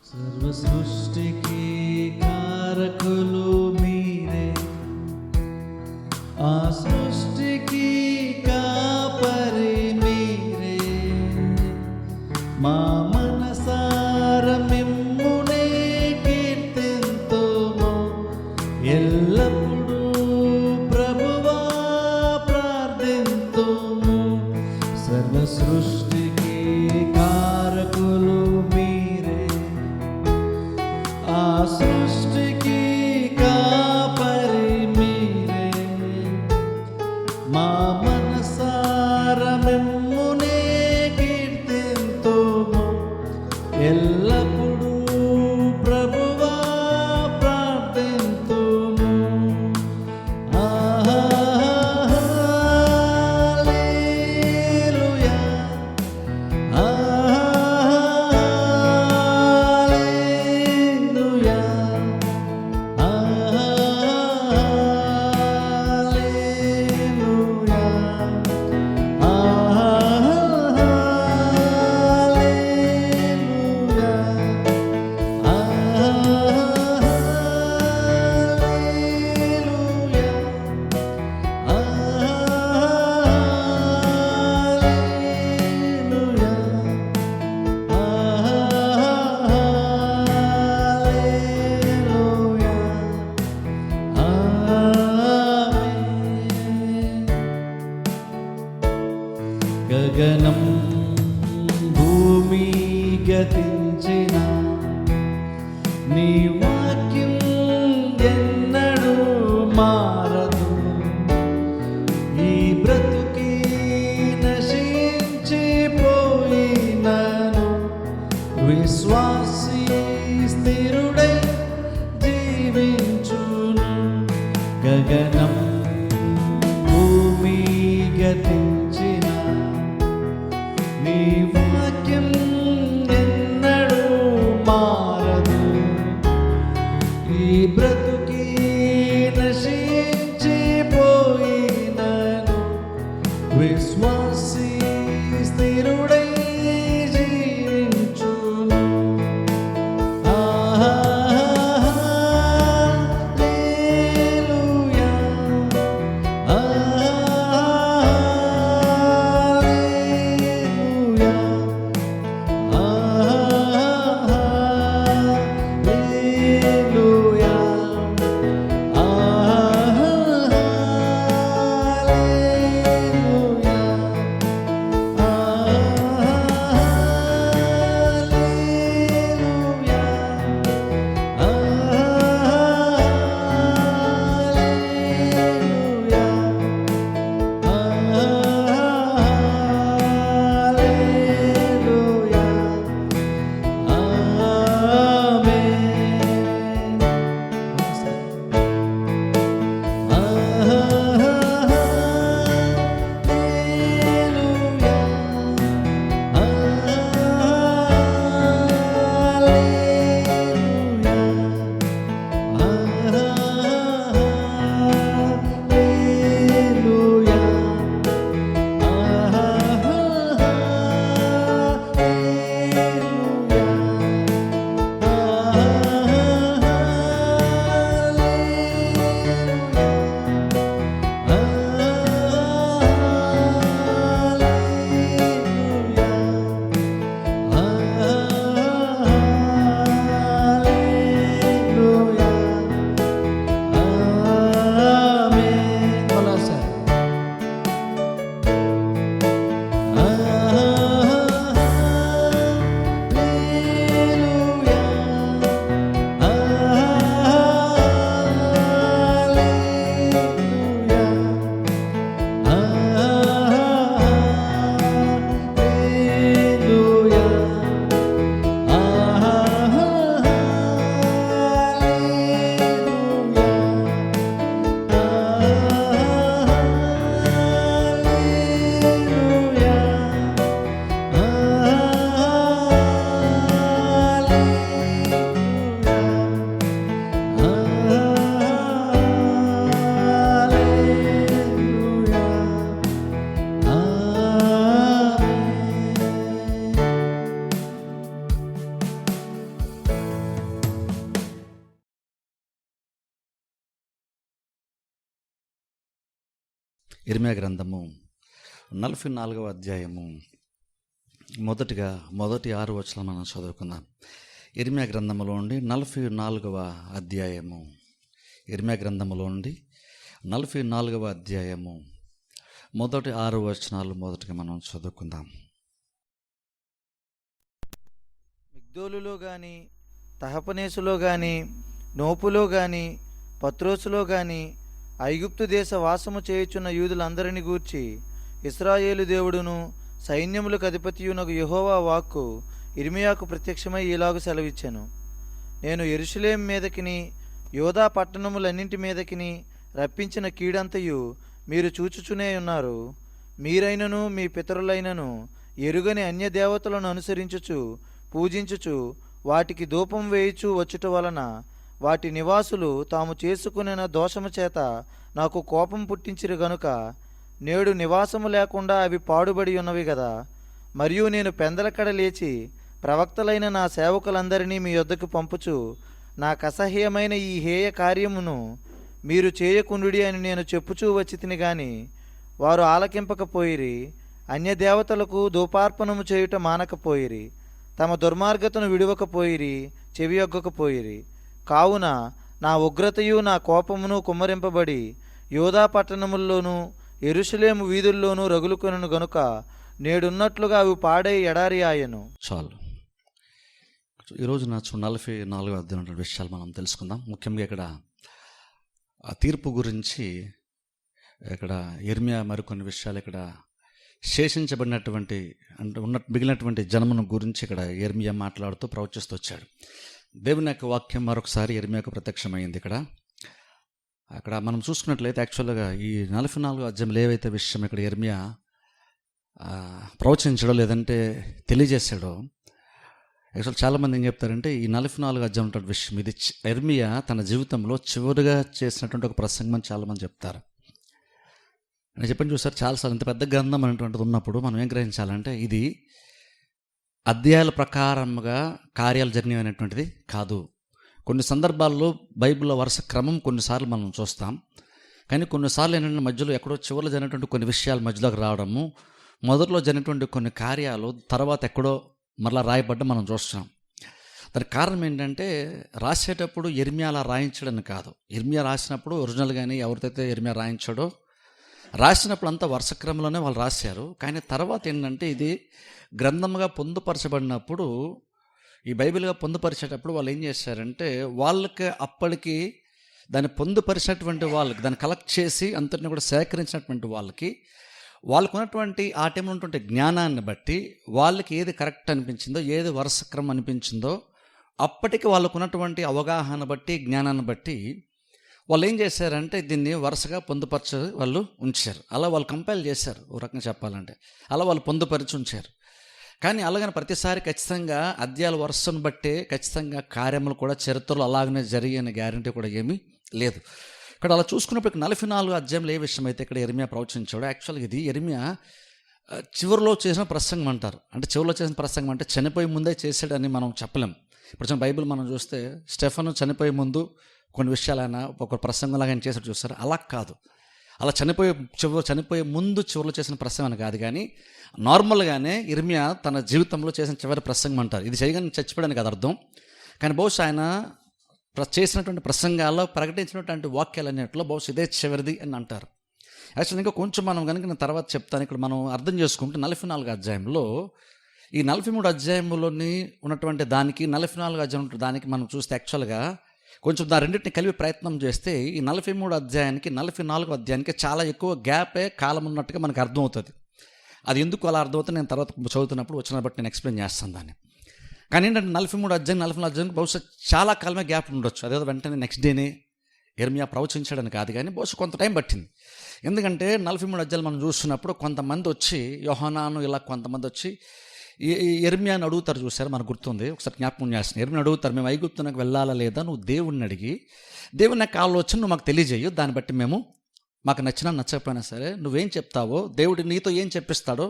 సర్వ సృష్టికి కారకులు మీరే, ఆ సృష్టికి కాపరి మీరే. మా మనసార మిమ్మునే కీర్తింతుము, ఎల్లప్పుడూ ప్రభువా ప్రార్థింతుము. సర్వ సృష్టికి కారకులు మీరే, ఆ సృష్టికి కాపరి మీరే. మా మనసార మిమ్మునే కీర్తింతుము, ఎల్లప్పుడూ ప్రభువా ప్రార్థింతుము. హల్లెలూయా, హల్లెలూయా, హల్లెలూయా, గగనం భూమి గతించిన నీ వాక్యం ఎన్నడూ మారదు. ఈ బ్రతుకి నశించిపోయినను విశ్వాసి స్థిరుడై జీవించును. గగనం భూమి గతించిన నీ వాక్యం ఎన్నడూ మారదు. ఈ బ్రతుకి నశించిపోయినను విశ్వాసి స్థిరుడై జీవించును. హల్లెలూయా, హల్లెలూయా, ఇర్మీయా గ్రంథము 44వ అధ్యాయము మొదటి 6 వచనాలు మనం చదువుకుందాం. ఇర్మీయా గ్రంథములో నుండి 44వ అధ్యాయము, ఇర్మీయా గ్రంథములో నుండి 44వ అధ్యాయము మొదటి 6 వచనాలు మొదటిగా మనం చదువుకుందాం. మిగ్దోలులో గాని, తహపనేసులో గాని, నోపులో గాని, పత్రోసులో గాని, ఐగుప్తు దేశ వాసము చేయుచున్న యూదులందరిని గూర్చి ఇశ్రాయేలు దేవుడును సైన్యములకు అధిపతియునగు యెహోవా వాక్కు ఇర్మీయాకు ప్రత్యక్షమై ఇలాగు సెలవిచ్చెను. నేను యెరూషలేము మీదకిని యోధా పట్టణములన్నింటి మీదకిని రప్పించిన కీడంతయు మీరు చూచుచునే ఉన్నారు. మీరైనను మీ పితరులైనను ఎరుగని అన్య దేవతలను అనుసరించుచు పూజించుచు వాటికి ధూపం వేయుచు వచ్చుట వలన వాటి నివాసులు తాము చేసుకునిన దోషము చేత నాకు కోపం పుట్టించిరు గనుక నేడు నివాసము లేకుండా అవి పాడుబడి ఉన్నవి గదా. మరియు నేను పెందలకడ లేచి ప్రవక్తలైన నా సేవకులందరినీ మీ యొద్దకు పంపుచు నాకు అసహ్యమైన ఈ హేయ కార్యమును మీరు చేయకుండుడి అని నేను చెప్పుచూ వచ్చి తిని గాని వారు ఆలకింపకపోయిరి. అన్యదేవతలకు ధూపార్పణము చేయుట మానకపోయిరి. తమ దుర్మార్గతను విడువకపోయిరి, చెవియొగ్గకపోయిరి. కావున నా ఉగ్రతయు నా కోపమును కుమ్మరింపబడి యోధా పట్టణముల్లోనూ యెరూషలేము వీధుల్లోనూ రగులుకొనును గనుక నేడున్నట్లుగా అవి పాడై ఎడారి ఆయను. చాలు. ఈరోజు 44వ అధ్యాయం విషయాలు మనం తెలుసుకుందాం. ముఖ్యంగా ఇక్కడ ఆ తీర్పు గురించి ఇక్కడ ఇర్మీయా మరికొన్ని విషయాలు ఇక్కడ శేషించబడినటువంటి అంటే మిగిలినటువంటి జన్మను గురించి ఇక్కడ ఇర్మీయా మాట్లాడుతూ ప్రవచిస్తూ వచ్చాడు. దేవుని యొక్క వాక్యం మరొకసారి ఇర్మీయాకు ప్రత్యక్షమైంది. అక్కడ మనం చూసుకున్నట్లయితే యాక్చువల్గా ఈ 44వ అధ్యాయంలో ఏవైతే విషయం ఇక్కడ ఇర్మీయా ప్రవచించడో లేదంటే తెలియజేశాడో, యాక్చువల్ చాలామంది ఏం చెప్తారంటే ఈ 44వ అధ్యాయం ఉన్నటువంటి విషయం ఇది ఇర్మీయా తన జీవితంలో చివరిగా చేసినటువంటి ఒక ప్రసంగం అని చాలామంది చెప్తారు. నేను చెప్పని చూసారు చాలాసార్లు ఇంత పెద్ద గ్రంథం అనేటువంటిది ఉన్నప్పుడు మనం ఏం గ్రహించాలంటే ఇది అధ్యాయాల ప్రకారంగా కార్యాలు జరిగినవి అనేటువంటిది కాదు. కొన్ని సందర్భాల్లో బైబిల్లో వరుస క్రమం కొన్నిసార్లు మనం చూస్తాం. కానీ కొన్నిసార్లు ఏంటంటే మధ్యలో ఎక్కడో చివరిలో జరిగినటువంటి కొన్ని విషయాలు మధ్యలోకి రావడము, మొదట్లో జరిగినటువంటి కొన్ని కార్యాలు తర్వాత ఎక్కడో మరలా రాయబడ్డం మనం చూస్తున్నాం. దానికి కారణం ఏంటంటే రాసేటప్పుడు ఇర్మీయా అలా రాయించడని కాదు. ఇర్మీయా రాసినప్పుడు ఒరిజినల్ కానీ ఎవరిదైతే ఇర్మీయా రాయించాడో రాసినప్పుడు అంతా వరుస క్రమంలోనే వాళ్ళు రాశారు. కానీ తర్వాత ఏంటంటే ఇది గ్రంథంగా పొందుపరచబడినప్పుడు, ఈ బైబిల్గా పొందుపరిచేటప్పుడు వాళ్ళు ఏం చేశారంటే వాళ్ళకి అప్పటికి దాన్ని పొందుపరిచినటువంటి వాళ్ళకి దాన్ని కలెక్ట్ చేసి అంతటిని కూడా సేకరించినటువంటి వాళ్ళకు ఉన్నటువంటి ఆ టైంలో ఉన్నటువంటి జ్ఞానాన్ని బట్టి వాళ్ళకి ఏది కరెక్ట్ అనిపించిందో, ఏది వరుస క్రమం అనిపించిందో అప్పటికి వాళ్ళకు ఉన్నటువంటి అవగాహన బట్టి జ్ఞానాన్ని బట్టి వాళ్ళు ఏం చేశారంటే దీన్ని వరుసగా పొందుపరిచి వాళ్ళు ఉంచారు. అలా వాళ్ళు కంపైల్ చేశారు. ఓ రకంగా చెప్పాలంటే అలా వాళ్ళు పొందుపరిచి ఉంచారు. కానీ అలాగని ప్రతిసారి ఖచ్చితంగా అధ్యాయాల వరుసను బట్టే ఖచ్చితంగా కార్యములు కూడా చరిత్రలో అలాగనే జరిగే గ్యారంటీ కూడా ఏమీ లేదు. ఇక్కడ అలా చూసుకున్నప్పుడు 44 అధ్యాయంలో ఏ విషయం అయితే ఇక్కడ ఇర్మీయా ప్రవచించాడో, యాక్చువల్గా ఇది ఇర్మీయా చివరిలో చేసిన ప్రసంగం అంటారు. అంటే చివరిలో చేసిన ప్రసంగం అంటే చనిపోయే ముందే చేశాడని మనం చెప్పలేం. ఇప్పుడు బైబిల్ మనం చూస్తే స్టెఫను చనిపోయే ముందు కొన్ని విషయాలు ఆయన ఒక ప్రసంగంలాగా ఆయన చేసాడు చూస్తారు. అలా కాదు, అలా చనిపోయే ముందు చివరిలో చేసిన ప్రసంగం కాదు. కానీ నార్మల్గానే ఇర్మీయా తన జీవితంలో చేసిన చివరి ప్రసంగం అంటారు. ఇది చేయగానే చచ్చిపోయాడని కాదు అర్థం. కానీ బహుశా ఆయన చేసినటువంటి ప్రసంగాల్లో ప్రకటించినటువంటి వాక్యాలు అన్నింటిలో బహుశా ఇదే చివరిది అని అంటారు. యాక్చువల్ ఇంకా కొంచెం మనం కనుక నేను తర్వాత చెప్తాను. ఇక్కడ మనం అర్థం చేసుకుంటే 44 అధ్యాయంలో ఈ 43 అధ్యాయంలోని ఉన్నటువంటి దానికి 44 అధ్యాయం దానికి మనం చూస్తే యాక్చువల్గా కొంచెం దాని రెండింటిని కలిపి ప్రయత్నం చేస్తే ఈ 43 అధ్యాయానికి 44 అధ్యాయానికి చాలా ఎక్కువ గ్యాపే కాలం ఉన్నట్టుగా మనకు అర్థమవుతుంది. అది ఎందుకు అలా అర్థమవుతుంది నేను తర్వాత చదువుతున్నప్పుడు వచ్చిన బట్టి నేను ఎక్స్ప్లెయిన్ చేస్తాను దాన్ని. కానీ ఏంటంటే 43 అధ్యాయం 44 అధ్యాయానికి బహుశా చాలా కాలమే గ్యాప్ ఉండొచ్చు. అదేదో వెంటనే నెక్స్ట్ డేనే ఇర్మీయా ప్రవచించాడని కాదు, కానీ బహుశా కొంత టైం పట్టింది. ఎందుకంటే 43 అధ్యాయాలు మనం చూస్తున్నప్పుడు కొంతమంది వచ్చి యోహానాను ఇలా కొంతమంది వచ్చి ఇర్మీయాని అడుగుతారు. చూసారు, మనకు గుర్తుంది, ఒకసారి జ్ఞాపకం చేస్తున్నాను. ఇర్మీయాని అడుగుతారు, మేము ఐగుప్తునకు వెళ్ళాలా లేదా, నువ్వు దేవుణ్ణి అడిగి దేవుని యొక్క ఆలోచన నువ్వు మాకు తెలియజేయు, దాన్ని బట్టి మేము మాకు నచ్చినా నచ్చకపోయినా సరే నువ్వేం చెప్తావో, దేవుడు నీతో ఏం చెప్పిస్తాడో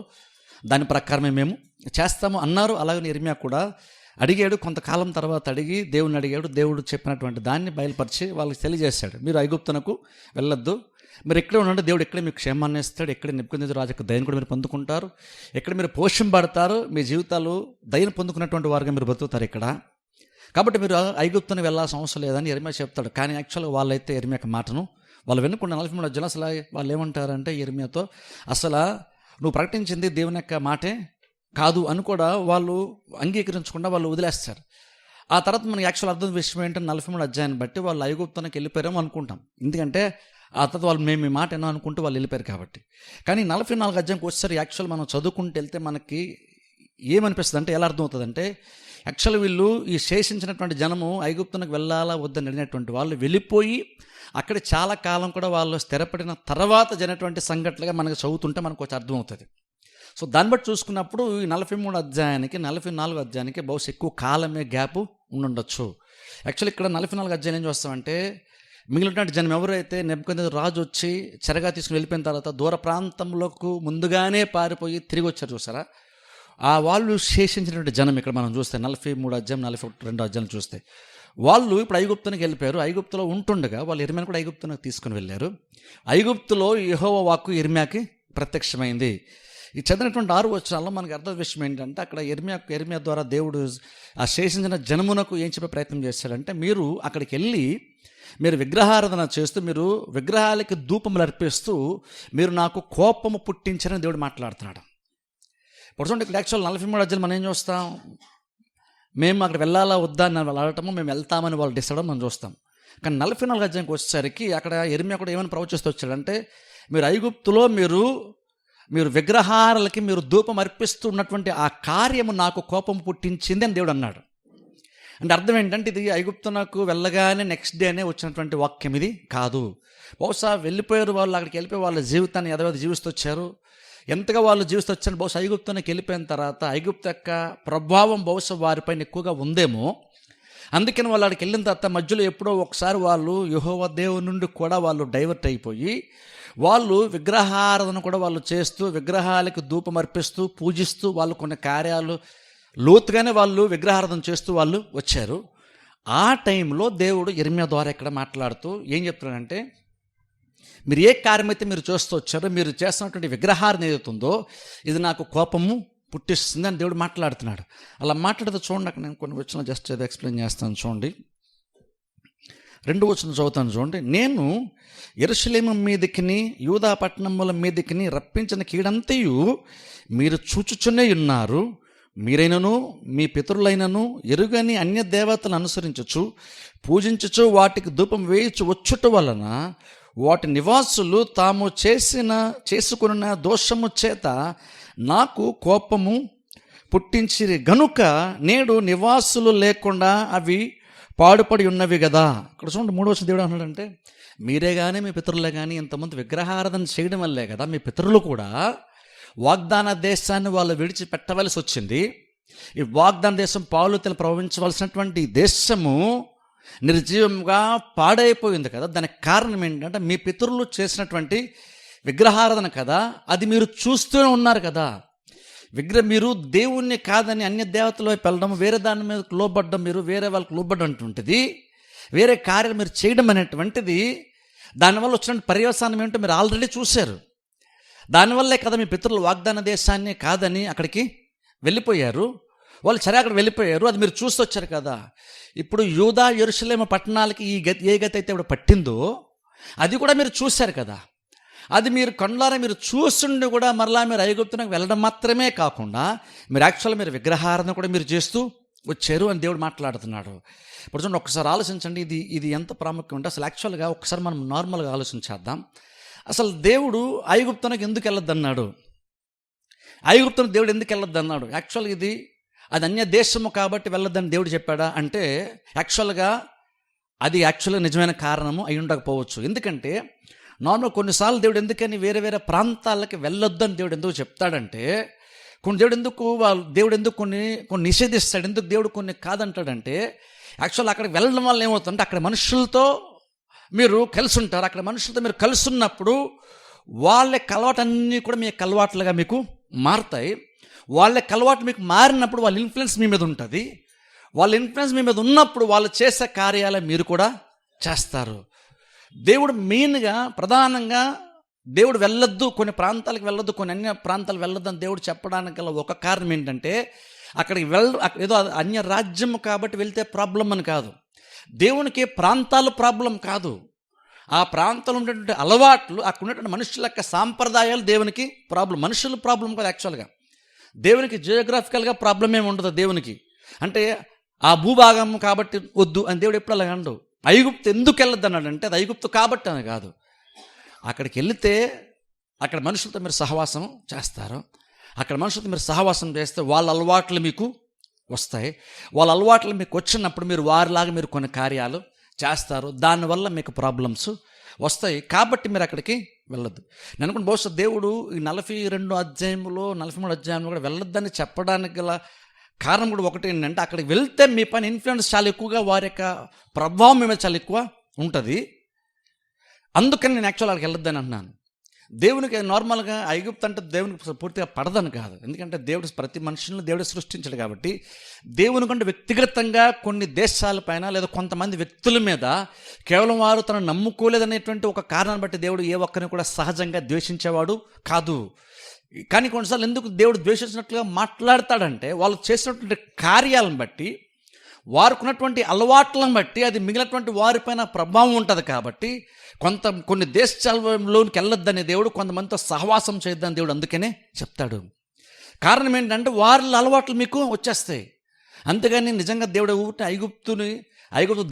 దాని ప్రకారమే మేము చేస్తాము అన్నారు. అలాగే ఇర్మీయా కూడా అడిగాడు. కొంతకాలం తర్వాత అడిగి దేవుని అడిగాడు. దేవుడు చెప్పినటువంటి దాన్ని బయలుపరిచి వాళ్ళకి తెలియజేశాడు. మీరు ఐగుప్తునకు వెళ్ళొద్దు, మీరు ఎక్కడే ఉండండి, దేవుడు ఎక్కడే మీకు క్షేమాన్ని ఇస్తాడు, ఎక్కడ నెబుకద్నెజరు రాజు యొక్క దయను కూడా మీరు పొందుకుంటారు, ఎక్కడ మీరు పోషింపబడతారు, మీ జీవితాలు దయను పొందుకున్నటువంటి వారుగా మీరు బతుకుతారు ఇక్కడ. కాబట్టి మీరు ఐగుప్తుని వెళ్ళాల్సిన అవసరం లేదని యెరెమీయా చెప్తాడు. కానీ యాక్చువల్గా వాళ్ళైతే యెరెమీయా యొక్క మాటను వాళ్ళు వినకుండా 43 అధ్యాయం అసలు వాళ్ళు ఏమంటారంటే యెరెమీయాతో, అసలు నువ్వు ప్రకటించింది దేవుని యొక్క మాటే కాదు అని కూడా వాళ్ళు అంగీకరించకుండా వాళ్ళు వదిలేస్తారు. ఆ తర్వాత మనకి యాక్చువల్ అర్థం విషయం ఏంటంటే 43 అధ్యాయాన్ని బట్టి వాళ్ళు ఐగుప్తునికి వెళ్ళిపోయారేమో అనుకుంటాం. ఎందుకంటే ఆ తర్వాత వాళ్ళు మేము ఈ మాట ఏమో అనుకుంటూ వాళ్ళు వెళ్ళిపోయారు కాబట్టి. కానీ 44 అధ్యాయంకి వచ్చేసరికి యాక్చువల్ మనం చదువుకుంటూ వెళ్తే మనకి ఏమనిపిస్తుంది అంటే, ఎలా అర్థమవుతుందంటే, యాక్చువల్ వీళ్ళు ఈ శేషించినటువంటి జనము ఐగుప్తునికి వెళ్ళాలా వద్దని అడిగినటువంటి వాళ్ళు వెళ్ళిపోయి అక్కడ చాలా కాలం కూడా వాళ్ళు స్థిరపడిన తర్వాత జరిగినటువంటి సంఘటనలుగా మనకు చదువుతుంటే మనకు కొంచెం అర్థమవుతుంది. సో దాన్ని బట్టి చూసుకున్నప్పుడు ఈ 43 అధ్యాయానికి 44 అధ్యాయానికి బహుశా ఎక్కువ కాలమే గ్యాప్ ఉండుండొచ్చు. యాక్చువల్లీ ఇక్కడ 44 అధ్యాయం ఏం చూస్తామంటే, మిగిలినటువంటి జనం ఎవరైతే నెబుకద్నెజరు రాజు వచ్చి చెరగా తీసుకుని వెళ్ళిపోయిన తర్వాత దూర ప్రాంతంలోకి ముందుగానే పారిపోయి తిరిగి వచ్చారు చూసారా, ఆ వాళ్ళు శేషించినటువంటి జనం ఇక్కడ మనం చూస్తే 43 అధ్యాయం 42 అధ్యాయం చూస్తే వాళ్ళు ఇప్పుడు ఐగుప్తునికి వెళ్ళిపోయారు. ఐగుప్తులో ఉంటుండగా వాళ్ళు యెరెమీయాను కూడా ఐగుప్తునికి తీసుకుని వెళ్ళారు. ఐగుప్తులో యెహోవా వాక్కు యెరెమీయాకి ప్రత్యక్షమైంది. ఈ చదివినటువంటి 6 వచనాల్లో మనకు అర్థం విషయం ఏంటంటే, అక్కడ యెరెమీయా ద్వారా దేవుడు ఆ శేషించిన జనమునకు ఏం చెప్పే ప్రయత్నం చేశాడంటే, మీరు అక్కడికి వెళ్ళి మీరు విగ్రహారాధన చేస్తూ మీరు విగ్రహాలకి ధూపములు అర్పిస్తూ మీరు నాకు కోపము పుట్టించారని దేవుడు మాట్లాడుతున్నాడు. ఇప్పుడు చూడండి, ఇక్కడ యాక్చువల్ 43 అధ్యాయం మనం ఏం చూస్తాం, మేము అక్కడ వెళ్ళాలా వద్దా అని వాళ్ళు అడగటము, మేము వెళ్తామని వాళ్ళు డిసైడ్ అవ్వడం మనం చూస్తాం. కానీ 44 అధ్యాయంకి వచ్చేసరికి అక్కడ యెరెమీయా కూడా ఏమైనా ప్రవచిస్తూ వచ్చాడంటే, మీరు ఐగుప్తులో మీరు విగ్రహాలకి మీరు ధూపం అర్పిస్తున్నటువంటి ఆ కార్యము నాకు కోపం పుట్టించింది అని దేవుడు అన్నాడు. అంటే అర్థం ఏంటంటే, ఇది ఐగుప్తునకు వెళ్ళగానే నెక్స్ట్ డేనే వచ్చినటువంటి వాక్యం ఇది కాదు. బహుశా వెళ్ళిపోయారు వాళ్ళు, అక్కడికి వెళ్ళిపోయి వాళ్ళ జీవితాన్ని ఎదవది జీవిస్తూ వచ్చారు. ఎంతగా వాళ్ళు జీవిస్తూ వచ్చారు, బహుశా ఐగుప్తునికి వెళ్ళిపోయిన తర్వాత ఐగుప్తు యొక్క ప్రభావం బహుశా వారిపైన ఎక్కువగా ఉందేమో. అందుకని వాళ్ళు అక్కడికి వెళ్ళిన తర్వాత మధ్యలో ఎప్పుడో ఒకసారి వాళ్ళు యెహోవా దేవుని నుండి కూడా వాళ్ళు డైవర్ట్ అయిపోయి వాళ్ళు విగ్రహారాధన కూడా వాళ్ళు చేస్తూ విగ్రహాలకు ధూపం అర్పిస్తూ పూజిస్తూ వాళ్ళు కొన్ని కార్యాలు లోతుగానే వాళ్ళు విగ్రహారాధన చేస్తూ వాళ్ళు వచ్చారు. ఆ టైంలో దేవుడు యెరెమీయా ద్వారా ఇక్కడ మాట్లాడుతూ ఏం చెప్తున్నాడంటే, మీరు ఏ కార్యమైతే మీరు చేస్తూ వచ్చారో, మీరు చేస్తున్నటువంటి విగ్రహారాధన ఏదైతుందో ఇది నాకు కోపము పుట్టిస్తుంది అని దేవుడు మాట్లాడుతున్నాడు. అలా మాట్లాడితే చూడండి, అక్కడ నేను కొన్ని వచనాలు జస్ట్ అది ఎక్స్ప్లెయిన్ చేస్తాను చూడండి. 2 వచనం చదువుతాను చూడండి. నేను యెరూషలేము మీదికిని యూదా పట్టణముల మీదికిని రప్పించిన కీడంతయు మీరు చూచుచునే ఉన్నారు. మీరైనను మీ పితరులైనను ఎరుగని అన్య దేవతలను అనుసరించచ్చు పూజించచ్చు వాటికి ధూపం వేయచ్చు వచ్చుట వలన వాటి నివాసులు తాము చేసుకున్న దోషము చేత నాకు కోపము పుట్టించిరి గనుక నేడు నివాసులు లేకుండా అవి పాడుపడి ఉన్నవి కదా. ఇక్కడ చూడండి 3వ వచనం దేవుడు అన్నాడంటే, మీరే కానీ మీ పితరులే కానీ ఇంతమంది విగ్రహారాధన చేయడం వల్లే కదా మీ పితరులు కూడా వాగ్దాన దేశాన్ని వాళ్ళు విడిచిపెట్టవలసి వచ్చింది. ఈ వాగ్దాన దేశం పాలుతెలు ప్రవహించవలసినటువంటి దేశము నిర్జీవంగా పాడైపోయింది కదా. దానికి కారణం ఏంటంటే మీ పితరులు చేసినటువంటి విగ్రహారాధన కదా. అది మీరు చూస్తూనే ఉన్నారు కదా. మీరు దేవుణ్ణి కాదని అన్య దేవతల వైపు వెళ్ళడం, వేరే దాని మీద లోబడ్డం, మీరు వేరే వాళ్ళకి లోబడ్డం అంటుంటుంది, వేరే కార్యాలు మీరు చేయడం అనేటువంటిది, దానివల్ల వచ్చిన పర్యవసానం ఏమిటో మీరు ఆల్రెడీ చూశారు. దానివల్లే కదా మీ పితరులు వాగ్దాన దేశాన్ని కాదని అక్కడికి వెళ్ళిపోయారు. వాళ్ళు సరే అక్కడ వెళ్ళిపోయారు, అది మీరు చూస్తూ వచ్చారు కదా. ఇప్పుడు యూదా యెరూషలేము పట్టణాలకి ఏ గతి అయితే ఇప్పుడు పట్టిందో అది కూడా మీరు చూశారు కదా. అది మీరు కళ్ళారా మీరు చూస్తుండి కూడా మరలా మీరు ఐగుప్తునికి వెళ్ళడం మాత్రమే కాకుండా మీరు యాక్చువల్గా మీరు విగ్రహారాధన కూడా మీరు చేస్తూ వచ్చారు అని దేవుడు మాట్లాడుతున్నాడు. ఇప్పుడు చూడండి, ఒక్కసారి ఆలోచించండి, ఇది ఎంత ప్రాముఖ్యం అంటే అసలు యాక్చువల్గా ఒకసారి మనం నార్మల్గా ఆలోచించేద్దాం. అసలు దేవుడు ఐగుప్తునికి ఎందుకు వెళ్ళొద్దన్నాడు? ఐగుప్తునికి దేవుడు ఎందుకు వెళ్ళొద్దన్నాడు? యాక్చువల్గా అది అన్య దేశము కాబట్టి వెళ్ళొద్దని దేవుడు చెప్పాడా అంటే యాక్చువల్గా నిజమైన కారణము అయి ఉండకపోవచ్చు. ఎందుకంటే నార్మల్ కొన్నిసార్లు దేవుడు ఎందుకని వేరే వేరే ప్రాంతాలకి వెళ్ళొద్దని దేవుడు ఎందుకు చెప్తాడంటే, దేవుడు ఎందుకు కొన్ని నిషేధిస్తాడు, ఎందుకు దేవుడు కొన్ని కాదంటాడంటే, యాక్చువల్ అక్కడికి వెళ్ళడం వల్ల ఏమవుతుందంటే అక్కడ మనుషులతో మీరు కలిసి ఉంటారు. అక్కడ మనుషులతో మీరు కలిసి ఉన్నప్పుడు వాళ్ళ అలవాటన్నీ కూడా మీ అలవాట్లుగా మీకు మారుతాయి. వాళ్ళ అలవాటు మీకు మారినప్పుడు వాళ్ళ ఇన్ఫ్లుయెన్స్ మీ మీద ఉంటుంది. వాళ్ళ ఇన్ఫ్లుయెన్స్ మీ మీద ఉన్నప్పుడు వాళ్ళు చేసే కార్యాలు మీరు కూడా చేస్తారు. దేవుడు మెయిన్గా ప్రధానంగా దేవుడు వెళ్ళొద్దు, కొన్ని ప్రాంతాలకు వెళ్ళొద్దు, కొన్ని అన్య ప్రాంతాలు వెళ్ళొద్దు అని దేవుడు చెప్పడానికి గల ఒక కారణం ఏంటంటే అక్కడికి ఏదో అన్య రాజ్యం కాబట్టి వెళ్తే ప్రాబ్లం అని కాదు. దేవునికి ప్రాంతాలు ప్రాబ్లం కాదు, ఆ ప్రాంతంలో ఉండేటువంటి అలవాట్లు, అక్కడ ఉన్నటువంటి మనుషుల యొక్క సాంప్రదాయాలు దేవునికి ప్రాబ్లం. మనుషుల ప్రాబ్లం కాదు యాక్చువల్గా. దేవునికి జియోగ్రాఫికల్గా ప్రాబ్లం ఏమి ఉండదు దేవునికి. అంటే ఆ భూభాగం కాబట్టి వద్దు అని దేవుడు ఎప్పుడు అలాగ అండు. ఐగుప్తు ఎందుకు వెళ్ళొద్దు అన్నాడంటే అది ఐగుప్తు కాబట్టి అని కాదు. అక్కడికి వెళితే అక్కడ మనుషులతో మీరు సహవాసం చేస్తారు, అక్కడ మనుషులతో మీరు సహవాసం చేస్తే వాళ్ళ అలవాట్లు మీకు వస్తాయి. వాళ్ళ అలవాట్లు మీకు వచ్చినప్పుడు మీరు వారిలాగా మీరు కొన్ని కార్యాలు చేస్తారు, దానివల్ల మీకు ప్రాబ్లమ్స్ వస్తాయి. కాబట్టి మీరు అక్కడికి వెళ్ళొద్దు. నేను అనుకున్న బహుశా దేవుడు ఈ 42 అధ్యాయంలో 43 అధ్యాయంలో కూడా వెళ్ళొద్దని చెప్పడానికి గల కారణం కూడా ఒకటి ఏంటంటే అక్కడికి వెళ్తే మీ పైన ఇన్ఫ్లుయెన్స్ చాలా ఎక్కువగా, వారి యొక్క ప్రభావం మీ మీద చాలా ఎక్కువ ఉంటుంది. అందుకని నేను యాక్చువల్ అక్కడికి వెళ్ళొద్దని అంటున్నాను. దేవునికి నార్మల్గా ఐగుప్తు అంటే దేవునికి పూర్తిగా పడదని కాదు, ఎందుకంటే దేవుడు ప్రతి మనుషులను దేవుడు సృష్టించాడు కాబట్టి దేవుని కంటే వ్యక్తిగతంగా కొన్ని దేశాలపైన లేదా కొంతమంది వ్యక్తుల మీద కేవలం వారు తను నమ్ముకోలేదనేటువంటి ఒక కారణాన్ని బట్టి దేవుడు ఏ ఒక్కరిని కూడా సహజంగా ద్వేషించేవాడు కాదు. కానీ కొన్నిసార్లు ఎందుకు దేవుడు ద్వేషించినట్లుగా మాట్లాడతాడంటే వాళ్ళు చేసినటువంటి కార్యాలను బట్టి, వారుకున్నటువంటి అలవాట్లను బట్టి అది మిగిలినటువంటి వారిపైన ప్రభావం ఉంటుంది. కాబట్టి కొన్ని దేశాలలోనికి వెళ్ళొద్దని దేవుడు, కొంతమందితో సహవాసం చేయొద్దని దేవుడు అందుకనే చెప్తాడు. కారణం ఏంటంటే వారి అలవాట్లు మీకు వచ్చేస్తాయి. అంతేగాని నిజంగా దేవుడు ఐగుప్తు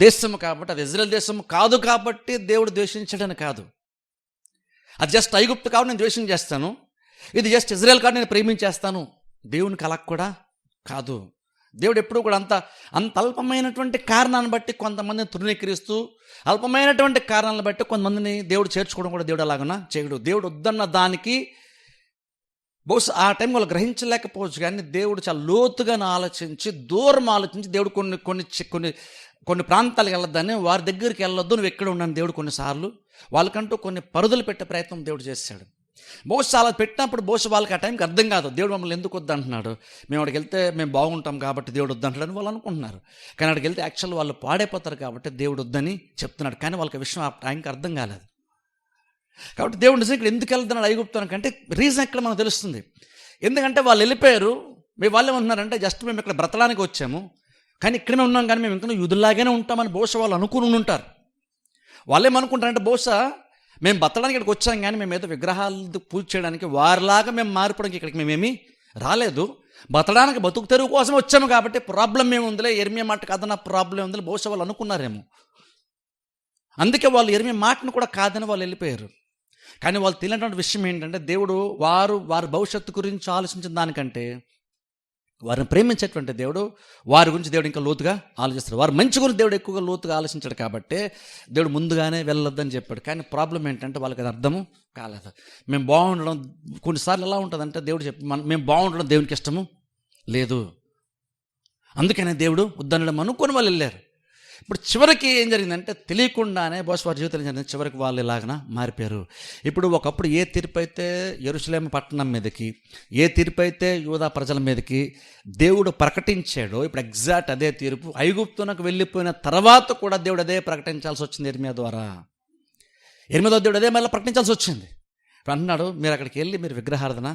దేశం కాబట్టి, అది ఇజ్రాయెల్ దేశం కాదు కాబట్టి దేవుడు ద్వేషించడని కాదు. అది జస్ట్ ఐగుప్తు కాబట్టి నేను ద్వేషం చేస్తాను, ఇది జస్ట్ ఇజ్రాయెల్ కాబట్టి నేను ప్రేమించేస్తాను, దేవునికి అలా కూడా కాదు. దేవుడు ఎప్పుడు కూడా అంత అల్పమైనటువంటి కారణాన్ని బట్టి కొంతమందిని తృణీకరిస్తూ, అల్పమైనటువంటి కారణాలను బట్టి కొంతమందిని దేవుడు చేర్చుకోవడం కూడా దేవుడు అలాగనా చేయడు. దేవుడు వద్దన్న దానికి బహుశా ఆ టైం వాళ్ళు గ్రహించలేకపోవచ్చు, కానీ దేవుడు చాలా లోతుగా ఆలోచించి, దూరం ఆలోచించి దేవుడు కొన్ని ప్రాంతాలకు వెళ్ళొద్దని, వారి దగ్గరికి వెళ్ళొద్దు, నువ్వు ఎక్కడ ఉన్నాను దేవుడు కొన్నిసార్లు వాళ్ళకంటూ కొన్ని పరుదులు పెట్టే ప్రయత్నం దేవుడు చేశాడు. బహుశా అలా పెట్టినప్పుడు బహుశా వాళ్ళకి ఆ టైంకి అర్థం కాదు, దేవుడు మమ్మల్ని ఎందుకు వద్దంటున్నాడు, మేము అక్కడికి వెళ్తే మేము బాగుంటాం కాబట్టి దేవుడు వద్దంటాడని వాళ్ళు అనుకుంటున్నారు. కానీ అక్కడికి వెళ్తే యాక్చువల్ వాళ్ళు పాడైపోతారు కాబట్టి దేవుడు వద్దని చెప్తున్నాడు. కానీ వాళ్ళకి ఆ విషయం ఆ టైంకి అర్థం కాలేదు. కాబట్టి దేవుడు నిజంగా ఇక్కడ ఎందుకు వెళ్తున్నాడు ఐగుప్తునికి అంటే రీజన్ ఇక్కడ మనకు తెలుస్తుంది. ఎందుకంటే వాళ్ళు వెళ్ళిపోయారు, వాళ్ళు ఏమంటున్నారంటే జస్ట్ మేము ఇక్కడ బ్రతడానికి వచ్చాము, కానీ ఇక్కడే ఉన్నాం, కానీ మేము ఇంకా యూదులాగానే ఉంటామని బహుశా వాళ్ళు అనుకుని ఉంటారు. వాళ్ళు ఏమనుకుంటారంటే బహుశా మేము బతడానికి ఇక్కడికి వచ్చాం, కానీ మేము ఏదో విగ్రహాలు పూజ చేయడానికి వారిలాగా మేము మారిపోవడానికి ఇక్కడికి మేమేమీ రాలేదు, బతడానికి బతుకు తెరువు కోసం వచ్చాము కాబట్టి ప్రాబ్లం ఏముందిలే, ఎర్మియా మాట కాదన్న ప్రాబ్లం ఉందిలే బహుశా వాళ్ళు అనుకున్నారేమో. అందుకే వాళ్ళు ఎర్మియా మాటను కూడా కాదని వాళ్ళు వెళ్ళిపోయారు. కానీ వాళ్ళు తెలియనటువంటి విషయం ఏంటంటే దేవుడు వారి భవిష్యత్తు గురించి ఆలోచించిన దానికంటే వారిని ప్రేమించేటువంటి దేవుడు వారి గురించి దేవుడు ఇంకా లోతుగా ఆలోచిస్తాడు. వారి మంచి గురించి దేవుడు ఎక్కువగా లోతుగా ఆలోచించాడు కాబట్టి దేవుడు ముందుగానే వెళ్ళొద్దని చెప్పాడు. కానీ ప్రాబ్లం ఏంటంటే వాళ్ళకి అది అర్థము కాలేదు. మేము బాగుండడం కొన్నిసార్లు ఎలా ఉంటుందంటే దేవుడు మేము బాగుండడం దేవునికి ఇష్టము లేదు, అందుకనే దేవుడు వద్దనడం అనుకొని వాళ్ళు వెళ్ళారు. ఇప్పుడు చివరికి ఏం జరిగిందంటే తెలియకుండానే బహుశా వారి జీవితంలో జరిగింది, చివరికి వాళ్ళు ఇలాగన మారిపోయారు. ఇప్పుడు ఒకప్పుడు ఏ తీర్పు అయితే యెరూషలేము పట్టణం మీదకి, ఏ తీర్పు అయితే యూదా ప్రజల మీదకి దేవుడు ప్రకటించాడో, ఇప్పుడు ఎగ్జాక్ట్ అదే తీర్పు ఐగుప్తునకు వెళ్ళిపోయిన తర్వాత కూడా దేవుడు అదే ప్రకటించాల్సి వచ్చింది. ఎర్మియా ద్వారా దేవుడు అదే మళ్ళీ ప్రకటించాల్సి వచ్చింది. ఇప్పుడు అంటున్నాడు, మీరు అక్కడికి వెళ్ళి మీరు విగ్రహారాధన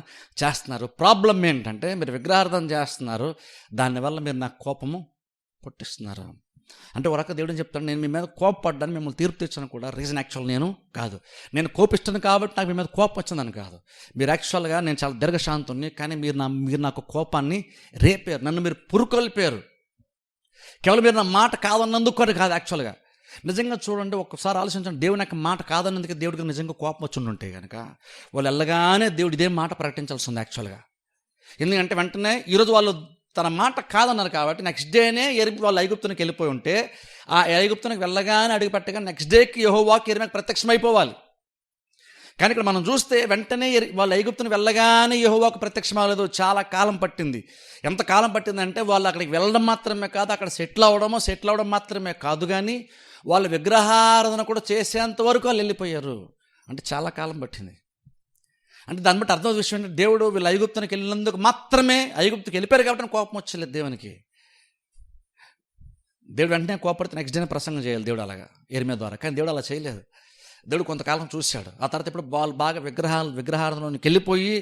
చేస్తున్నారు. ప్రాబ్లం ఏంటంటే మీరు విగ్రహారాధన చేస్తున్నారు, దానివల్ల మీరు నాకు కోపము పుట్టిస్తున్నారు. అంటే ఒక రకంగా దేవుడు చెప్తాడు, నేను మీ మీద కోపపడ్డాను, మిమ్మల్ని తీర్పు తెచ్చాను కూడా రీజన్ యాక్చువల్ నేను కోపిస్తాను కాబట్టి నాకు మీ మీద కోపం వచ్చిందని కాదు. మీరు యాక్చువల్గా నేను చాలా దీర్ఘశాంతుని, కానీ మీరు నాకు కోపాన్ని రేపారు, నన్ను మీరు పురుకొల్పారు. కేవలం మీరు నా మాట కాదన్నందుకు కూడా కాదు. యాక్చువల్గా నిజంగా చూడండి, ఒక్కసారి ఆలోచించండి, దేవుని యొక్క మాట కాదన్నందుకు దేవుడికి నిజంగా కోపం వచ్చి ఉంటే కనుక వాళ్ళు వెళ్ళగానే దేవుడు ఇదే మాట ప్రకటించాల్సి ఉంది యాక్చువల్గా. ఎందుకంటే వెంటనే ఈరోజు వాళ్ళు తన మాట కాదన్నారు కాబట్టి నెక్స్ట్ డేనే వాళ్ళు ఐగుప్తునికి వెళ్ళిపోయి ఉంటే, ఆ ఐగుప్తునికి వెళ్ళగానే అడుగుపెట్టగా నెక్స్ట్ డేకి యెహోవాకి ఎర్మియాకి ప్రత్యక్షమైపోవాలి. కానీ ఇక్కడ మనం చూస్తే వెంటనే వాళ్ళు ఐగుప్తునికి వెళ్ళగానే యెహోవాకు ప్రత్యక్షం అవ్వలేదు, చాలా కాలం పట్టింది. ఎంత కాలం పట్టిందంటే వాళ్ళు అక్కడికి వెళ్ళడం మాత్రమే కాదు, అక్కడ సెటిల్ అవ్వడం మాత్రమే కాదు, కానీ వాళ్ళు విగ్రహారాధన కూడా చేసేంత వరకు వాళ్ళు వెళ్ళిపోయారు. అంటే చాలా కాలం పట్టింది. అంటే దాన్ని బట్టి అర్థం విషయం ఏంటంటే దేవుడు వీళ్ళు ఐగుప్తునికి వెళ్ళినందుకు మాత్రమే, ఐగుప్తుకి వెళ్ళిపోయారు కాబట్టి కోపం వచ్చలేదు దేవునికి. దేవుడు వెంటనే కోపడితే నెక్స్ట్ డేనే ప్రసంగం చేయాలి దేవుడు అలాగా ఎర్మియా ద్వారా. కానీ దేవుడు అలా చేయలేదు. దేవుడు కొంతకాలం చూశాడు. ఆ తర్వాత ఇప్పుడు వాళ్ళు బాగా విగ్రహాలలోనికి వెళ్ళిపోయి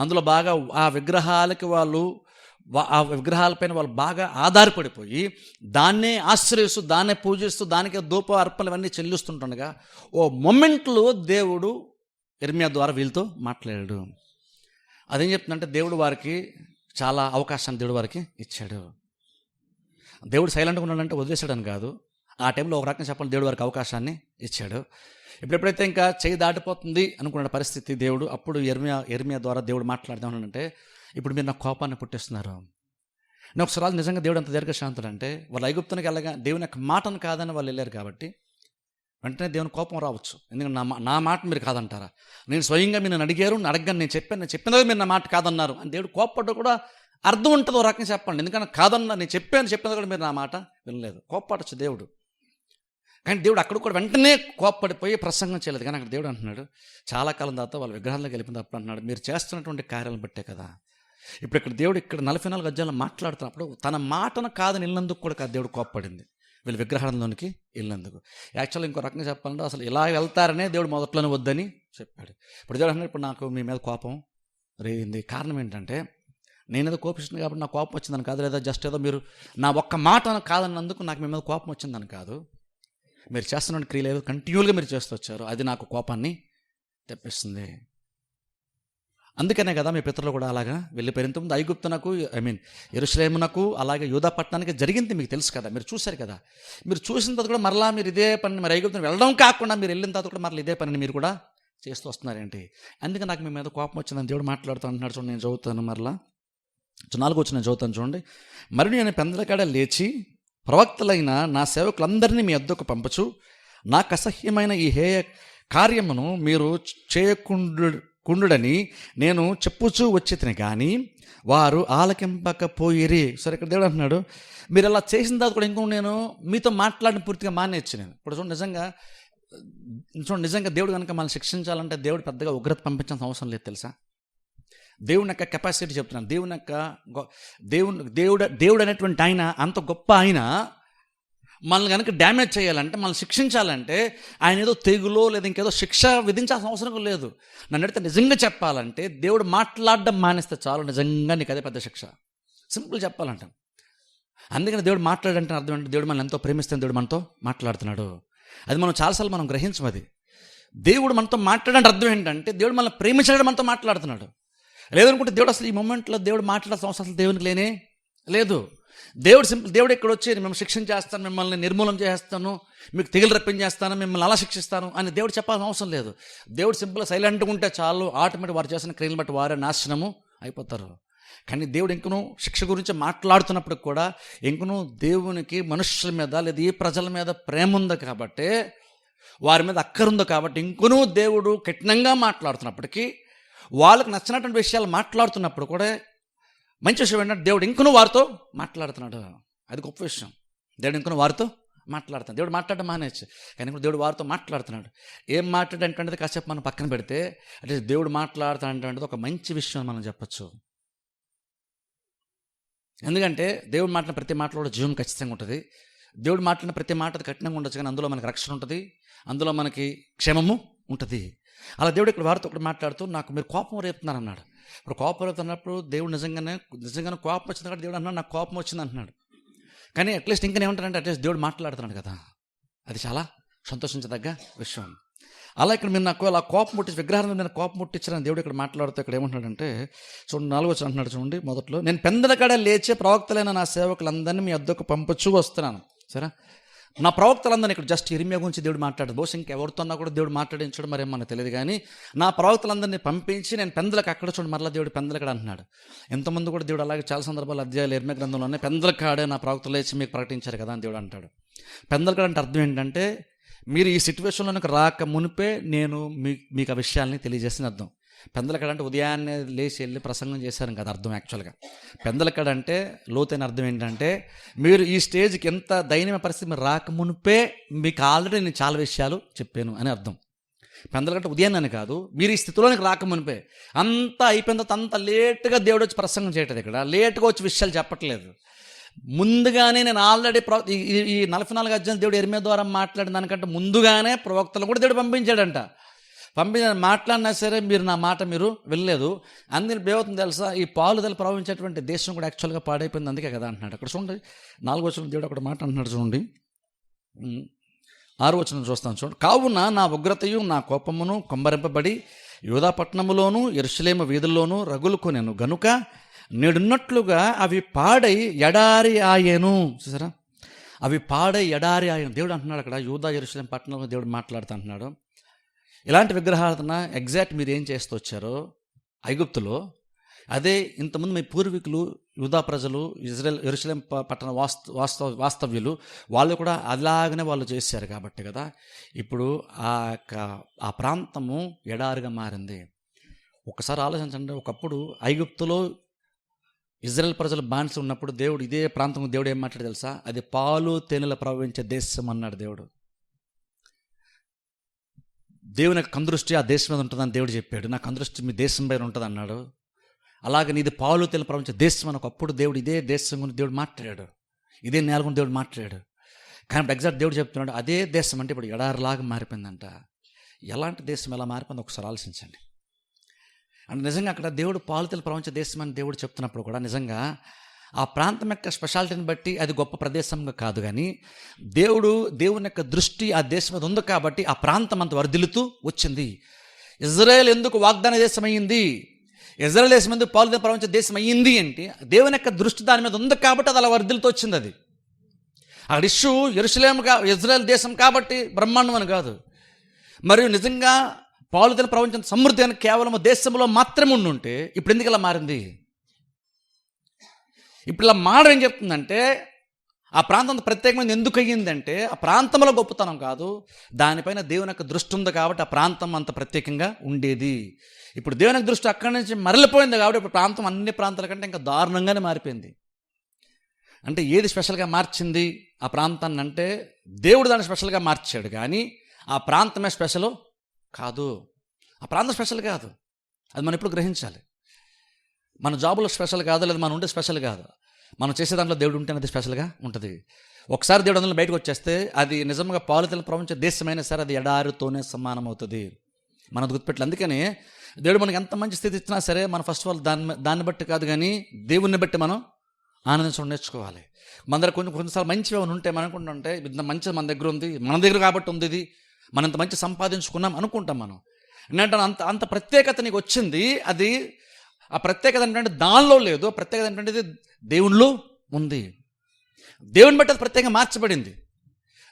అందులో బాగా ఆ విగ్రహాలకి ఆ విగ్రహాలపైన వాళ్ళు బాగా ఆధారపడిపోయి దాన్నే ఆశ్రయిస్తూ దాన్నే పూజిస్తూ దానికి ధూప అర్పణలు ఇవన్నీ చెల్లిస్తుంటుండగా ఓ మొమెంట్లో దేవుడు యిర్మీయా ద్వారా వీళ్ళతో మాట్లాడాడు. అదేం చెప్తుందంటే దేవుడు వారికి చాలా అవకాశాన్ని దేవుడు వారికి ఇచ్చాడు. దేవుడు సైలెంట్గా ఉన్నాడంటే వదిలేశాడని కాదు, ఆ టైంలో ఒక రకంగా చెప్పాలి దేవుడు వారికి అవకాశాన్ని ఇచ్చాడు. ఎప్పుడైతే ఇంకా చేయి దాటిపోతుంది అనుకున్న పరిస్థితి దేవుడు అప్పుడు యిర్మీయా ద్వారా దేవుడు మాట్లాడదామనంటే, ఇప్పుడు మీరు నాకు కోపాన్ని పుట్టిస్తున్నారు. నేను ఒకసారి నిజంగా దేవుడు అంత దీర్ఘశాంతుడు అంటే వాళ్ళు ఐగుప్తునికి వెళ్ళగా దేవుని యొక్క మాటను కాదని వాళ్ళు వెళ్ళారు కాబట్టి వెంటనే దేవుని కోపం రావచ్చు. ఎందుకంటే నా మాట మీరు కాదంటారా, నేను స్వయంగా మీరు అడిగారు, అడగని నేను చెప్పినది మీరు నా మాట కాదన్నారు అని దేవుడు కోప్పడ్డ కూడా అర్థం ఉంటుంది ఒక రకంగా చెప్పండి. ఎందుకంటే కాదన్నా నేను చెప్పినది కూడా మీరు నా మాట వినలేదు, కోప్పడచ్చు దేవుడు. కానీ దేవుడు అక్కడ కూడా వెంటనే కోప్పడిపోయి ప్రసంగం చేయలేదు. కానీ అక్కడ దేవుడు అంటున్నాడు చాలా కాలం తర్వాత వాళ్ళ విగ్రహాలకు వెళ్ళిపోయినప్పుడు అంటున్నాడు మీరు చేస్తున్నటువంటి కార్యాలను బట్టే కదా. ఇప్పుడు ఇక్కడ దేవుడు ఇక్కడ 44 అధ్యాయాలు మాట్లాడుతున్నప్పుడు తన మాటను కాదని వెళ్ళినందుకు కూడా కాదు దేవుడు కోప్పడింది, వీళ్ళు విగ్రహాలలోనికి వెళ్ళినందుకు. యాక్చువల్గా ఇంకో రకంగా చెప్పాలంటే అసలు ఇలా వెళ్తారనే దేవుడు మొదట్లోనే వద్దని చెప్పాడు. ఇప్పుడు దేవుడు అంటున్నాడు ఇప్పుడు నాకు మీ మీద కోపం రేగింది, కారణం ఏంటంటే నేనేదో కోపిస్తుంది కాబట్టి నాకు కోపం వచ్చిందని కాదు, లేదా జస్ట్ ఏదో మీరు నా ఒక్క మాట కాదన్నందుకు నాకు మీ మీద కోపం వచ్చిందని కాదు, మీరు చేస్తున్న క్రియలు ఏదో కంటిన్యూల్గా మీరు చేస్తూ వచ్చారు, అది నాకు కోపాన్ని తెప్పిస్తుంది. అందుకనే కదా మీ పితరులు కూడా అలాగా వెళ్ళిపోయారు. ఇంతకుముందు ఐగుప్తునకు యెరూషలేమునకు అలాగే యూదా పట్టణానికి జరిగింది మీకు తెలుసు కదా, మీరు చూశారు కదా. మీరు చూసిన తర్వాత కూడా మరలా మీరు ఇదే పని మరి ఐగుప్తుని వెళ్ళడం కాకుండా మీరు వెళ్ళిన తర్వాత కూడా మరలా ఇదే పనిని మీరు కూడా చేస్తూ వస్తున్నారేంటి, అందుకే నాకు మీ మీద కోపం వచ్చిందని దేవుడు మాట్లాడుతూ అంటున్నాడు. చూడండి నేను చదువుతాను, మరలా 4 వచ్చి నేను చదువుతాను చూడండి. మరి నేను పెందలకాడ లేచి ప్రవక్తలైన నా సేవకులందరినీ మీ వద్దకు పంపచు నాకు అసహ్యమైన ఈ హేయ కార్యమును మీరు చేయకుండుడని నేను చెప్పుచూ వచ్చితిని కానీ వారు ఆలకింపకపోయిరి. సరే ఇక్కడ దేవుడు అంటున్నాడు మీరు అలా చేసిన తర్వాత కూడా ఇంకో నేను మీతో మాట్లాడిన పూర్తిగా మానేచ్చు. నేను ఇప్పుడు చూడండి నిజంగా దేవుడు కనుక మనల్ని శిక్షించాలంటే దేవుడు పెద్దగా ఉగ్రత పంపించాల్సిన అవసరం లేదు తెలుసా. దేవుని యొక్క కెపాసిటీ చెప్తున్నాను. దేవుడు అనేటువంటి ఆయన అంత గొప్ప ఆయన మనల్ని కనుక డ్యామేజ్ చేయాలంటే మనల్ని శిక్షించాలంటే ఆయన ఏదో తెగులో లేదా ఇంకేదో శిక్ష విధించాల్సిన అవసరం లేదు. నన్ను అడిగితే నిజంగా చెప్పాలంటే దేవుడు మాట్లాడడం మానేస్తే చాలు, నిజంగా నీకు అదే పెద్ద శిక్ష. సింపుల్ చెప్పాలంటే అందుకని దేవుడు మాట్లాడంటే అర్థం అంటే దేవుడు మనల్ని ఎంతో ప్రేమిస్తే దేవుడు మనతో మాట్లాడుతున్నాడు. అది మనం చాలాసార్లు మనం గ్రహించం. అది దేవుడు మనతో మాట్లాడంటే అర్థం ఏంటంటే దేవుడు మనల్ని ప్రేమించడం మనతో మాట్లాడుతున్నాడు. లేదనుకుంటే దేవుడు అసలు ఈ మూమెంట్లో దేవుడు మాట్లాడాల్సిన అవసరం అసలు దేవునికి లేనే లేదు. దేవుడు ఇక్కడ వచ్చి మిమ్మల్ని శిక్షించేస్తాను, మిమ్మల్ని నిర్మూలన చేస్తాను, మీకు తెగులు రప్పించేస్తాను, మిమ్మల్ని అలా శిక్షిస్తాను అని దేవుడు చెప్పాల్సిన అవసరం లేదు. దేవుడు సింపుల్గా సైలెంట్గా ఉంటే చాలు, ఆటోమేటిక్ వారు చేసిన క్రియలను బట్టి వారే నాశనము అయిపోతారు. కానీ దేవుడు ఇంకనూ శిక్ష గురించి మాట్లాడుతున్నప్పుడు కూడా ఇంకనూ దేవునికి మనుషుల మీద లేదా ఈ ప్రజల మీద ప్రేమ ఉంది కాబట్టి, వారి మీద అక్కరుంది కాబట్టి ఇంకనూ దేవుడు కఠినంగా మాట్లాడుతున్నప్పటికీ వాళ్ళకి నచ్చినటువంటి విషయాలు మాట్లాడుతున్నప్పుడు కూడా మంచి విషయం ఏంటంటే దేవుడు ఇంకనూ వారితో మాట్లాడుతున్నాడు. అది గొప్ప విషయం. దేవుడు ఇంకనూ వారితో మాట్లాడుతున్నాడు. దేవుడు మాట్లాడడం మానేచ్చు కానీ ఇప్పుడు దేవుడు వారితో మాట్లాడుతున్నాడు. ఏం మాట్లాడంటే కాసేపు మనం పక్కన పెడితే అంటే దేవుడు మాట్లాడుతాడంటే ఒక మంచి విషయం మనం చెప్పచ్చు. ఎందుకంటే దేవుడు మాట్లాడిన ప్రతి మాటలో కూడా జీవం ఖచ్చితంగా ఉంటుంది. దేవుడు మాట్లాడిన ప్రతి మాట అది కఠినంగా ఉండొచ్చు కానీ అందులో మనకి రక్షణ ఉంటుంది, అందులో మనకి క్షేమము ఉంటుంది. అలా దేవుడు ఇక్కడ వారితో ఒకటి మాట్లాడుతూ నాకు మీరు కోపం రేపుతున్నారు అన్నాడు. ఇప్పుడు కోపం రేపుతున్నప్పుడు దేవుడు నిజంగానే కోపం వచ్చింది కాబట్టి దేవుడు అన్నాడు నాకు కోపం వచ్చింది అంటున్నాడు. కానీ అట్లీస్ట్ ఇంకా ఏమంటారంటే అట్లీస్ట్ దేవుడు మాట్లాడుతున్నాడు కదా, అది చాలా సంతోషించదగ్గ విషయం. అలా ఇక్కడ మీరు నాకు అలా కోపం ముట్టించి విగ్రహాల మీద కోపం ముట్టించారని దేవుడు ఇక్కడ మాట్లాడుతూ ఇక్కడ ఏమంటున్నాడంటే చూడండి 4 వచ్చి అంటున్నాడు చూడండి. మొదట్లో నేను పెందలకాడ లేచే ప్రవక్తలైన నా సేవకులందరినీ మీ వద్దకు పంపచ్చు వస్తున్నాను. సరే నా ప్రవక్తలందరినీ ఇక్కడ జస్ట్ యిర్మీయా గురించి దేవుడు మాట్లాడదు, బహుశా ఇంకెవరితోన్నా కూడా దేవుడు మాట్లాడించడం మరేం మనకు తెలియదు. కానీ నా ప్రవక్తలందరినీ పంపించి నేను పెందలకు అక్కడ చూడండి మరలా దేవుడు పెందలకాడ అంటున్నాడు. ఎంతమంది కూడా దేవుడు అలాగే చాలా సందర్భాలు అధ్యాయాలు యిర్మీయా గ్రంథంలోనే పెందలకాడే నా ప్రవక్తలు లేచి మీకు ప్రకటించారు కదా అని దేవుడు అంటాడు. పెందలకాడ అంటే అర్థం ఏంటంటే మీరు ఈ సిచ్యువేషన్లోకి రాక మునిపే నేను మీకు ఆ విషయాల్ని తెలియజేసిన అర్థం. పెందలకాడ అంటే ఉదయాన్నే లేచి వెళ్ళి ప్రసంగం చేశారు కదా అర్థం. యాక్చువల్గా పెందలకాడ అంటే లోతైన అర్థం ఏంటంటే మీరు ఈ స్టేజ్కి ఎంత దయనీయ పరిస్థితి మీరు రాక మునిపే మీకు ఆల్రెడీ నేను చాలా విషయాలు చెప్పాను అని అర్థం. పెందలకాడ ఉదయాన్ని కాదు, మీరు ఈ స్థితిలోనికి రాక మునిపే అంతా అయిపోయిన తర్వాత అంత లేట్గా దేవుడు వచ్చి ప్రసంగం చేయట్లేదు. ఇక్కడ లేట్గా వచ్చి విషయాలు చెప్పట్లేదు. ముందుగానే నేను ఆల్రెడీ ఈ 44 అధ్యాయం దేవుడు యెర్మీయా ద్వారా మాట్లాడిన దానికంటే ముందుగానే ప్రవక్తలు కూడా దేవుడు పంపించాడంట. మాట్లాడినా సరే మీరు నా మాట మీరు వినలేదు. అందుకని ఏమవుతుంది తెలుసా, ఈ పాలుదల ప్రవహించేటువంటి దేశం కూడా యాక్చువల్గా పాడైపోయింది. అందుకే కదా అంటున్నాడు. అక్కడ చూడండి 4వ వచనం దేవుడు అక్కడ మాట అంటున్నాడు చూడండి. 6వ వచనం చూస్తాను చూడండి. కావున నా ఉగ్రతయు నా కోపమును కొమ్మరింపబడి యూదా పట్టణములోను యెరూషలేము వీధుల్లోనూ రగులుకొనెను గనుక నేడున్నట్లుగా అవి పాడై ఎడారి ఆయెను. చూసారా, అవి పాడై ఎడారి ఆయెను. దేవుడు అంటున్నాడు అక్కడ యూదా యెరూషలేం పట్టణంలో దేవుడు మాట్లాడుతూ అంటున్నాడు. ఇలాంటి విగ్రహారాధన ఎగ్జాక్ట్ మీరు ఏం చేస్తూ వచ్చారో ఐగుప్తులో, అదే ఇంతకుముందు మీ పూర్వీకులు యూదా ప్రజలు యెరూషలేం పట్టణ వాస్తవ్యులు వాళ్ళు కూడా అలాగనే వాళ్ళు చేశారు కాబట్టి కదా ఇప్పుడు ఆ ప్రాంతము ఎడారిగా మారింది. ఒకసారి ఆలోచించండి, ఒకప్పుడు ఐగుప్తులో ఇజ్రాయెల్ ప్రజలు బానిస ఉన్నప్పుడు దేవుడు ఇదే ప్రాంతం దేవుడు ఏం మాట్లాడు తెలుసా, అది పాలు తేనెలు ప్రవహించే దేశం అన్నాడు దేవుడు. దేవుని యొక్క కందృష్టి ఆ దేశం మీద ఉంటుందని దేవుడు చెప్పాడు. నా కందృష్టి మీ దేశం పైన ఉంటుంది అన్నాడు. అలాగే నీది పాలు తేనెలు ప్రవహించే దేశం అని ఒకప్పుడు దేవుడు ఇదే దేశం గురించి దేవుడు మాట్లాడాడు, ఇదే నేల గురించి దేవుడు మాట్లాడాడు. కానీ ఇప్పుడు ఎగ్జాక్ట్ దేవుడు చెప్తున్నాడు అదే దేశం అంటే ఇప్పుడు ఎడారిలాగా మారిపోయిందంట. ఎలాంటి దేశం ఎలా మారిపోయిందో ఒకసారి ఆలోచించండి. అంటే నిజంగా అక్కడ దేవుడు పాలుతెలు ప్రపంచ దేశం అని దేవుడు చెప్తున్నప్పుడు కూడా నిజంగా ఆ ప్రాంతం యొక్క స్పెషాలిటీని బట్టి అది గొప్ప ప్రదేశంగా కాదు, కానీ దేవుని యొక్క దృష్టి ఆ దేశం మీద ఉంది కాబట్టి ఆ ప్రాంతం అంత వర్ధిల్లుతూ వచ్చింది. ఇజ్రాయెల్ ఎందుకు వాగ్దాన దేశం అయ్యింది, ఇజ్రాయెల్ దేశం ఎందుకు పాలుతెలు ప్రపంచ దేశం అయ్యింది అంటే దేవుని యొక్క దృష్టి దాని మీద ఉంది కాబట్టి అది అలా వర్ధిల్లుతూ వచ్చింది. అది అక్కడ ఇష్యూ యెరూషలేము ఇజ్రాయెల్ దేశం కాబట్టి బ్రహ్మాండం అని కాదు. మరియు నిజంగా పాలుతెలు ప్రపంచం సమృద్ధి అని కేవలం దేశంలో మాత్రమే ఉండుంటే ఇప్పుడు ఎందుకు ఇలా మారింది? ఇప్పుడు ఇలా మారడం ఏం చెప్తుందంటే ఆ ప్రాంతం ప్రత్యేకమైన ఎందుకు అయ్యిందంటే ఆ ప్రాంతంలో గొప్పతనం కాదు, దానిపైన దేవుని యొక్క దృష్టి ఉంది కాబట్టి ఆ ప్రాంతం అంత ప్రత్యేకంగా ఉండేది. ఇప్పుడు దేవుని యొక్క దృష్టి అక్కడి నుంచి మరలిపోయింది కాబట్టి ఇప్పుడు ప్రాంతం అన్ని ప్రాంతాల కంటే ఇంకా దారుణంగానే మారిపోయింది. అంటే ఏది స్పెషల్గా మార్చింది ఆ ప్రాంతాన్ని అంటే దేవుడు దాన్ని స్పెషల్గా మార్చాడు, కానీ ఆ ప్రాంతమే స్పెషల్ కాదు. ఆ ప్రాంతం స్పెషల్ కాదు, అది మనం ఎప్పుడు గ్రహించాలి. మన జాబులో స్పెషల్ కాదు, లేదా మనం ఉండే స్పెషల్ కాదు, మనం చేసే దాంట్లో దేవుడు ఉంటే అది స్పెషల్గా ఉంటుంది. ఒకసారి దేవుడు అందులో బయటకు వచ్చేస్తే అది నిజంగా పాలుతెలు ప్రపంచ దేశమైనా సరే అది ఎడారితోనే సమానం అవుతుంది. మనం గుర్తుపెట్టాలి. అందుకని దేవుడు మనకి ఎంత మంచి స్థితి ఇచ్చినా సరే మనం ఫస్ట్ ఆఫ్ ఆల్ దాన్ని బట్టి కాదు కానీ దేవుణ్ణి బట్టి మనం ఆనందించడం నేర్చుకోవాలి. మన దగ్గర కొన్నిసార్లు మంచి ఏమైనా ఉంటే మనం అనుకుంటుంటే ఇంత మంచి మన దగ్గర ఉంది, మన దగ్గర కాబట్టి ఉంది, ఇది మనం ఇంత మంచి సంపాదించుకున్నాం అనుకుంటాం. మనం ఏంటంటే అంత ప్రత్యేకత నీకు వచ్చింది, అది ఆ ప్రత్యేకత ఏంటంటే దానిలో లేదు, ప్రత్యేకత ఏంటంటే దేవునిలో ఉంది. దేవుని బట్టి అది ప్రత్యేకంగా మార్చబడింది,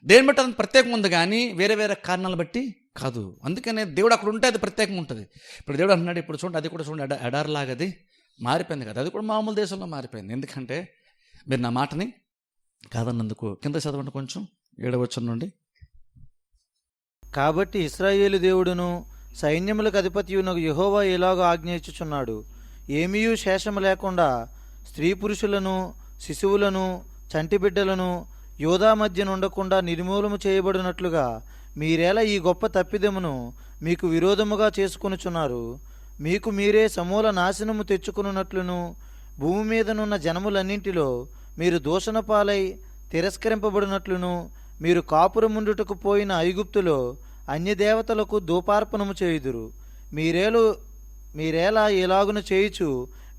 దేవుని బట్టి అది ప్రత్యేకంగా ఉంది, కానీ వేరే వేరే కారణాలు బట్టి కాదు. అందుకనే దేవుడు అక్కడ ఉంటే అది ప్రత్యేకంగా ఉంటుంది. ఇప్పుడు దేవుడు అంటున్నాడు ఇప్పుడు చూడండి అది కూడా చూడండి ఎడారిలాగా అది మారిపోయింది కదా, అది కూడా మామూలు దేశంలో మారిపోయింది. ఎందుకంటే మీరు నా మాటని కాదన్నందుకు. కింద చదవండి కొంచెం 7వ వచనం నుండి. కాబట్టి ఇశ్రాయేలు దేవుడును సైన్యములకు అధిపతియునకు యెహోవా ఇలాగ ఆజ్ఞయించుచున్నాడు, ఏమీయూ శేషము లేకుండా స్త్రీ పురుషులను శిశువులను చంటి బిడ్డలను యోధా మధ్య ఉండకుండా నిర్మూలము చేయబడినట్లుగా మీరేలా ఈ గొప్ప తప్పిదమును మీకు విరోధముగా చేసుకొనుచున్నారు. మీకు మీరే సమూల నాశనము తెచ్చుకున్నట్లును భూమి మీదనున్న జనములన్నింటిలో మీరు దూషణ పాలై తిరస్కరింపబడినట్లును మీరు కాపురముండుటకు పోయిన ఐగుప్తులో అన్యదేవతలకు ధూపార్పణము చేయుదురు. మీరేలా ఎలాగున చేయుచు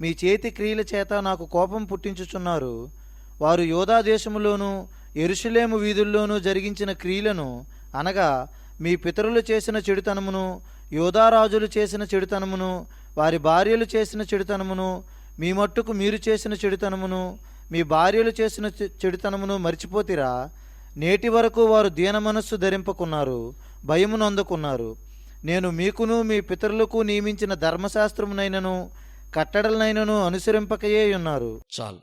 మీ చేతి క్రియల చేత నాకు కోపం పుట్టించుచున్నారు. వారు యోధా దేశములోను యెరూషలేము వీధుల్లోనూ జరిగించిన క్రియలను అనగా మీ పితరులు చేసిన చెడుతనమును, యోధారాజులు చేసిన చెడుతనమును, వారి భార్యలు చేసిన చెడుతనమును, మీ మట్టుకు మీరు చేసిన చెడుతనమును, మీ భార్యలు చేసిన చెడుతనమును మర్చిపోతిరా? నేటి వరకు వారు దీన మనస్సు ధరింపకున్నారు, భయమును అందుకున్నారు. నేను మీకును మీ పితరులకు నియమించిన ధర్మశాస్త్రమునైనను కట్టడలనైనను అనుసరింపకయే ఉన్నారు. చాలు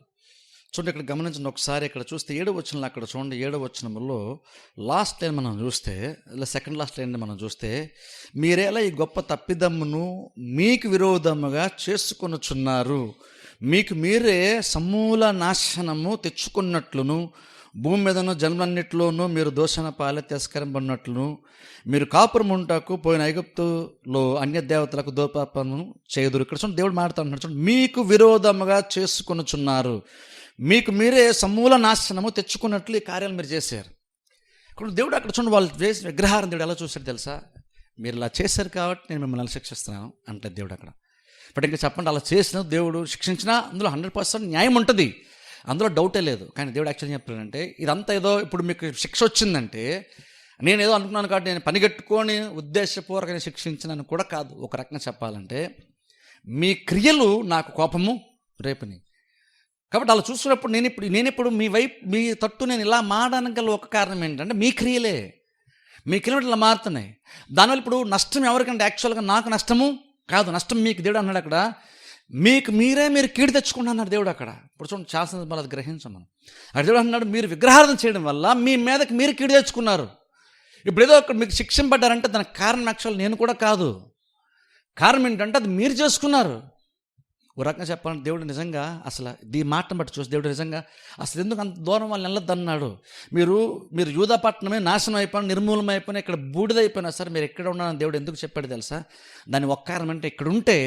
చూడండి, ఇక్కడ గమనించండి ఒకసారి. ఇక్కడ చూస్తే 7వ వచనంలో అక్కడ చూడండి, 7వ వచనంలో లాస్ట్ లైన్ మనం చూస్తే, ఇలా సెకండ్ లాస్ట్ లైన్ మనం చూస్తే, మీరేలా ఈ గొప్ప తప్పిదమ్మును మీకు విరోధముగా చేసుకొనుచున్నారు, మీకు మీరే సమూల నాశనము తెచ్చుకున్నట్లును భూమి మీదను జన్మలన్నిటిలోనూ మీరు దూషణ పాలె తిరస్కరింపబడినట్లును మీరు కాపురం ఉంటాకు పోయిన ఐగుప్తులో అన్య దేవతలకు దోపాపను చేదురు. ఇక్కడ చూడండి దేవుడు మాట్లాడుతున్నాడు, చూడండి మీకు విరోధముగా చేసుకొనుచున్నారు. మీకు మీరే సమూల నాశనము తెచ్చుకున్నట్లు ఈ కార్యాలు మీరు చేశారు. ఇప్పుడు దేవుడు అక్కడ చూడండి, వాళ్ళు చేసిన విగ్రహారం దేవుడు ఎలా చూశాడు తెలుసా? మీరు ఇలా చేశారు కాబట్టి నేను మిమ్మల్ని శిక్షిస్తున్నాను అంటే దేవుడు అక్కడ. బట్ ఇంకా చెప్పండి, అలా చేసిన దేవుడు శిక్షించినా అందులో 100% న్యాయం ఉంటుంది, అందులో డౌటే లేదు. కానీ దేవుడు యాక్చువల్గా చెప్పాడంటే ఇదంతా ఏదో ఇప్పుడు మీకు శిక్ష వచ్చిందంటే నేను ఏదో అనుకున్నాను కాబట్టి నేను పనిగట్టుకొని ఉద్దేశపూర్వకంగా శిక్షించినని కూడా కాదు. ఒక రకంగా చెప్పాలంటే మీ క్రియలు నాకు కోపము రేపుని. కాబట్టి అలా చూసినప్పుడు నేను మీ తట్టు నేను ఇలా మారడానికి గల ఒక కారణం ఏంటంటే మీ క్రియలే, మీ క్రియలు ఇలా మారుతున్నాయి. దానివల్ల ఇప్పుడు నష్టం ఎవరికంటే యాక్చువల్గా నాకు నష్టము కాదు, నష్టం మీకు. దేవుడు అన్నాడు అక్కడ మీకు మీరు కీడు తెచ్చుకుంటున్నారు దేవుడు అక్కడ. ఇప్పుడు చూడండి, చాలా సందర్భాలు అది గ్రహించాం మనం. అక్కడ దేవుడు అన్నాడు మీరు విగ్రహారాధన చేయడం వల్ల మీ మీదకి మీరు కీడు తెచ్చుకున్నారు. ఇప్పుడు ఏదో అక్కడ మీకు శిక్షింపడ్డారంటే దానికి కారణం యాక్చువల్ నేను కూడా కాదు. కారణం ఏంటంటే అది మీరు చేసుకున్నారు. ఓ రకంగా చెప్పాలంటే దేవుడు నిజంగా అసలు ఈ మాటను బట్టి చూసి దేవుడు నిజంగా అసలు ఎందుకు అంత దూరం వాళ్ళు వెళ్ళొద్దన్నాడు. మీరు యూదా పట్టణమే నాశనం అయిపోయినా, నిర్మూలన అయిపోయినా, ఇక్కడ బూడిదైపోయినా సరే మీరు ఎక్కడ ఉన్నారని దేవుడు ఎందుకు చెప్పాడు తెలుసా? దాని ఒక్క కారణం అంటే ఇక్కడ ఉంటే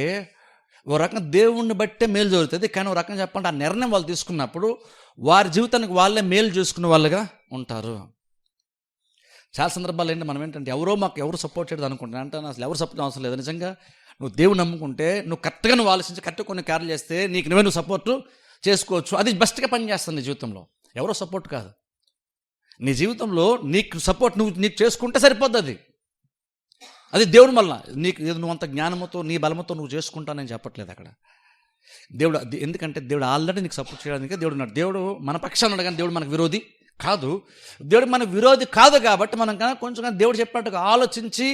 ఓ రకంగా దేవుణ్ణి బట్టే మేలు జరుగుతుంది. కానీ ఓ రకంగా చెప్పాలంటే ఆ నిర్ణయం వాళ్ళు తీసుకున్నప్పుడు వారి జీవితానికి వాళ్ళే మేలు చేసుకునే వాళ్ళుగా ఉంటారు. చాలా సందర్భాలు ఏంటి మనం ఏంటంటే ఎవరు సపోర్ట్ చేయడం అనుకుంటున్నా అంటే అసలు ఎవరు సపోర్ట్ అవసరం లేదు. నిజంగా నువ్వు దేవుడు నమ్ముకుంటే నువ్వు కరెక్ట్గా నువ్వు ఆలోచించి కరెక్ట్గా కొన్ని కార్యాలు చేస్తే నువ్వు సపోర్టు చేసుకోవచ్చు. అది బెస్ట్గా పనిచేస్తుంది నీ జీవితంలో, ఎవరో సపోర్ట్ కాదు. నీ జీవితంలో నీకు సపోర్ట్ నీకు చేసుకుంటే సరిపోద్ది. అది దేవుని వల్ల నువ్వు అంత జ్ఞానంతో నీ బలముతో నువ్వు చేసుకుంటానని చెప్పట్లేదు అక్కడ దేవుడు. ఎందుకంటే దేవుడు ఆల్రెడీ నీకు సపోర్ట్ చేయడానికి దేవుడు ఉన్నాడు. దేవుడు మన పక్షాన ఉన్నాడు, కానీ దేవుడు మనకు విరోధి కాదు. దేవుడు మనకు విరోధి కాదు కాబట్టి మనం కొంచెం దేవుడు చెప్పినట్టుగా ఆలోచించి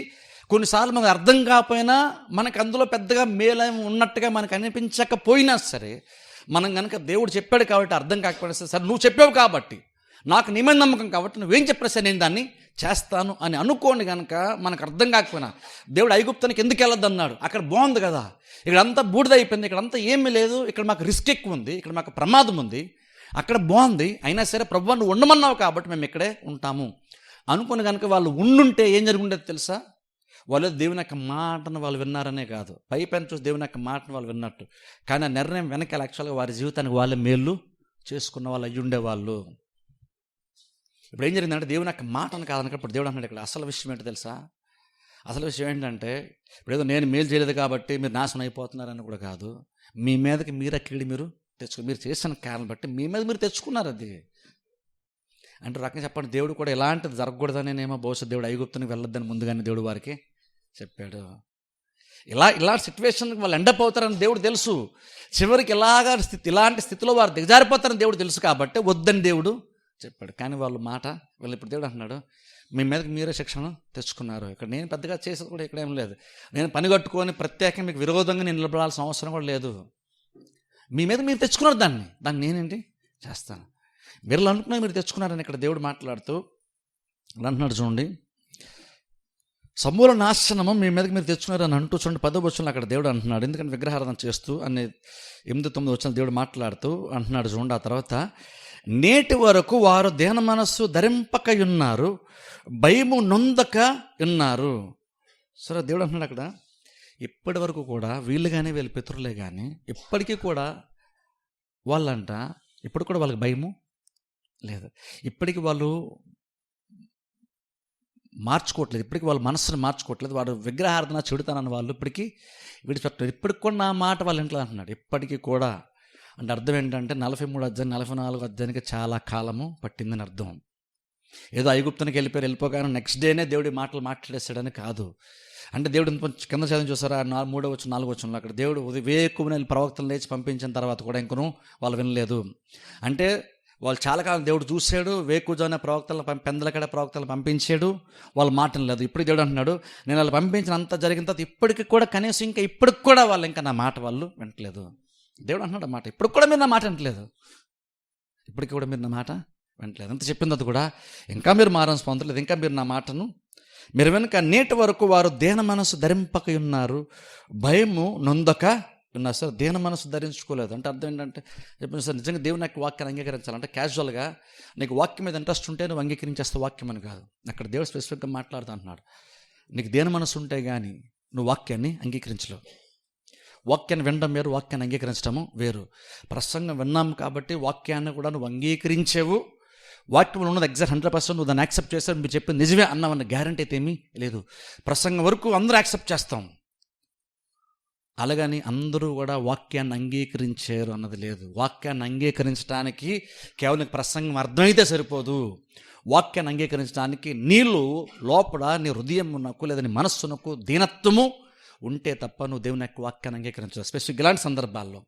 కొన్నిసార్లు మనకు అర్థం కాకపోయినా మనకు అందులో పెద్దగా మేలేం ఉన్నట్టుగా మనకు అనిపించకపోయినా సరే మనం కనుక దేవుడు చెప్పాడు కాబట్టి అర్థం కాకపోయినా సరే నువ్వు చెప్పావు కాబట్టి నాకు నీ మీద నమ్మకం కాబట్టి నువ్వేం చెప్పినా సరే నేను దాన్ని చేస్తాను అని అనుకోండి. కనుక మనకు అర్థం కాకపోయినా దేవుడు ఐగుప్తానికి ఎందుకు వెళ్ళొద్దు అన్నాడు, అక్కడ బాగుంది కదా, ఇక్కడ అంతా బూడిదైపోయింది, ఇక్కడ అంతా ఏమీ లేదు, ఇక్కడ మాకు రిస్క్ ఎక్కువ ఉంది, ఇక్కడ మాకు ప్రమాదం ఉంది, అక్కడ బాగుంది, అయినా సరే ప్రభువా నువ్వు ఉండమన్నావు కాబట్టి మేము ఇక్కడే ఉంటాము అనుకుని కనుక వాళ్ళు ఉండుంటే ఏం జరుగుండేది తెలుసా? వాళ్ళు దేవుని యొక్క మాటను వాళ్ళు విన్నారనే కాదు, పైపైన చూసి దేవుని యొక్క మాటను వాళ్ళు విన్నట్టు, కానీ ఆ నిర్ణయం వెనకాల యాక్చువల్గా వారి జీవితానికి వాళ్ళే మేలు చేసుకున్న వాళ్ళు అయ్యి ఉండేవాళ్ళు. ఇప్పుడు ఏం జరిగిందంటే దేవుని యొక్క మాటను కాదనుకప్పుడు దేవుడు అన్నాడు ఇక్కడ అసలు విషయం ఏంటో తెలుసా? అసలు విషయం ఏంటంటే ఇప్పుడు ఏదో నేను మేలు చేయలేదు కాబట్టి మీరు నాశనం అయిపోతున్నారని కూడా కాదు, మీ మీదకి మీరు అక్కడి మీరు చేసిన కారణం బట్టి మీ మీద మీరు తెచ్చుకున్నారు. అది అంటే రకంగా చెప్పండి, దేవుడు కూడా ఎలాంటిది జరగకూడదనేమో బహుశా దేవుడు ఐగుప్తునికి వెళ్ళొద్దని ముందుగానే దేవుడు వారికి చెప్పాడు. ఇలాంటి సిచ్యువేషన్కి వాళ్ళు ఎండప్ అవుతారని దేవుడు తెలుసు. చివరికి ఇలాంటి స్థితిలో వారు దిగజారిపోతారని దేవుడు తెలుసు కాబట్టి వద్దని దేవుడు చెప్పాడు. కానీ వాళ్ళు ఇప్పుడు దేవుడు అంటున్నాడు మీ మీదకి మీరే శిక్షణ తెచ్చుకున్నారు. ఇక్కడ నేను పెద్దగా చేసేది కూడా ఇక్కడ ఏం లేదు, నేను పని కట్టుకొని ప్రత్యేకంగా మీకు విరోధంగా నేను నిలబడాల్సిన అవసరం కూడా లేదు. మీ మీద మీరు తెచ్చుకున్నారు దాన్ని నేనేంటి చేస్తాను. మీరు అనుకున్నా మీరు తెచ్చుకున్నారని ఇక్కడ దేవుడు మాట్లాడుతూ అంటున్నాడు. చూడండి, సమూల నాశనము మీ మీదకి మీరు తెచ్చుకున్నారని అంటూ చూడండి 10వ వచనంలో అక్కడ దేవుడు అంటున్నాడు. ఎందుకంటే విగ్రహారాధన చేస్తూ అనే 8-9 వచనాలు దేవుడు మాట్లాడుతూ అంటున్నాడు. చూడండి, ఆ తర్వాత నేటి వరకు వారు దేన మనస్సు ధరింపక ఉన్నారు, భయము నొందక ఉన్నారు. సరే, దేవుడు అంటున్నాడు అక్కడ ఇప్పటి వరకు కూడా వీళ్ళు కానీ వీళ్ళ పితరులే కానీ ఇప్పటికీ కూడా వాళ్ళంట ఇప్పుడు కూడా వాళ్ళకి భయము లేదు, ఇప్పటికీ వాళ్ళు మార్చుకోవట్లేదు, ఇప్పటికీ వాళ్ళ మనస్సును మార్చుకోవట్లేదు, వాడు విగ్రహార్థన చెడుతానని వాళ్ళు ఇప్పటికీ విడిచిపెట్టలేదు. ఇప్పటికి కూడా నా మాట వాళ్ళ ఇంట్లో అంటున్నాడు, ఇప్పటికీ కూడా. అంటే అర్థం ఏంటంటే 43 అధ్యాయం 44 అధ్యాయానికి చాలా కాలము పట్టిందని అర్థం. ఏదో ఐగుప్తునికి వెళ్ళిపోగానే నెక్స్ట్ డేనే దేవుడి మాటలు మాట్లాడేస్తాడని కాదు. అంటే దేవుడు కింద చదివి చూసారా 3వ వచనం 4వ వచనంలో అక్కడ దేవుడు వేకువనే ప్రవక్తలు లేచి పంపించిన తర్వాత కూడా ఇంకను వాళ్ళు వినలేదు. అంటే వాళ్ళు చాలా కాలం దేవుడు చూశాడు, వేకుజానే పెందలకడ ప్రవక్తలను పంపించాడు, వాళ్ళ మాటలు లేదు. ఇప్పుడు దేవుడు అంటున్నాడు నేను వాళ్ళు పంపించిన అంత జరిగిన తర్వాత ఇప్పటికి కూడా కనీసం ఇప్పటికి కూడా వాళ్ళు ఇంకా నా మాట వాళ్ళు వింటలేదు. దేవుడు అంటున్నాడు మాట, ఇప్పుడు కూడా మీరు నా మాట వింటలేదు, ఇప్పటికి కూడా మీరు నా మాట వింటలేదు. అంత చెప్పింది అది కూడా ఇంకా మీరు మారని పొందలేదు, ఇంకా మీరు నా మాటను మీరు వెనుక నేటి వరకు వారు దేన మనసు ధరింపక ఉన్నారు, భయము నొందక ఉన్నారు. సార్, దేన మనసు ధరించుకోలేదు అంటే అర్థం ఏంటంటే చెప్పిన సార్ నిజంగా దేవుని యొక్క వాక్యాన్ని అంగీకరించాలంటే క్యాజువల్గా నీకు వాక్యం మీద ఇంట్రెస్ట్ ఉంటే నువ్వు అంగీకరించేస్తే వాక్యం అని కాదు. అక్కడ దేవుడు స్పెసిఫిక్గా మాట్లాడుతూ అంటున్నాడు నీకు దేన మనసు ఉంటే కానీ నువ్వు వాక్యాన్ని అంగీకరించలేవు. వాక్యాన్ని వినడం వేరు, వాక్యాన్ని అంగీకరించడము వేరు. ప్రసంగం విన్నాం కాబట్టి వాక్యాన్ని కూడా నువ్వు అంగీకరించేవు. వాక్యంలో ఉన్నది ఎగ్జాక్ట్ 100% నువ్వు దాన్ని యాక్సెప్ట్ చేస్తావు. మీరు చెప్పింది నిజమే అన్నామన్న గ్యారంటీ అయితే ఏమీ లేదు. ప్రసంగం వరకు అందరూ యాక్సెప్ట్ చేస్తాం, అలాగని అందరూ కూడా వాక్యాన్ని అంగీకరించారు అన్నది లేదు. వాక్యాన్ని అంగీకరించడానికి కేవలం ప్రసంగం అర్థమైతే సరిపోదు. వాక్యాన్ని అంగీకరించడానికి నీళ్ళు లోపల నీ హృదయమునకు లేదా నీ మనస్సునకు దీనత్వము ఉంటే తప్ప నువ్వు దేవుని యొక్క వాక్యాన్ని అంగీకరించవు. స్పెసిఫిక్ ఇలాంటి సందర్భాల్లో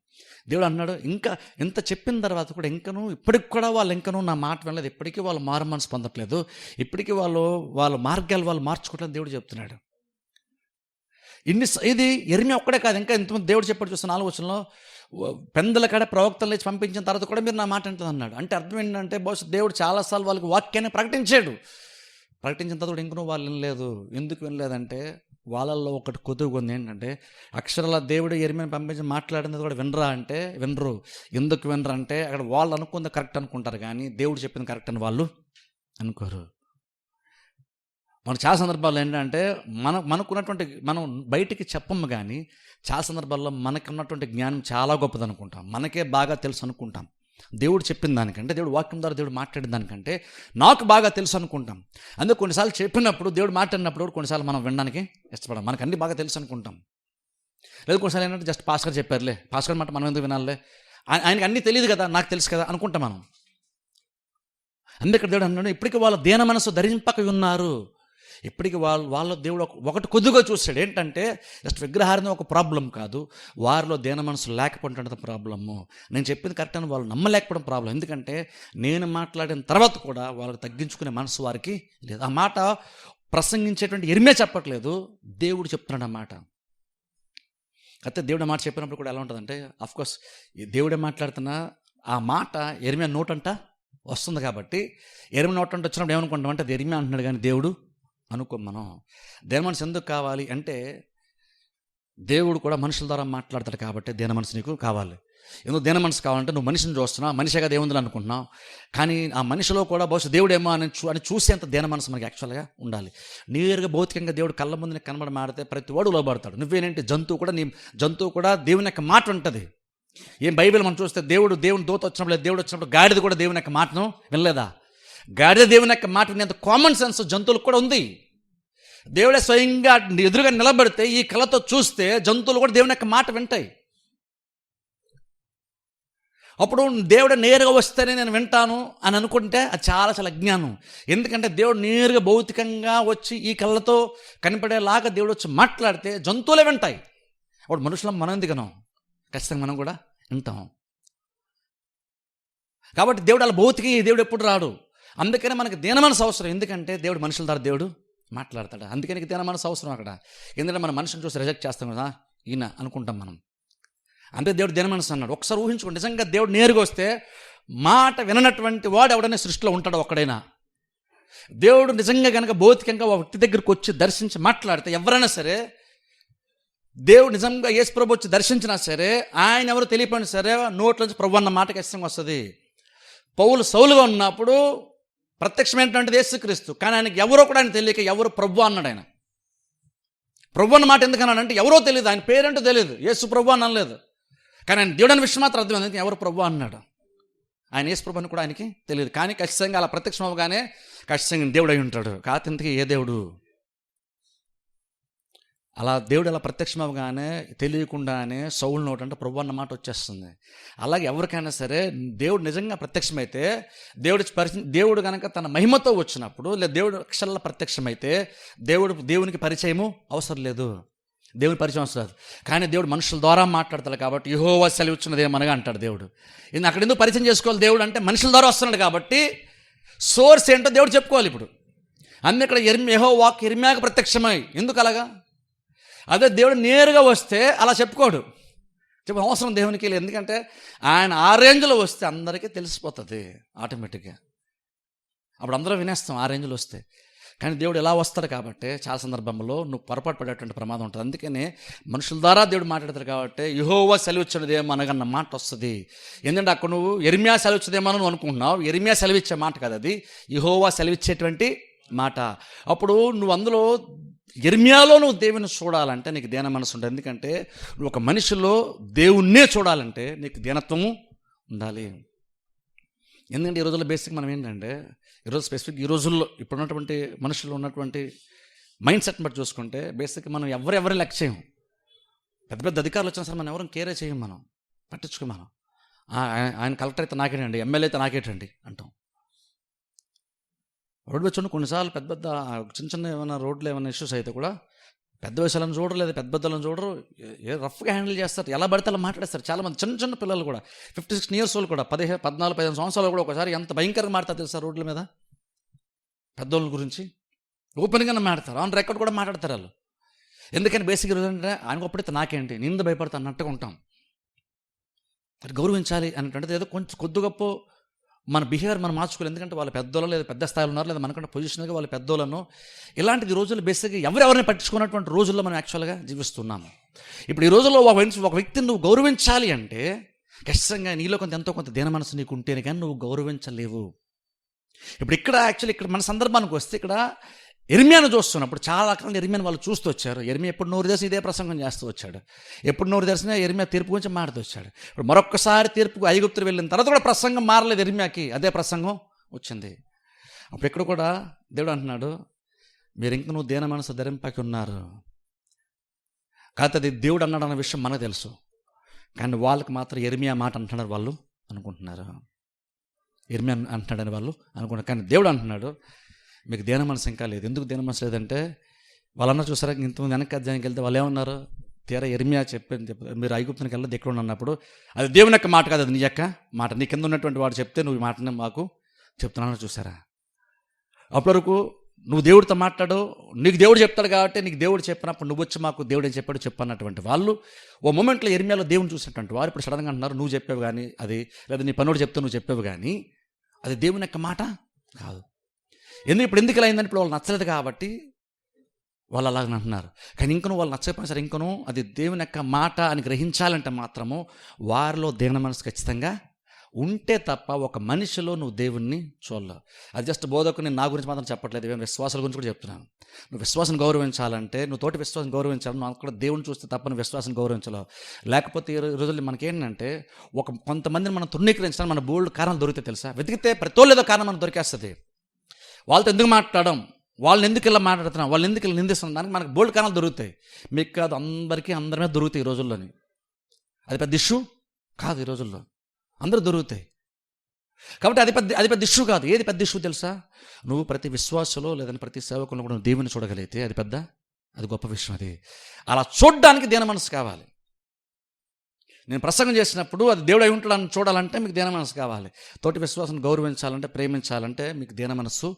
దేవుడు అన్నాడు, ఇంకా ఇంత చెప్పిన తర్వాత కూడా ఇంకనూ ఇప్పటికి కూడా వాళ్ళు ఇంకనూ నా మాట వినలేదు, ఇప్పటికీ వాళ్ళు మారు మనసు పొందట్లేదు, ఇప్పటికీ వాళ్ళ మార్గాలు వాళ్ళు మార్చుకోవట్లేదు దేవుడు చెప్తున్నాడు. ఇది యెరెమీయా ఒక్కడే కాదు, ఇంకా ఇంతమంది దేవుడు చెప్పాడు చూస్తున్న 4వ వచనంలో, పెందల కాడ ప్రవక్తలు లేచి పంపించిన తర్వాత కూడా మీరు నా మాట వింటుంది అన్నాడు. అంటే అర్థం ఏంటంటే బహుశా దేవుడు చాలాసార్లు వాళ్ళకి వాక్యాన్ని ప్రకటించాడు. ప్రకటించిన తర్వాత ఇంకనూ వాళ్ళు వినలేదు. ఎందుకు వినలేదంటే వాళ్ళల్లో ఒకటి కొద్దుగా ఉంది. ఏంటంటే అక్షరాల దేవుడు యెరెమీయాని పంపించి మాట్లాడినది కూడా వినరా అంటే వినరు. ఎందుకు వినరు అంటే అక్కడ వాళ్ళు అనుకుంది కరెక్ట్ అనుకుంటారు, కానీ దేవుడు చెప్పింది కరెక్ట్ అని వాళ్ళు అనుకోరు. మన చాలా సందర్భాల్లో ఏంటంటే మనకున్నటువంటి మనం బయటికి చెప్పము, కానీ చాలా సందర్భాల్లో మనకున్నటువంటి జ్ఞానం చాలా గొప్పది అనుకుంటాం, మనకే బాగా తెలుసు అనుకుంటాం. దేవుడు చెప్పిన దానికంటే, దేవుడు వాక్యం ద్వారా దేవుడు మాట్లాడిన దానికంటే నాకు బాగా తెలుసు అనుకుంటాం. అందుకే కొన్నిసార్లు చెప్పినప్పుడు దేవుడు మాట్లాడినప్పుడు కొన్నిసార్లు మనం వినడానికి ఇష్టపడం, మనకు అన్నీ బాగా తెలుసు అనుకుంటాం. లేదు కొన్నిసార్లు ఏంటంటే జస్ట్ పాస్టర్ చెప్పారులే, పాస్టర్ మాట మనం ఎందుకు వినాలే, ఆయనకి అన్నీ తెలియదు కదా, నాకు తెలుసు కదా అనుకుంటాం మనం. అందుకే దేవుడు అన్నాడు, ఇప్పటికీ వాళ్ళ దీన మనసు ధరింపక ఉన్నారు. ఇప్పటికీ వాళ్ళ దేవుడు ఒకటి కొద్దిగా చూస్తాడు. ఏంటంటే జస్ట్ విగ్రహారాధన ఒక ప్రాబ్లం కాదు, వారిలో దేన మనసు లేకపోవడం ప్రాబ్లము. నేను చెప్పింది కరెక్ట్ అని వాళ్ళు నమ్మలేకపోవడం ప్రాబ్లం. ఎందుకంటే నేను మాట్లాడిన తర్వాత కూడా వాళ్ళకి తగ్గించుకునే మనసు వారికి లేదు. ఆ మాట ప్రసంగించేటువంటి యెరెమీయా చెప్పట్లేదు, దేవుడు చెప్తున్నాడు ఆ మాట. అయితే దేవుడు మాట చెప్పినప్పుడు కూడా ఎలా ఉంటుందంటే, అఫ్కోర్స్ దేవుడే మాట్లాడుతున్నా ఆ మాట యెరెమీయా నోటంట వస్తుంది కాబట్టి, యెరెమీయా నోటంట వచ్చినప్పుడు ఏమనుకుంటాం అంటే అది యెరెమీయా అంటున్నాడు కానీ దేవుడు అనుకో. మనం దేన మనసు ఎందుకు కావాలి అంటే దేవుడు కూడా మనుషుల ద్వారా మాట్లాడతాడు కాబట్టి దేన మనసు నీకు కావాలి. ఎందుకు దేన మనసు కావాలంటే నువ్వు మనిషిని చూస్తున్నావు, మనిషిగా దేవుందులు అనుకుంటున్నావు, కానీ ఆ మనిషిలో కూడా బహుశా దేవుడేమో అని చూసేంత దేన మనసు మనకి యాక్చువల్గా ఉండాలి. నేరుగా భౌతికంగా దేవుడు కళ్ళ ముందు కనబడి మాడితే ప్రతి వాడు లోబడతాడు. నువ్వేంటి జంతువు కూడా దేవుని యొక్క మాట ఉంటుంది. ఏం బైబిల్ మనం చూస్తే దేవుని దూత వచ్చినప్పుడు, దేవుడు వచ్చినప్పుడు గాడిద కూడా దేవుని యొక్క మాటను వినలేదా? గాడిద దేవుని యొక్క మాట వినేంత కామన్ సెన్స్ జంతువులకు కూడా ఉంది. దేవుడే స్వయంగా ఎదురుగా నిలబడితే ఈ కళ్ళతో చూస్తే జంతువులు కూడా దేవుని యొక్క మాట వింటాయి. అప్పుడు దేవుడు నేరుగా వస్తేనే నేను వింటాను అని అనుకుంటే అది చాలా చాలా అజ్ఞానం. ఎందుకంటే దేవుడు నేరుగా భౌతికంగా వచ్చి ఈ కళ్ళతో కనపడేలాగా దేవుడు వచ్చి మాట్లాడితే జంతువులే వింటాయి. అప్పుడు మనుషులం మనం ఎందుకనం, ఖచ్చితంగా మనం కూడా వింటాం. కాబట్టి దేవుడు అలా భౌతికంగా దేవుడు ఎప్పుడు రాడు. అందుకనే మనకి దీన మనసు అవసరం. ఎందుకంటే దేవుడు మనుషుల ద్వారా దేవుడు మాట్లాడతాడు. అందుకని దీన మనసు అవసరం అక్కడ. ఎందుకంటే మన మనుషుని చూసి రిజెక్ట్ చేస్తాం కదా, ఈయన అనుకుంటాం మనం. అంతే దేవుడు దీన మనసు అన్నాడు. ఒకసారి ఊహించుకోండి, నిజంగా దేవుడు నేరుగా వస్తే మాట విననటువంటి వాడు ఎవడైనా సృష్టిలో ఉంటాడు ఒక్కడైనా. దేవుడు నిజంగా కనుక భౌతికంగా ఒక వ్యక్తి దగ్గరికి వచ్చి దర్శించి మాట్లాడితే ఎవరైనా సరే, దేవుడు నిజంగా యేసు ప్రభు వచ్చి దర్శించినా సరే, ఆయన ఎవరు తెలియపోయినా సరే నోట్లోంచి ప్రభు అన్న మాట ఖచ్చితంగా వస్తుంది. పౌలు సౌలుగా ఉన్నప్పుడు ప్రత్యక్షమైనటువంటిది యేసుక్రీస్తు, కానీ ఆయనకి ఎవరో కూడా ఆయన తెలియక ఎవరు ప్రభు అన్నాడు. ఆయన ప్రభు అన్న మాట ఎందుకు అన్నాడంటే ఎవరో తెలియదు, ఆయన పేరేంటో తెలియదు, యేసు ప్రభు అని అనలేదు, కానీ ఆయన దేవుడని విషయం మాత్రం అర్థమైంది, ఎవరు ప్రభు అన్నాడు. ఆయన యేసు ప్రభు అని కూడా ఆయనకి తెలియదు, కానీ ఖచ్చితంగా అలా ప్రత్యక్షం అవగానే ఖచ్చితంగా దేవుడు అయి ఉంటాడు. కాకపోతే ఇంతకీ ఏ దేవుడు? అలా దేవుడు అలా ప్రత్యక్షం అవగానే తెలియకుండానే సౌలు నోటంటే ప్రభు అన్న మాట వచ్చేస్తుంది. అలాగే ఎవరికైనా సరే దేవుడు నిజంగా ప్రత్యక్షమైతే, దేవుడు కనుక తన మహిమతో వచ్చినప్పుడు, లేదా దేవుడు అక్షరాల ప్రత్యక్షమైతే దేవునికి పరిచయము అవసరం లేదు, దేవుని పరిచయం అవసరం లేదు. కానీ దేవుడు మనుషుల ద్వారా మాట్లాడతాడు కాబట్టి యెహోవా సెలవిచ్చినదేమనగా అంటాడు దేవుడు. అక్కడ ఎందుకు పరిచయం చేసుకోవాలి దేవుడు అంటే మనుషుల ద్వారా వస్తున్నాడు కాబట్టి సోర్స్ ఏంటో దేవుడు చెప్పుకోవాలి. ఇప్పుడు అన్నీ ఇక్కడ యెహోవా యెరెమీయాకు ప్రత్యక్షమై, ఎందుకు అలాగా? అదే దేవుడు నేరుగా వస్తే అలా చెప్పుకోడు, అవసరం దేవునికి లేదు. ఎందుకంటే ఆయన ఆ రేంజ్లో వస్తే అందరికీ తెలిసిపోతుంది ఆటోమేటిక్గా, అప్పుడు అందరూ వినేస్తాం ఆ రేంజ్లో వస్తే. కానీ దేవుడు ఎలా వస్తాడు కాబట్టి చాలా సందర్భంలో నువ్వు పొరపాటు పడేటువంటి ప్రమాదం ఉంటుంది. అందుకనే మనుషుల ద్వారా దేవుడు మాట్లాడతాడు కాబట్టి యెహోవా సెలవిచ్చినదేమో అనగన్న మాట వస్తుంది. ఎందుకంటే అక్కడ నువ్వు యెరెమీయా సెలవిచ్చేదేమో నువ్వు అనుకుంటున్నావు, యెరెమీయా సెలవిచ్చే మాట కదా అది, యెహోవా సెలవిచ్చేటువంటి మాట. అప్పుడు నువ్వు అందులో ఇర్మియాలో నువ్వు దేవుని చూడాలంటే నీకు దీన మనసు ఉండాలి. ఎందుకంటే నువ్వు ఒక మనిషిలో దేవుణ్ణే చూడాలంటే నీకు దీనత్వము ఉండాలి. ఎందుకంటే ఈ రోజుల్లో బేసిక్ మనం ఏంటంటే ఈరోజు స్పెసిఫిక్ ఈ రోజుల్లో ఇప్పుడున్నటువంటి మనుషులు ఉన్నటువంటి మైండ్ సెట్ని బట్టి చూసుకుంటే బేసిక్ మనం ఎవరి లెక్క చేయం. పెద్ద పెద్ద అధికారులు వచ్చినా సరే మనం ఎవరిని కేరే చేయం, మనం పట్టించుకో. మనం ఆయన కలెక్టర్ అయితే నాకేటండి, ఎమ్మెల్యే అయితే నాకేటండి అంటాం. రోడ్డు మీద చూడండి, కొన్నిసార్లు పెద్ద పెద్ద చిన్న చిన్న ఏమైనా రోడ్లు ఏమైనా ఇష్యూస్ అయితే కూడా పెద్ద వయసులను చూడరు, లేదా పెద్ద పెద్దలను చూడరు, రఫ్గా హ్యాండిల్ చేస్తారు, ఎలా పడితే అలా మాట్లాడేస్తారు. చాలామంది చిన్న చిన్న పిల్లలు కూడా 56 years వాళ్ళు కూడా 14-15 సంవత్సరాలు కూడా ఒకసారి ఎంత భయంకరంగా మాట్లాడతారు తెలుసా రోడ్ల మీద. పెద్దోళ్ళ గురించి ఓపెన్గానే మాట్లాడతారు, ఆన్ రికార్డ్ కూడా మాట్లాడతారు వాళ్ళు. ఎందుకని బేసిక్ అంటే ఆయన అప్పుడైతే నాకేంటి, నింద భయపడతా అన్నట్టుగా ఉంటాం. అది గౌరవించాలి అంటే ఏదో కొంచెం కొద్ది గొప్ప మన బిహేవియర్ మనం మార్చుకోవాలి. ఎందుకంటే వాళ్ళు పెద్దోళ్ళు లేదా పెద్ద స్థాయిలో ఉన్నారు, లేదా మనకంటే పొజిషన్గా వాళ్ళు పెద్దోళ్ళను. ఇలాంటిది రోజులు బేసిక్గా ఎవరెవరిని పట్టించుకున్నటువంటి రోజుల్లో మనం యాక్చువల్గా జీవిస్తున్నాము. ఇప్పుడు ఈ రోజుల్లో ఒక వ్యక్తిని నువ్వు గౌరవించాలి అంటే ఖచ్చితంగా నీలో ఎంతో కొంత దీన మనసు నీకు ఉంటేనే కానీ నువ్వు గౌరవించలేవు. ఇప్పుడు ఇక్కడ మన సందర్భానికి వస్తే ఇక్కడ ఇర్మియాను చూస్తున్నప్పుడు చాలా కాలం ఇర్మియాను వాళ్ళు చూస్తూ వచ్చారు. ఇర్మియా ఎప్పుడు నోరు తెరిచి ఇదే ప్రసంగం చేస్తూ వచ్చాడు. ఎప్పుడు నోరు తెరిచినా ఇర్మియా తీర్పు గురించి మాట్లాడుతూ వచ్చాడు. ఇప్పుడు మరొక్కసారి తీర్పుకు ఐగుప్తులు వెళ్ళిన తర్వాత కూడా ప్రసంగం మారలేదు ఇర్మియాకి, అదే ప్రసంగం వచ్చింది. అప్పుడు ఇక్కడ కూడా దేవుడు అంటున్నాడు, మీరు ఇంక నువ్వు దీన మనసు ధరింపకి ఉన్నారు. కాకపోతే అది దేవుడు అన్నాడు అన్న విషయం మనకు తెలుసు, కానీ వాళ్ళకి మాత్రం ఇర్మియా మాట అంటున్నారు వాళ్ళు అనుకుంటున్నారు. ఇర్మియా అంటున్నాడని వాళ్ళు అనుకుంటున్నారు, కానీ దేవుడు అంటున్నాడు మీకు దీన మనసు ఇంకా లేదు. ఎందుకు దీన మనసు లేదంటే వాళ్ళన్నా చూసారా, ఇంతమంది వెనక్కి అధ్యాయానికి వెళ్తే వాళ్ళు ఏమన్నారు, తీరా ఇర్మియా చెప్పి మీరు ఐగుప్తునికి వెళ్ళదు ఎక్కడ ఉన్నప్పుడు అది దేవుని యొక్క మాట కాదు, అది నీ యొక్క మాట, నీ కింద ఉన్నటువంటి వాడు చెప్తే నువ్వు ఈ మాటని మాకు చెప్తున్నాను. చూసారా, అప్పటి వరకు నువ్వు దేవుడితో మాట్లాడు, నీకు దేవుడు చెప్తాడు కాబట్టి నీకు దేవుడు చెప్పినప్పుడు నువ్వు వచ్చి మాకు దేవుడు ఏం చెప్పాడు చెప్పన్నటువంటి వాళ్ళు ఓ మూమెంట్లో ఇర్మియాలో దేవుని చూసినటువంటి వారు ఇప్పుడు సడన్గా అంటున్నారు నువ్వు చెప్పేవి కానీ అది, లేదా నీ పనుడు చెప్తే నువ్వు చెప్పేవి కానీ అది దేవుని యొక్క మాట కాదు. ఎందుకు ఇలా అయిందని ఇప్పుడు వాళ్ళు నచ్చలేదు కాబట్టి వాళ్ళు అలాగని అంటున్నారు. కానీ ఇంకనూ వాళ్ళు నచ్చకపోయినా సరే ఇంకనూ అది దేవుని యొక్క మాట అని గ్రహించాలంటే మాత్రము వారిలో దేవుని మనసు ఖచ్చితంగా ఉంటే తప్ప ఒక మనిషిలో నువ్వు దేవుణ్ణి చూడలేవు. అది జస్ట్ బోధకుని నా గురించి మాత్రం చెప్పట్లేదు, ఏమైనా విశ్వాసాల గురించి కూడా చెప్తున్నాను. నువ్వు విశ్వాసం గౌరవించాలంటే నువ్వు తోటి విశ్వాసం గౌరవించాలి, నువ్వు అక్కడ దేవుని చూస్తే తప్ప నువ్వు విశ్వాసం గౌరవించలేవు. లేకపోతే ఈ రోజుల్లో మనకేంటంటే కొంతమందిని మనం తృణీకరించడానికి మన బోల్డ్ కారణాలు దొరికితే తెలుసా, వెతికితే ప్రతి వాళ్ళు ఏదో కారణం మనకు దొరికేస్తుంది. వాళ్ళతో ఎందుకు మాట్లాడడం, వాళ్ళని ఎందుకు ఇలా మాట్లాడుతున్నాం, వాళ్ళని ఎందుకు ఇలా నిందిస్తున్నాం, దానికి మనకు బోల్డ్ కారణాలు దొరుకుతాయి. మీకు కాదు, అందరి మీద దొరుకుతాయి ఈ రోజుల్లోని. అది పెద్ద ఇష్యూ కాదు, ఈ రోజుల్లో అందరూ దొరుకుతాయి. కాబట్టి అది పెద్ద ఇష్యూ కాదు. ఏది పెద్ద ఇష్యూ తెలుసా, నువ్వు ప్రతి విశ్వాసలో లేదని ప్రతి సేవకులను కూడా నువ్వు దేవుని చూడగలిగితే అది గొప్ప విషయం. అది అలా చూడడానికి దీన మనసు కావాలి. నేను ప్రసంగం చేసినప్పుడు అది దేవుడు అయి ఉంటాడని చూడాలంటే మీకు దీన మనసు కావాలి. తోటి విశ్వాసం గౌరవించాలంటే ప్రేమించాలంటే మీకు దీన మనస్సు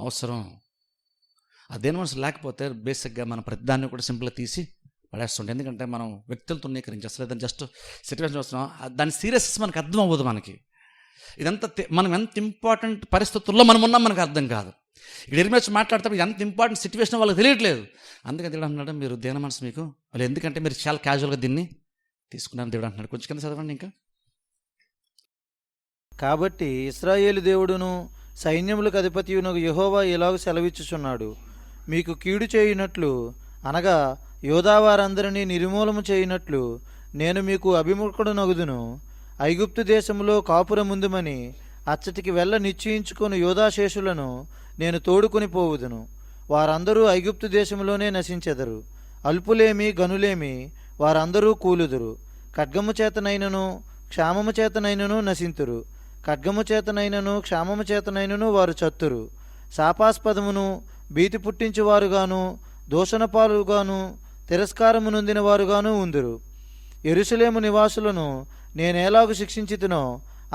అవసరం. ఆ దీన మనసు లేకపోతే బేసిక్గా మనం ప్రతిదాన్ని కూడా సింపుల్గా తీసి పడేస్తుంటాం. ఎందుకంటే మనం వ్యక్తులతో తృణీకరించి లేదని జస్ట్ సిచ్యువేషన్ చూస్తున్నాం, దాని సీరియస్నెస్ మనకు అర్థం అవ్వదు. మనకి ఇదంతా మనం ఎంత ఇంపార్టెంట్ పరిస్థితుల్లో మనం ఉన్నాం మనకు అర్థం కాదు. ఇక్కడ ఇర్మియా మాట్లాడతాడు ఎంత ఇంపార్టెంట్ సిచ్యువేషన్ వాళ్ళకి తెలియట్లేదు. అందుకని దేవుడు అంటున్నాడు మీరు దీన మనసు మీకు వాళ్ళు, ఎందుకంటే మీరు చాలా క్యాజువల్గా దీన్ని తీసుకున్నాను దేవుడు అంటున్నాడు. కొంచెం కింద చదవండి ఇంకా. కాబట్టి ఇశ్రాయేలు దేవుడును సైన్యములకు అధిపతియునగు యెహోవా ఇలాగ సెలవిచ్చుచున్నాడు, మీకు కీడు చేయునట్లు అనగా యోధావారందరినీ నిర్మూలము చేయునట్లు నేను మీకు అభిముఖుడనగుదును. ఐగుప్తు దేశంలో కాపురముందుమని అచ్చటికి వెళ్ళ నిశ్చయించుకొని యోధాశేషులను నేను తోడుకొని పోవుదును. వారందరూ ఐగుప్తు దేశంలోనే నశించెదరు. అల్పులేమి గనులేమి వారందరూ కూలుదురు. ఖడ్గము చేతనైనను క్షామము చేతనైనను నశింతురు. ఖడ్గము చేతనైనను క్షామము చేతనైనను వారు చత్తురు. శాపాస్పదమును భీతి పుట్టించువారుగాను దూషణపాలుగాను తిరస్కారము నొందిన వారుగాను ఉందురు. యెరూషలేము నివాసులను నేనేలాగు శిక్షించితునో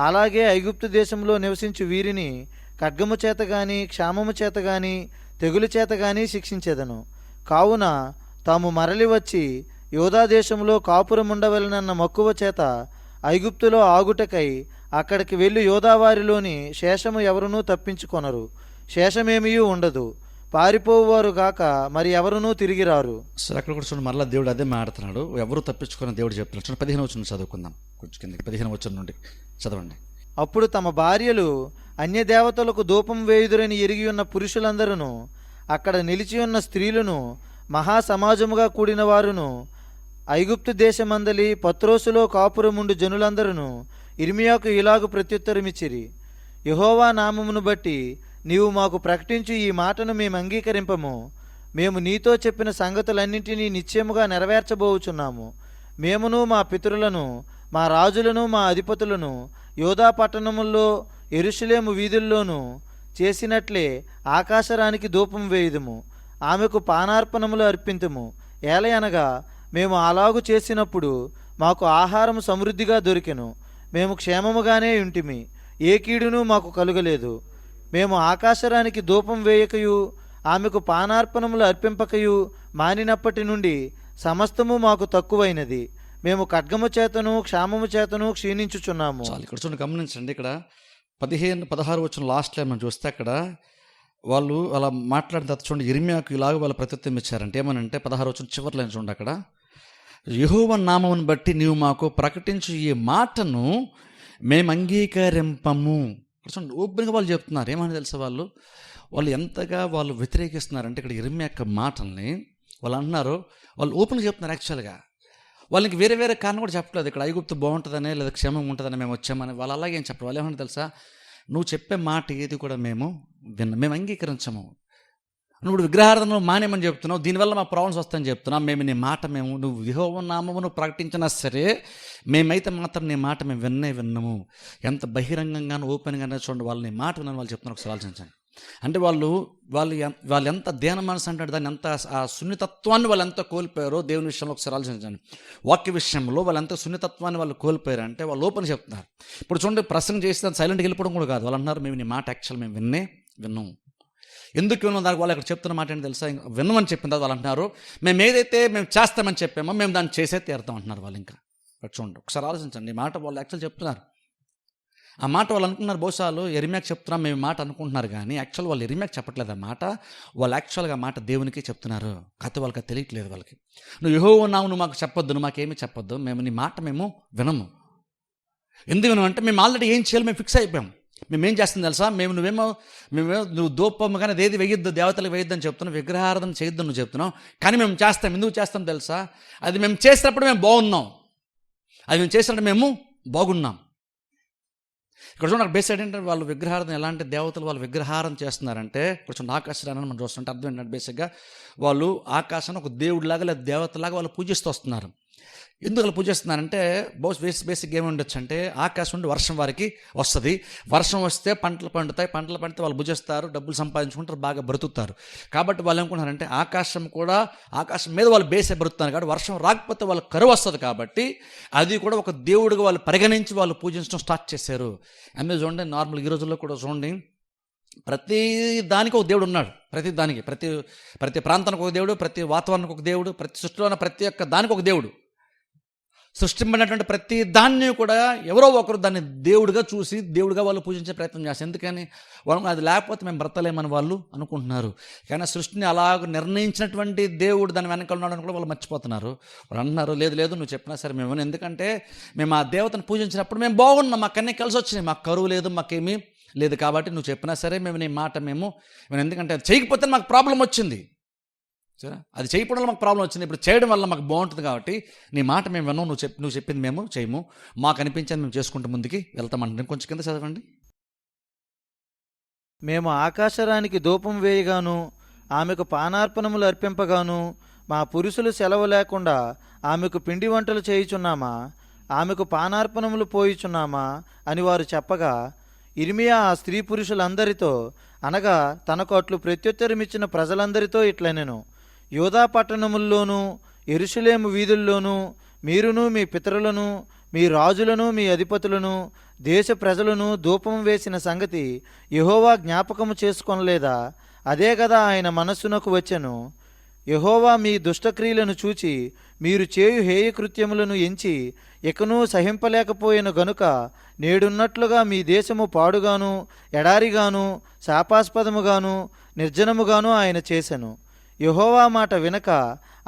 అలాగే ఐగుప్తు దేశంలో నివసించు వీరిని ఖడ్గము చేత గాని క్షామము చేత గాని తెగులు చేత గాని శిక్షించెదను. కావున తాము మరలి వచ్చి యోధా దేశంలో కాపురముండవలనన్న మక్కువ చేత ఐగుప్తులో ఆగుటకై అక్కడికి వెళ్ళి యోధావారిలోని శేషము ఎవరునూ తప్పించుకొనరు. శేషమేమీ ఉండదు. పారిపోవారు గాక మరి ఎవరునూ తిరిగి రారు. సరే, అక్కడ కూడా చూడండి, మరలా దేవుడు అదే మాట్లాడుతున్నాడు. ఎవరు తప్పించుకుని దేవుడు చెప్తున్నాడు. చూడండి 15వ వచనం చదువుకుందాం. కొంచెం కిందకి 15వ వచనం నుండి చదవండి. అప్పుడు తమ భార్యలు అన్యదేవతలకు ధూపం వేయుదురని ఎరిగి ఉన్న పురుషులందరూ అక్కడ నిలిచి ఉన్న స్త్రీలను మహాసమాజముగా కూడిన వారును ఐగుప్తు దేశమందలి పత్రోసులో కాపురముండు జనులందరూ ఇర్మియాకు ఇలాగు ప్రత్యుత్తరమిచ్చిరి. యెహోవా నామమును బట్టి నీవు మాకు ప్రకటించు ఈ మాటను మేము అంగీకరింపము. మేము నీతో చెప్పిన సంగతులన్నింటినీ నిశ్చయముగా నెరవేర్చబోచున్నాము. మేమును మా పితరులను, మా రాజులను, మా అధిపతులను యోధా పట్టణముల్లో యెరూషలేము వీధుల్లోనూ చేసినట్లే ఆకాశరానికి ధూపం వేయుదుము, ఆమెకు పానార్పణములు అర్పింతుము. ఏలయనగా మేము అలాగు చేసినప్పుడు మాకు ఆహారం సమృద్ధిగా దొరికెను, మేము క్షేమముగానే ఉంటిమి, ఏ కీడును మాకు కలుగలేదు. మేము ఆకాశరానికి ధూపం వేయకయు ఆమెకు పానార్పణములు అర్పింపకయు మానినప్పటి నుండి సమస్తము మాకు తక్కువైనది. మేము ఖడ్గము చేతను క్షామము చేతను క్షీణించుచున్నాము. చాలు ఇక్కడ చూడండి, గమనించండి. ఇక్కడ 15-16 వచ్చిన లాస్ట్లో మనం చూస్తే అక్కడ వాళ్ళు అలా మాట్లాడిన తర్వాత చూడండి, ఇర్మియాకు ఇలాగ వాళ్ళు ప్రత్యుత్తరం ఇచ్చారంటే ఏమనంటే 16 వచ్చిన చివరిలో చూడండి, అక్కడ యెహోవా నామమును బట్టి నీవు మాకు ప్రకటించు ఈ మాటను మేము అంగీకరింపము. చూడండి, ఓపెన్గా వాళ్ళు చెప్తున్నారు. ఏమని తెలుసా, వాళ్ళు ఎంతగా వాళ్ళు వ్యతిరేకిస్తున్నారంటే ఇక్కడ ఇర్మియా యొక్క మాటల్ని వాళ్ళు అంటున్నారు. వాళ్ళు ఓపెన్గా చెప్తున్నారు. యాక్చువల్గా వాళ్ళకి వేరే వేరే కారణం కూడా చెప్పలేదు. ఇక్కడ ఐగుప్తు బాగుంటుందనే లేదా క్షేమం ఉంటుందని మేము వచ్చామని వాళ్ళు అలాగేం చెప్పరు. వాళ్ళు ఏమన్నా తెలుసా, నువ్వు చెప్పే మాట ఏది కూడా మేము మేము అంగీకరించము. నువ్వు విగ్రహారాధన మానేమని చెప్తున్నావు, దీనివల్ల మా ప్రాబ్లమ్స్ వస్తాయని చెప్తున్నావు. మేము నీ మాట నువ్వు యెహోవా నామమును ప్రకటించినా సరే మేమైతే మాత్రం నీ మాట మేము విన్నాము. ఎంత బహిరంగంగానూ ఓపెన్గానే చూడండి, వాళ్ళు నీ మాట విన్నాను వాళ్ళు చెప్తున్నారు. ఒకసారి ఆలోచించండి. అంటే వాళ్ళు ఎంత ధ్యాన మనసు అంటాడు, దాన్ని ఎంత ఆ సున్నితత్వాన్ని వాళ్ళు ఎంత కోల్పోయారో దేవుని విషయంలో ఒకసారి ఆలోచించండి. వాక్య విషయంలో వాళ్ళు ఎంత సున్నితత్వాన్ని వాళ్ళు కోల్పోయారు అంటే వాళ్ళు ఓపెన్ చెప్తున్నారు. ఇప్పుడు చూడండి, ప్రసంగం చేసి దాన్ని సైలెంట్గా వెళ్ళిపోవడం కూడా కాదు. వాళ్ళు అంటున్నారు మేము నీ మాట యాక్చువల్ మేము విన్నాము. ఎందుకు విన్నాం దానికి వాళ్ళు ఇక్కడ చెప్తున్న మాట ఏంటి తెలుసా, విన్నమని చెప్పిన తర్వాత వాళ్ళు అంటున్నారు మేము ఏదైతే మేము చేస్తామని చెప్పామో మేము దాన్ని చేసే తీరుతాం అంటున్నారు వాళ్ళు. ఇంకా చూడండి, ఒకసారి ఆలోచించండి. ఈ మాట వాళ్ళు యాక్చువల్ చెప్తున్నారు. ఆ మాట వాళ్ళు అనుకున్నారు, బహుశాలు ఇర్మియాకు చెప్తున్నాం మేము మాట అనుకుంటున్నారు, కానీ యాక్చువల్ వాళ్ళు ఇర్మియాకు చెప్పట్లేదు. ఆ మాట వాళ్ళు యాక్చువల్గా మాట దేవునికి చెప్తున్నారు. కథ వాళ్ళకి తెలియట్లేదు. వాళ్ళకి నువ్వు యెహోవా నామమును మాకు చెప్పొద్దు, నువ్వు మాకేమీ చెప్పొద్దు, మేము నీ మాట మేము వినము. ఎందుకు వినమంటే మేము ఆల్రెడీ ఏం చేయాలి మేము ఫిక్స్ అయిపోయాం. మేమేం చేస్తుంది తెలుసా, నువ్వు దూపం కానీ అదేది వేయొద్దు, దేవతలకు వేయొద్దు అని చెప్తున్నావు, విగ్రహారాధన చేయొద్దు నువ్వు చెప్తున్నావు, కానీ మేము చేస్తాం. ఎందుకు చేస్తాం తెలుసా, అది మేము చేసినప్పుడు మేము బాగున్నాం, అది మేము చేసినప్పుడు మేము బాగున్నాం. ఇక్కడ చూడండి, బేసిక్ ఏంటంటే వాళ్ళు విగ్రహారాధన ఎలాంటి దేవతలు వాళ్ళు విగ్రహారాధన చేస్తున్నారంటే కొంచెం ఆకాశాన్ని మనం చూస్తుంటే అర్థం ఏంటంటే బేసిక్గా వాళ్ళు ఆకాశాన్ని ఒక దేవుడిలాగా లేదా దేవతలాగా వాళ్ళు పూజిస్తూ వస్తున్నారు. ఎందుకు వాళ్ళు పూజిస్తున్నారంటే బేసిక్ ఏమి ఉండొచ్చు అంటే ఆకాశం నుండి వర్షం వారికి వస్తుంది, వర్షం వస్తే పంటలు పండుతాయి, పంటలు పండితే వాళ్ళు భుజిస్తారు, డబ్బులు సంపాదించుకుంటారు, బాగా బ్రతుకుతారు. కాబట్టి వాళ్ళు ఏమనుకుంటున్నారంటే ఆకాశం మీద వాళ్ళు బేసే బ్రతుకుతారు. కాబట్టి వర్షం రాకపోతే వాళ్ళకి కరువు వస్తుంది. కాబట్టి అది కూడా ఒక దేవుడిగా వాళ్ళు పరిగణించి వాళ్ళు పూజించడం స్టార్ట్ చేశారు. అందులో చూడండి, నార్మల్ ఈ రోజుల్లో కూడా చూడండి, ప్రతి దానికి ఒక దేవుడు ఉన్నాడు. ప్రతి దానికి ప్రతి ప్రాంతానికి ఒక దేవుడు, ప్రతి వాతావరణానికి ఒక దేవుడు, ప్రతి సృష్టిలో ఉన్న ప్రతి ఒక్క దానికి ఒక దేవుడు. సృష్టింపడినటువంటి ప్రతి దాన్ని కూడా ఎవరో ఒకరు దాన్ని దేవుడిగా చూసి దేవుడిగా వాళ్ళు పూజించే ప్రయత్నం చేస్తారు. ఎందుకని వాళ్ళు అది లేకపోతే మేము బ్రతలేమని వాళ్ళు అనుకుంటున్నారు. కానీ సృష్టిని అలాగ నిర్ణయించినటువంటి దేవుడు దాని వెనకాల ఉన్నాడని కూడా వాళ్ళు మర్చిపోతున్నారు. వాళ్ళు అంటున్నారు లేదు నువ్వు చెప్పినా సరే మేము, ఎందుకంటే మేము ఆ దేవతను పూజించినప్పుడు మేము బాగున్నాం, మాకు అన్నీ కలిసి వచ్చినాయి, మాకు కరువు లేదు, మాకేమీ లేదు. కాబట్టి నువ్వు చెప్పినా సరే మేము నీ మాట మేము ఎందుకంటే అది చేయకపోతే మాకు ప్రాబ్లం వచ్చింది, అది చేయడం వల్ల మాకు ప్రాబ్లం వచ్చింది, ఇప్పుడు చేయడం వల్ల మాకు బాగుంటుంది. కాబట్టి నీ మాట మేము విన్నాం, నువ్వు చెప్పింది మేము చేయము, మాకు అనిపించేది మేము చేసుకుంటూ ముందుకి వెళ్తామంటే. కొంచెం కింద చదవండి. మేము ఆకాశరానికి ధూపం వేయగాను ఆమెకు పానార్పణములు అర్పింపగాను మా పురుషులు సెలవు లేకుండా ఆమెకు పిండి వంటలు చేయుచున్నామా, ఆమెకు పానార్పణములు పోయిచున్నామా అని వారు చెప్పగా ఇర్మియా ఆ స్త్రీ పురుషులందరితో అనగా తనకు అట్లు ప్రత్యుత్తరమిచ్చిన ప్రజలందరితో ఇట్లనెను, యోధా పట్టణముల్లోనూ యెరూషలేము వీధుల్లోనూ మీరును మీ పితరులను మీ రాజులను మీ అధిపతులను దేశ ప్రజలను ధూపం వేసిన సంగతి యెహోవా జ్ఞాపకము చేసుకొనలేదా? అదే కదా ఆయన మనస్సునకు వచ్చెను. యెహోవా మీ దుష్టక్రియలను చూచి మీరు చేయు హేయకృత్యములను ఎంచి ఇకనూ సహింపలేకపోయిన గనుక నేడున్నట్లుగా మీ దేశము పాడుగాను ఎడారిగాను శాపాస్పదముగాను నిర్జనముగాను ఆయన చేసెను. యెహోవా మాట వినక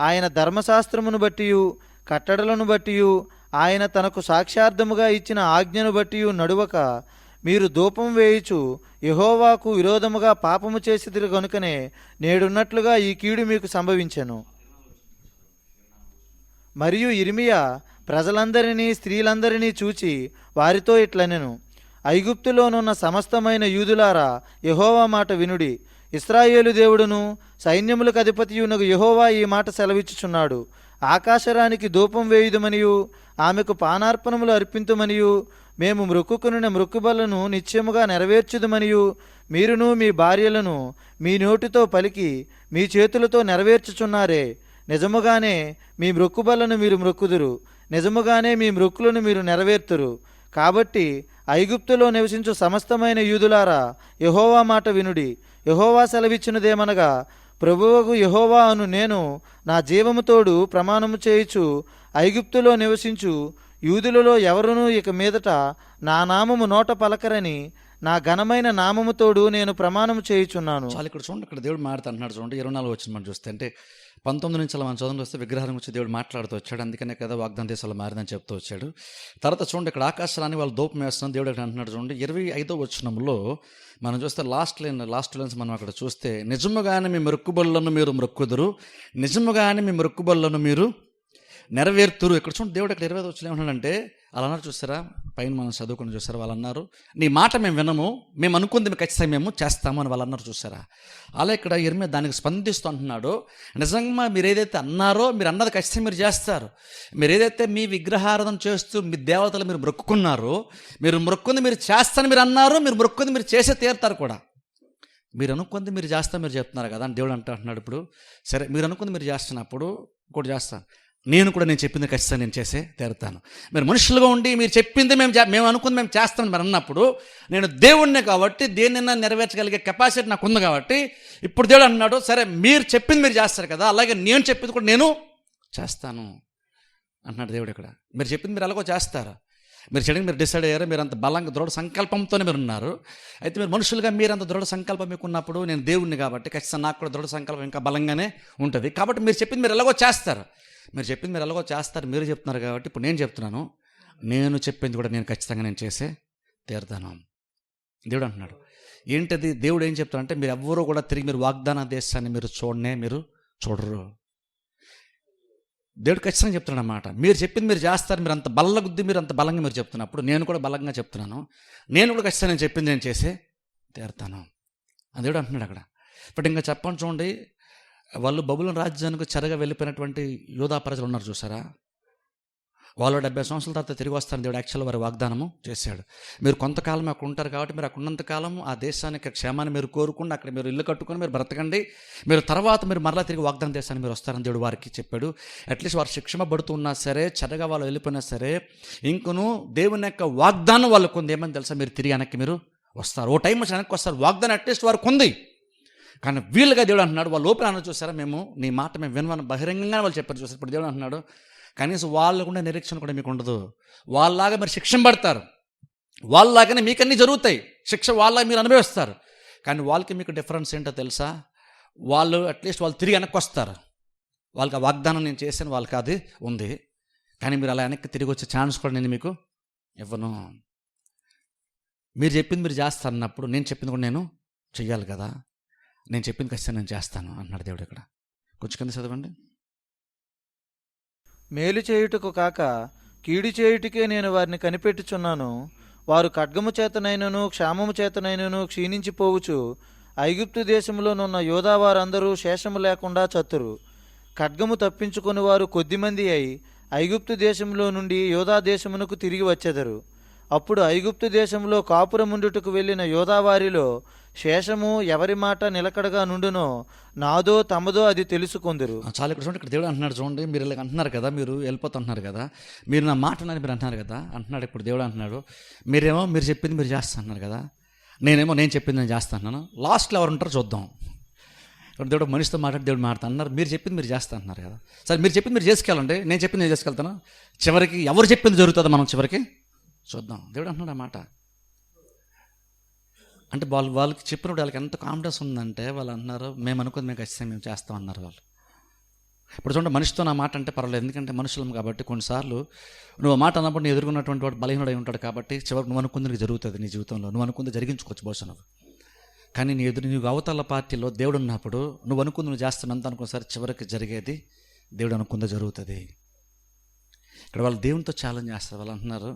ఆయన ధర్మశాస్త్రమును బట్టియు కట్టడలను బట్టియు ఆయన తనకు సాక్ష్యార్థముగా ఇచ్చిన ఆజ్ఞను బట్టియు నడువక మీరు ధూపం వేయుచు యెహోవాకు విరోధముగా పాపము చేసిదిరి గనుకనే నేడున్నట్లుగా ఈ కీడు మీకు సంభవించెను. మరియు ఇర్మియా ప్రజలందరినీ స్త్రీలందరినీ చూచి వారితో ఇట్లనెను, ఐగుప్తులోనున్న సమస్తమైన యూదులారా, యెహోవా మాట వినుడి. ఇశ్రాయేలు దేవుడును సైన్యములకు అధిపతియునగు యెహోవా ఈ మాట సెలవిచ్చుచున్నాడు. ఆకాశరానికి ధూపం వేయుదుమనియు ఆమెకు పానార్పణములు అర్పింతుమనియు మేము మ్రొక్కుకొనిన మ్రొక్కుబలను నిశ్చయముగా నెరవేర్చుదుమనియు మీరును మీ భార్యలను మీ నోటితో పలికి మీ చేతులతో నెరవేర్చుచున్నారే. నిజముగానే మీ మ్రొక్కుబలను మీరు మ్రొక్కుదురు, నిజముగానే మీ మ్రొక్కులను మీరు నెరవేర్తురు. కాబట్టి ఐగుప్తులో నివసించు సమస్తమైన యూదులారా, యెహోవా మాట వినుడి. యెహోవా సెలవిచ్చినదేమనగా, ప్రభువగు యెహోవా అను నేను నా జీవముతోడు ప్రమాణము చేయుచు ఐగుప్తులో నివసించు యూదులలో ఎవరునూ ఇక మీదట నా నామము నోట పలకరని నా ఘనమైన నామముతోడు నేను ప్రమాణము చేయుచున్నాను. చాలా ఇక్కడ చూడండి, ఇక్కడ దేవుడు మాట్లాడుతున్నాడు చూడండి. 24 వచ్చిన మనం చూస్తే, అంటే 19 నుంచి మనం చదువుతూ వస్తే విగ్రహారం వచ్చి దేవుడు మాట్లాడుతూ వచ్చాడు. అందుకనే కదా వాగ్దాన దేశాలు మారిందని చెప్తూ వచ్చాడు. తర్వాత చూడండి, ఇక్కడ ఆకాశాన్ని వాళ్ళు దూపం వేస్తున్నాం దేవుడు ఇక్కడ అంటున్నాడు చూడండి. 25వ వచనంలో మనం చూస్తే లాస్ట్ లైన్స్ మనం అక్కడ చూస్తే, నిజముగానే మీ మొక్కుబడులను మీరు మొక్కుదురు, నిజముగానే మీ మొక్కుబడులను మీరు నెరవేర్తురు. ఇక్కడ చూడండి దేవుడు ఇక్కడ 25వ వచనం ఏమన్నాడంటే, అలా అన్నారు చూసారా, పైన మనం చదువుకుని చూసారా, వాళ్ళు అన్నారు నీ మాట మేము వినము, మేము అనుకుంది మేము ఖచ్చితంగా మేము చేస్తాము అని వాళ్ళు అన్నారు చూసారా. అలా ఇక్కడ ఇర్మియా దానికి స్పందిస్తూ అంటున్నాడు, నిజంగా మీరు ఏదైతే అన్నారో మీరు అన్నది ఖచ్చితంగా మీరు చేస్తారు. మీరు ఏదైతే మీ విగ్రహారాధన చేస్తూ మీ దేవతలు మీరు మొక్కుకున్నారో, మీరు మొక్కుంది మీరు చేస్తాను మీరు అన్నారు, మీరు మొక్కుంది మీరు చేసే తీరుతారు కూడా. మీరు అనుకుంది మీరు చేస్తా మీరు చెప్తున్నారు కదా అని దేవుడు అంటున్నాడు. ఇప్పుడు సరే మీరు అనుకుంది మీరు చేస్తున్నప్పుడు ఇంకోటి చేస్తాను, నేను చెప్పింది ఖచ్చితంగా నేను చేసే తీరుతాను. మీరు మనుషులుగా ఉండి మీరు చెప్పింది మేము అనుకుంది మేము చేస్తామని మరి అన్నప్పుడు, నేను దేవుణ్ణే కాబట్టి దేన్నైనా నెరవేర్చగలిగే కెపాసిటీ నాకు ఉంది కాబట్టి ఇప్పుడు దేవుడు అన్నాడు, సరే మీరు చెప్పింది మీరు చేస్తారు కదా, అలాగే నేను చెప్పింది కూడా నేను చేస్తాను అంటున్నాడు దేవుడు. ఇక్కడ మీరు చెప్పింది మీరు ఎలాగో చేస్తారు, మీరు చేయడానికి మీరు డిసైడ్ అయ్యారు, మీరు అంత బలంగా దృఢ సంకల్పంతోనే మీరు ఉన్నారు. అయితే మీరు మనుషులుగా మీరు అంత దృఢ సంకల్పం మీకు ఉన్నప్పుడు, నేను దేవుణ్ణి కాబట్టి ఖచ్చితంగా నాకు కూడా దృఢ సంకల్పం ఇంకా బలంగానే ఉంటుంది. కాబట్టి మీరు చెప్పింది మీరు ఎలాగో చేస్తారు, మీరు చెప్పింది మీరు ఎలాగో చేస్తారు మీరు చెప్తున్నారు కాబట్టి ఇప్పుడు నేను చెప్తున్నాను, నేను చెప్పింది కూడా నేను ఖచ్చితంగా నేను చేసే తీరుతాను దేవుడు అంటున్నాడు. ఏంటది దేవుడు ఏం చెప్తారంటే, మీరు ఎవ్వరూ కూడా తిరిగి మీరు వాగ్దాన దేశాన్ని మీరు చూడరు. దేవుడు ఖచ్చితంగా చెప్తున్నాడు అన్నమాట. మీరు చెప్పింది మీరు చేస్తారు, మీరు అంత బల్లగుద్ది మీరు అంత బలంగా మీరు చెప్తున్నప్పుడు నేను కూడా బలంగా చెప్తున్నాను, నేను కూడా ఖచ్చితంగా నేను చెప్పింది నేను చేసే తీరుతాను అని దేవుడు అంటున్నాడు అక్కడ. ఇప్పుడు ఇంకా చెప్పండి చూడండి, వాళ్ళు బబులోను రాజ్యానికి చెరగా వెళ్ళిపోయినటువంటి యోధా ప్రజలు ఉన్నారు చూసారా, వాళ్ళు 70 సంవత్సరాల తర్వాత తిరిగి వస్తారని దేవుడు యాక్చువల్ వారి వాగ్దానము చేశాడు. మీరు కొంతకాలం అక్కడ ఉంటారు కాబట్టి మీరు అక్కడ ఉన్నంతకాలం ఆ దేశానికి క్షేమాన్ని మీరు కోరుకుండి అక్కడ మీరు ఇల్లు కట్టుకొని మీరు బ్రతకండి, మీరు తర్వాత మీరు మరలా తిరిగి వాగ్దాన దేశాన్ని మీరు వస్తారని దేవుడు వారికి చెప్పాడు. అట్లీస్ట్ వారు శిక్షింపబడుతున్నా సరే, చెరగా వాళ్ళు వెళ్ళిపోయినా సరే, ఇంకను దేవుని యొక్క వాగ్దానం వాళ్ళకు ఉంది. ఏమని తెలుసా, మీరు తిరిగి వెనక్కి మీరు వస్తారు, ఓ టైం వచ్చి వెనక్కి వస్తారు. వాగ్దానం అట్లీస్ట్ వారికి ఉంది. కానీ వీళ్ళుగా దేవుడు అంటున్నాడు, వాళ్ళు లోపల అన్న చూసారా, మేము నీ మాట మేము వినమని బహిరంగంగా వాళ్ళు చెప్పారు చూసారు. ఇప్పుడు దేవుడు అంటున్నాడు, కనీసం వాళ్ళకుండా నిరీక్షణ కూడా మీకు ఉండదు, వాళ్ళలాగా మీరు శిక్షింపబడతారు, వాళ్ళలాగానే మీకు అన్నీ జరుగుతాయి, శిక్ష వాళ్ళ మీరు అనుభవిస్తారు. కానీ వాళ్ళకి మీకు డిఫరెన్స్ ఏంటో తెలుసా, వాళ్ళు అట్లీస్ట్ వాళ్ళు తిరిగి వెనక్కి వస్తారు. వాళ్ళకి ఆ వాగ్దానం నేను చేశాను, వాళ్ళకి అది ఉంది. కానీ మీరు అలా వెనక్కి తిరిగి వచ్చే ఛాన్స్ కూడా నేను మీకు ఇవ్వను. మీరు చెప్పింది మీరు చేస్తారు అన్నప్పుడు నేను చెప్పింది కూడా నేను చెయ్యాలి కదా, నేను చెప్పింది ఖచ్చితంగా నేను చేస్తాను అన్నాడు దేవుడు. ఇక్కడ కొంచెం కింద చదవండి. మేలు చేయుటకు కాక కీడు చేయుటకే నేను వారిని కనిపెట్టుచున్నాను. వారు ఖడ్గము చేతనైనను క్షామము చేతనైనను క్షీణించిపోవచ్చు. ఐగుప్తు దేశంలోనున్న యోధా వారందరూ శేషము లేకుండా చత్తురు. ఖడ్గము తప్పించుకొని వారు కొద్దిమంది అయి ఐగుప్తు దేశంలో నుండి యోధా దేశమునకు తిరిగి వచ్చెదరు. అప్పుడు ఐగుప్తు దేశంలో కాపురముండుటకు వెళ్ళిన యోధా వారిలో శేషము ఎవరి మాట నిలకడగా నుండునో నాదో తమదో అది తెలుసుకుందరు. చాలా ఇక్కడ చూడండి, ఇక్కడ దేవుడు అంటున్నాడు చూడండి, మీరు ఇలా అంటున్నారు కదా, మీరు వెళ్ళిపోతున్నారు కదా, మీరు నా మాట అని మీరు అంటున్నారు కదా అంటున్నాడు. ఇప్పుడు దేవుడు అంటున్నాడు, మీరేమో మీరు చెప్పింది మీరు చేస్తున్నారు కదా, నేనేమో నేను చెప్పింది నేను చేస్తున్నాను. లాస్ట్లో ఎవరు ఉంటారో చూద్దాం. దేవుడు మనిషితో మాట్లాడి దేవుడు మాట్లాడుతున్నారు, మీరు చెప్పింది మీరు చేస్తా అంటున్నారు కదా, సరే మీరు చెప్పింది మీరు చేసుకెళ్ళండి, నేను చెప్పింది నేను చేసుకెళ్తాను, చివరికి ఎవరు చెప్పింది జరుగుతుందో మనం చివరికి చూద్దాం. దేవుడు అంటున్నాడు అన్నమాట. అంటే వాళ్ళకి చెప్పినప్పుడు వాళ్ళకి ఎంత కాన్ఫిడెన్స్ ఉందంటే, వాళ్ళు అంటున్నారు మేము అనుకుంది మేము ఖచ్చితంగా మేము చేస్తాం అన్నారు వాళ్ళు. ఇప్పుడు చూడండి, మనిషితో నా మాట అంటే పర్వాలేదు, ఎందుకంటే మనుషులం కాబట్టి కొన్నిసార్లు నువ్వు మాట అన్నప్పుడు నీ ఎదుర్కొన్నటువంటి వాడు బలహీనుడై ఉంటాడు కాబట్టి చివరికి నువ్వు అనుకుంది జరుగుతుంది నీ జీవితంలో, నువ్వు అనుకుంది జరిగించుకోవచ్చు బహుశా నువ్వు. కానీ నీవు అవతల పార్టీలో దేవుడు ఉన్నప్పుడు నువ్వు అనుకుంది నువ్వు చేస్తున్నంత అనుకోసారి చివరికి జరిగేది దేవుడు అనుకుందే జరుగుతుంది. ఇక్కడ వాళ్ళు దేవునితో ఛాలెంజ్ చేస్తారు. వాళ్ళు అంటున్నారు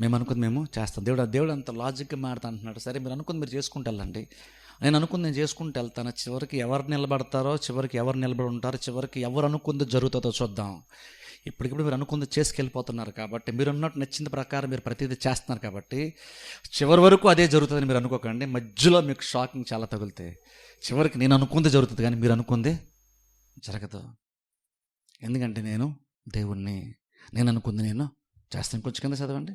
మేము అనుకుంది మేము చేస్తాం. దేవుడు అంత లాజిక్గా మారుతా అంటున్నాడు. సరే మీరు అనుకుంది మీరు చేసుకుంటూ వెళ్ళండి, నేను అనుకుంది నేను చేసుకుంటూ వెళ్తాను. చివరికి ఎవరు నిలబడతారో, చివరికి ఎవరు నిలబడి ఉంటారో, చివరికి ఎవరు అనుకుంది జరుగుతుందో చూద్దాం. ఇప్పటికిప్పుడు మీరు అనుకుంది చేసుకెళ్ళిపోతున్నారు కాబట్టి, మీరు అన్నట్టు నచ్చిన ప్రకారం మీరు ప్రతిదీ చేస్తున్నారు కాబట్టి చివరి వరకు అదే జరుగుతుందని మీరు అనుకోకండి. మధ్యలో మీకు షాకింగ్ చాలా తగులుతాయి. చివరికి నేను అనుకుంది జరుగుతుంది కానీ మీరు అనుకుంది జరగదు. ఎందుకంటే నేను దేవుణ్ణి, నేను అనుకుంది నేను చేస్తాను. కొంచెం కింద చదవండి,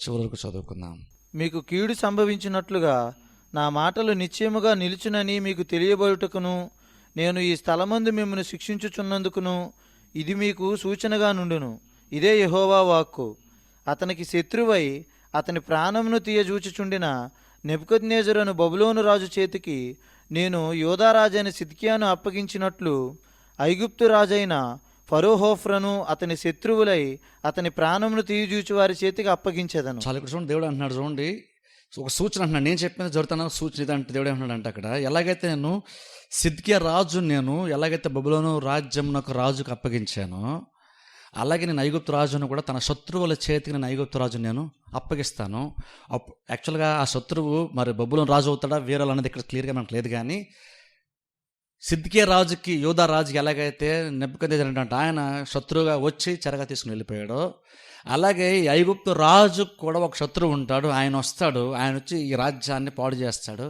చివరి వరకు చదువుకుందాం. మీకు కీడు సంభవించినట్లుగా నా మాటలు నిశ్చయముగా నిలుచునని మీకు తెలియబడుటకును, నేను ఈ స్థలమందు మిమ్మల్ని శిక్షించుచున్నందుకును ఇది మీకు సూచనగా నుండును. ఇదే యెహోవా వాక్కు. అతనికి శత్రువై అతని ప్రాణమును తీయజూచుచుండిన నెబుకద్నెజరు అను బబులోను రాజు చేతికి నేను యూదారాజైన సిద్కియాను అప్పగించినట్లు ఐగుప్తు రాజైన ఫరోహోఫ్రను అతని శత్రువులై అతని ప్రాణమును తీయజూచి వారి చేతికి అప్పగించేదను. చాలా ఇక్కడ చూడండి, దేవుడు అంటున్నాడు చూడండి, ఒక సూచన అంటున్నాడు. నేను చెప్పిన జరుగుతున్న సూచన ఇదంటే దేవుడు ఏమన్నాడు అంటే, అక్కడ ఎలాగైతే నేను సిద్కియా రాజు, నేను ఎలాగైతే బబులోను రాజ్యం నాకు రాజుకు అప్పగించానో, అలాగే నేను ఐగుప్తు రాజును కూడా తన శత్రువుల చేతికి నేను ఐగుప్తు రాజును నేను అప్పగిస్తాను. యాక్చువల్గా ఆ శత్రువు మరి బబులోను రాజు అవుతాడా వీరాలు అనేది ఇక్కడ క్లియర్గా మనకు లేదు. కానీ సిద్కియా రాజుకి, యూదా రాజుకి ఎలాగైతే నెబుకద్నెజరు అంటే ఆయన శత్రువుగా వచ్చి చెరగా తీసుకుని వెళ్ళిపోయాడో, అలాగే ఈ ఐగుప్తు రాజుకు కూడా ఒక శత్రువు ఉంటాడు. ఆయన వస్తాడు, ఆయన వచ్చి ఈ రాజ్యాన్ని పాడు చేస్తాడు.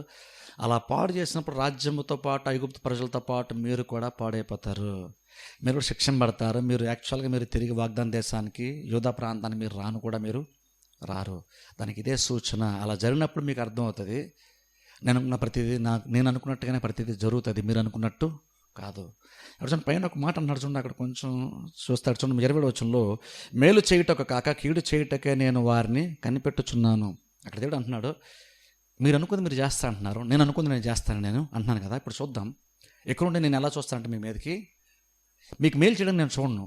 అలా పాడు చేసినప్పుడు రాజ్యముతో పాటు ఐగుప్తు ప్రజలతో పాటు మీరు కూడా పాడైపోతారు, మీరు కూడా శిక్షింపబడతారు. మీరు యాక్చువల్గా మీరు తిరిగి వాగ్దాన దేశానికి, యూదా ప్రాంతానికి మీరు రాను కూడా మీరు రారు. దానికి ఇదే సూచన. అలా జరిగినప్పుడు మీకు అర్థమవుతుంది, నేను అనుకున్న ప్రతిదీ నేను అనుకున్నట్టుగానే ప్రతిదీ జరుగుతుంది, మీరు అనుకున్నట్టు కాదు. అక్కడ చూడండి, పైన ఒక మాట అన్నాడు చూడండి, అక్కడ కొంచెం చూస్తాడు చూడండి, 20వ వచనంలో మేలు చేయుటకు కాక కీడు చేయుటకే నేను వారిని కనిపెట్టుచున్నాను. అక్కడ దేవుడు అంటున్నాడు, మీరు అనుకుంది మీరు చేస్తా అంటున్నారు, నేను అనుకుంది నేను చేస్తాను నేను అంటున్నాను కదా. ఇప్పుడు చూద్దాం, ఎక్కడుండి నేను ఎలా చూస్తానంటే మీ మీదకి మీకు మేలు చేయడం నేను చూడను.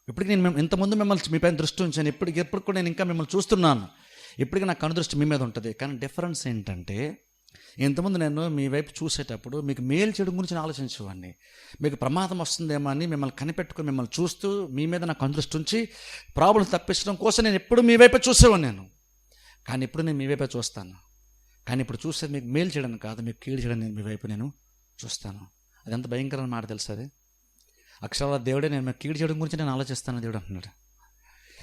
ఇప్పటికి నేను ఇంతకుముందు మిమ్మల్ని మీ పైన దృష్టి ఉంచాను, ఎప్పుడు కూడా నేను ఇంకా మిమ్మల్ని చూస్తున్నాను, ఇప్పటికీ నాకు కనుదృష్టి మీ మీద ఉంటుంది. కానీ డిఫరెన్స్ ఏంటంటే, ఇంతకుముందు నేను మీ వైపు చూసేటప్పుడు మీకు మేలు చేయడం గురించి నేను ఆలోచించేవాడిని, మీకు ప్రమాదం వస్తుందేమో అని మిమ్మల్ని కనిపెట్టుకుని మిమ్మల్ని చూస్తూ మీ మీద నాకు కనుదృష్టి ఉంచి ప్రాబ్లం తప్పించడం కోసం నేను ఎప్పుడు మీ వైపే చూసేవాడిని నేను. కానీ ఇప్పుడు నేను మీ వైపే చూస్తాను. కానీ ఇప్పుడు చూసేది మీకు మేలు చేయడం కాదు, మీకు కీడు చేయడం నేను మీ వైపు నేను చూస్తాను. అది ఎంత భయంకరమైన మాట తెలుసు. అది అక్షరాల దేవుడే నేను కీడు చేయడం గురించి నేను ఆలోచిస్తాను దేవుడు అంటున్నాడు.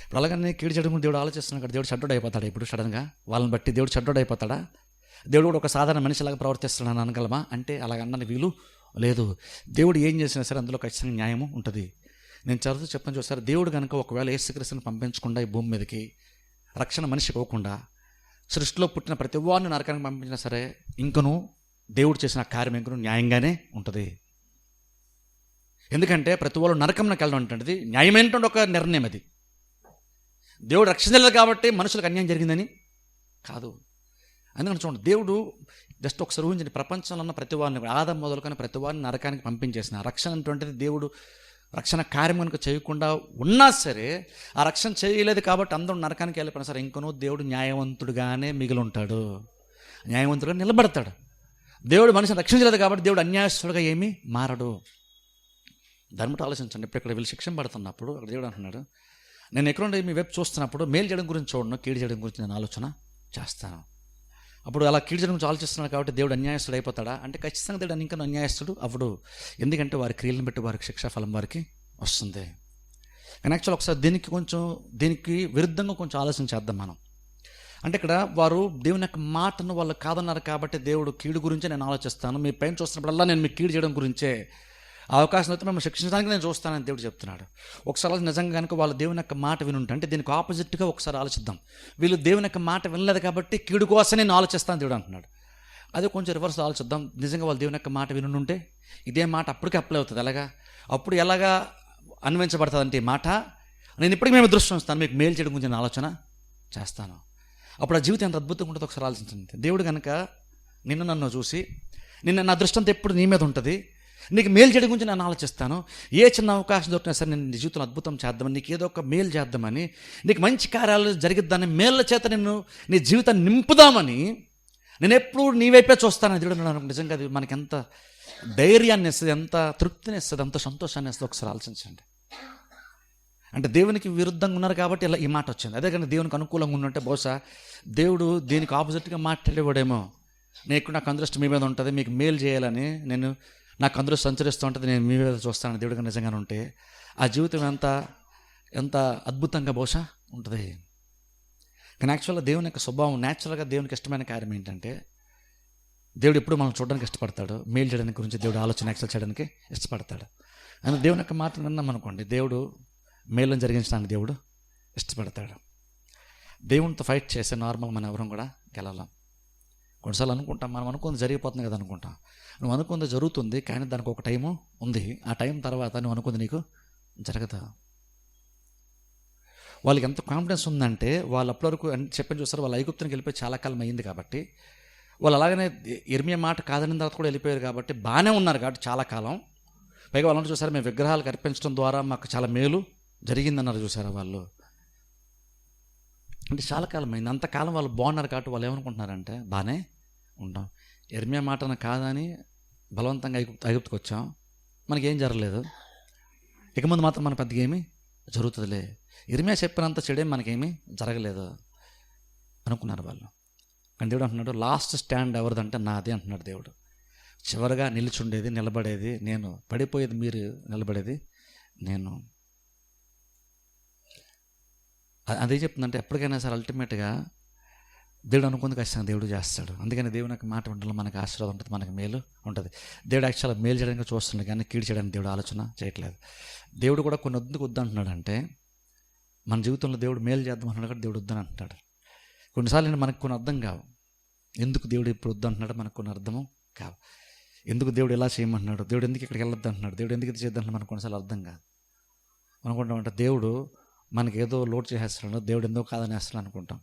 ఇప్పుడు అలాగనే కీడు చేయడం గురించి దేవుడు ఆలోచిస్తున్నాడు కదా. దేవుడు చెడ్డోడు అయిపోతాడా ఇప్పుడు సడన్గా? వాళ్ళని బట్టి దేవుడు చెడ్డోడు అయిపోతాడా? దేవుడు కూడా ఒక సాధారణ మనిషిలాగా ప్రవర్తిస్తున్నాను అనగలమా అంటే? అలాగన్న వీలు లేదు. దేవుడు ఏం చేసినా సరే అందులో ఖచ్చితంగా న్యాయము ఉంటుంది. నేను చదువుతూ చెప్పని చూసారు, దేవుడు కనుక ఒకవేళ యేసుక్రీస్తుని పంపించకుండా ఈ భూమి మీదకి రక్షణ మనిషి పోకుండా సృష్టిలో పుట్టిన ప్రతి వారిని నరకానికి పంపించినా సరే ఇంకను దేవుడు చేసిన కార్యం ఇంకను న్యాయంగానే ఉంటుంది. ఎందుకంటే ప్రతి వాళ్ళు నరకంలోకి వెళ్ళడం అంటే న్యాయమైనటువంటి ఒక నిర్ణయం. అది దేవుడు రక్షించలేదు కాబట్టి మనుషులకు అన్యాయం జరిగిందని కాదు. అందుకని చూడండి, దేవుడు జస్ట్ ఒకసారి ఊహించండి, ప్రపంచంలో ఉన్న ప్రతి వారిని ఆదం మొదలుకొని ప్రతి వారిని నరకానికి పంపించేసిన రక్షణ అటువంటిది దేవుడు రక్షణ కార్యం కనుక చేయకుండా ఉన్నా సరే, ఆ రక్షణ చేయలేదు కాబట్టి అందరూ నరకానికి వెళ్ళిపోయినా సరే ఇంకనూ దేవుడు న్యాయవంతుడుగానే మిగిలి ఉంటాడు, న్యాయవంతుడుగా నిలబడతాడు. దేవుడు మనిషిని రక్షించలేదు కాబట్టి దేవుడు అన్యాయస్తుడుగా ఏమీ మారడు. దాన్ని ఆలోచించండి. ఇప్పుడు ఇక్కడ వీళ్ళు శిక్షణ పడుతున్నప్పుడు అక్కడ దేవుడు అంటున్నాడు, నేను ఎక్కడుండే మీ వైపు చూస్తున్నప్పుడు మేలు చేయడం గురించి చూడను, కీడు చేయడం గురించి నేను ఆలోచన చేస్తాను. అప్పుడు అలా కీడు చేయడం గురించి ఆలోచిస్తున్నాడు కాబట్టి దేవుడు అన్యాయస్తుడు అయిపోతాడా అంటే ఖచ్చితంగా దేవుడు ఇంకా అన్యాయస్తుడు అవ్వడు. ఎందుకంటే వారి క్రియలను బట్టి వారికి శిక్షాఫలం వారికి వస్తుంది. కానీ యాక్చువల్ ఒకసారి దీనికి విరుద్ధంగా కొంచెం ఆలోచన చేద్దాం మనం. అంటే ఇక్కడ వారు దేవుని యొక్క మాటను వాళ్ళు కాదన్నారు కాబట్టి దేవుడు కీడు గురించే నేను ఆలోచిస్తాను, మీ పైన చూస్తున్నప్పుడల్లా నేను మీకు కీడు చేయడం గురించే అవకాశం అయితే మిమ్మల్ని శిక్షించడానికి నేను చూస్తానని దేవుడు చెప్తున్నాడు. ఒకసారి నిజంగా కనుక వాళ్ళు దేవుని యొక్క మాట వినుంటే, అంటే దీనికి ఆపోజిట్గా ఒకసారి ఆలోచిద్దాం. వీళ్ళు దేవుని యొక్క మాట వినలేదు కాబట్టి కీడు కోసం నేను ఆలోచిస్తాను దేవుడు అంటున్నాడు. అదే కొంచెం రివర్స్ ఆలోచిద్దాం. నిజంగా వాళ్ళు దేవుని యొక్క మాట వినుంటే ఇదే మాట అప్పటికే అప్లై అవుతుంది. అప్పుడు ఎలాగా అన్వయించబడుతుంది అంటే, ఈ మాట నేను ఇప్పటికీ మేము దృష్టి ఉంచుతాను, మీకు మేలు చేయడం గురించి నేను ఆలోచన చేస్తాను. అప్పుడు ఆ జీవితం ఎంత అద్భుతంగా ఉంటుందో ఒకసారి ఆలోచించండి. దేవుడు కనుక నన్ను చూసి నా దృష్టి అంతా ఎప్పుడు నీ మీద ఉంటుంది, నీకు మేలు చేయడం గురించి నేను ఆలోచిస్తాను, ఏ చిన్న అవకాశం దొరికినా సరే నేను నీ జీవితంలో అద్భుతం చేద్దామని, నీకు ఏదో ఒక మేలు చేద్దామని, నీకు మంచి కార్యాలు జరిగిద్దామని, మేళ్ళ చేత నిన్ను నీ జీవితాన్ని నింపుదామని నేను ఎప్పుడు నీ వైపే చూస్తానని దేవుడు అన్నాడు. నిజంగా అది మనకి ఎంత ధైర్యాన్ని ఇస్తుంది, ఎంత తృప్తిని ఇస్తుంది, ఎంత సంతోషాన్ని ఇస్తుంది ఒకసారి ఆలోచించండి. అంటే దేవునికి విరుద్ధంగా ఉన్నారు కాబట్టి ఇలా ఈ మాట వచ్చింది. అదే కానీ దేవునికి అనుకూలంగా ఉన్నట్టే బహుశా దేవుడు దీనికి ఆపోజిట్గా మాట్లాడేవాడేమో. నాకు అందరూ మీ మీద ఉంటుంది, మీకు మేలు చేయాలని నాకు అందరూ సంచరిస్తూ ఉంటుంది, నేను మీ మీద చూస్తాను దేవుడిగా నిజంగానే ఉంటే ఆ జీవితం ఎంత అద్భుతంగా బహుశా ఉంటుంది. కానీ యాక్చువల్గా దేవుని యొక్క స్వభావం, న్యాచురల్గా దేవునికి ఇష్టమైన కార్యం ఏంటంటే దేవుడు ఎప్పుడు మనం చూడడానికి ఇష్టపడతాడు, మేలు చేయడానికి గురించి దేవుడు ఆలోచన యాక్సెల్ చేయడానికి ఇష్టపడతాడు. అని దేవుని యొక్క మాట విన్నాం అనుకోండి, దేవుడు మేలును జరిగించడానికి దేవుడు ఇష్టపడతాడు. దేవునితో ఫైట్ చేసే నార్మల్ మనం ఎవరం కూడా గెలవలేం. కొన్నిసార్లు అనుకుంటాం మనం అనుకుంది జరిగిపోతుంది కదా అనుకుంటాం. నువ్వు అనుకుంది జరుగుతుంది, కానీ దానికి ఒక టైము ఉంది. ఆ టైం తర్వాత నువ్వు అనుకుంది నీకు జరగదు. వాళ్ళకి ఎంత కాన్ఫిడెన్స్ ఉందంటే వాళ్ళు అప్పటివరకు చెప్పని చూస్తారు, వాళ్ళు ఐగుప్తునికి వెళ్ళిపోయి చాలా కాలం అయ్యింది కాబట్టి, వాళ్ళు అలాగనే ఇర్మియా మాట కాదని తర్వాత కూడా వెళ్ళిపోయారు కాబట్టి బాగానే ఉన్నారు కాబట్టి చాలా కాలం. పైగా వాళ్ళని చూసారు, మేము విగ్రహాలకు అర్పించడం ద్వారా మాకు చాలా మేలు జరిగిందన్నారు. చూసారా వాళ్ళు, అంటే చాలా కాలం అయింది, అంతకాలం వాళ్ళు బాగున్నారు కాబట్టి వాళ్ళు ఏమనుకుంటున్నారంటే బాగానే ఉంటాం. ఇర్మియా మాటను కాదని బలవంతంగా ఐగుప్తుకు వచ్చాం, మనకేం జరగలేదు, ఇక ముందు మాత్రం మన పెద్దగా ఏమీ జరుగుతుందిలే, ఇర్మియా చెప్పినంత చెడే మనకేమీ జరగలేదు అనుకున్నారు వాళ్ళు. కానీ దేవుడు అంటున్నాడు, లాస్ట్ స్టాండ్ ఎవరిదంటే నాది అంటున్నాడు దేవుడు. చివరిగా నిలిచుండేది, నిలబడేది నేను, పడిపోయేది మీరు, నిలబడేది నేను. అదే చెప్తుందంటే ఎప్పటికైనా సరే అల్టిమేట్గా దేవుడు అనుకుంది ఖచ్చితంగా దేవుడు చేస్తాడు. అందుకని దేవుని యొక్క మాట వినడంలో మనకు ఆశీర్వాదం ఉంటుంది, మనకు మేలు ఉంటుంది. దేవుడు యాక్చువల్గా మేలు చేయడానికి చూస్తున్నాడు కానీ కీడు చేయడానికి దేవుడు ఆలోచన చేయట్లేదు. దేవుడు కూడా కొన్ని ఎందుకు వద్దంటున్నాడు అంటే, మన జీవితంలో దేవుడు మేలు చేద్దాం అంటున్నాడు కాబట్టి దేవుడు వద్దని అంటున్నాడు. కొన్నిసార్లు మనకు కొన్ని అర్థం కావు, ఎందుకు దేవుడు ఇప్పుడు వద్దంటున్నాడు మనకు కొన్ని అర్థము కావు. ఎందుకు దేవుడు ఎలా చేయమంటున్నాడు, దేవుడు ఎందుకు ఇక్కడికి వెళ్ళొద్దు అంటున్నాడు, దేవుడు ఎందుకు ఇది చేద్దాం మనకు కొన్నిసార్లు అర్థం కాదు. అనుకుంటామంటే దేవుడు మనకి ఏదో లోడ్ చేసేస్తున్నాడు, దేవుడు ఎందుకు కాదని వేస్తున్నాడు అనుకుంటాం.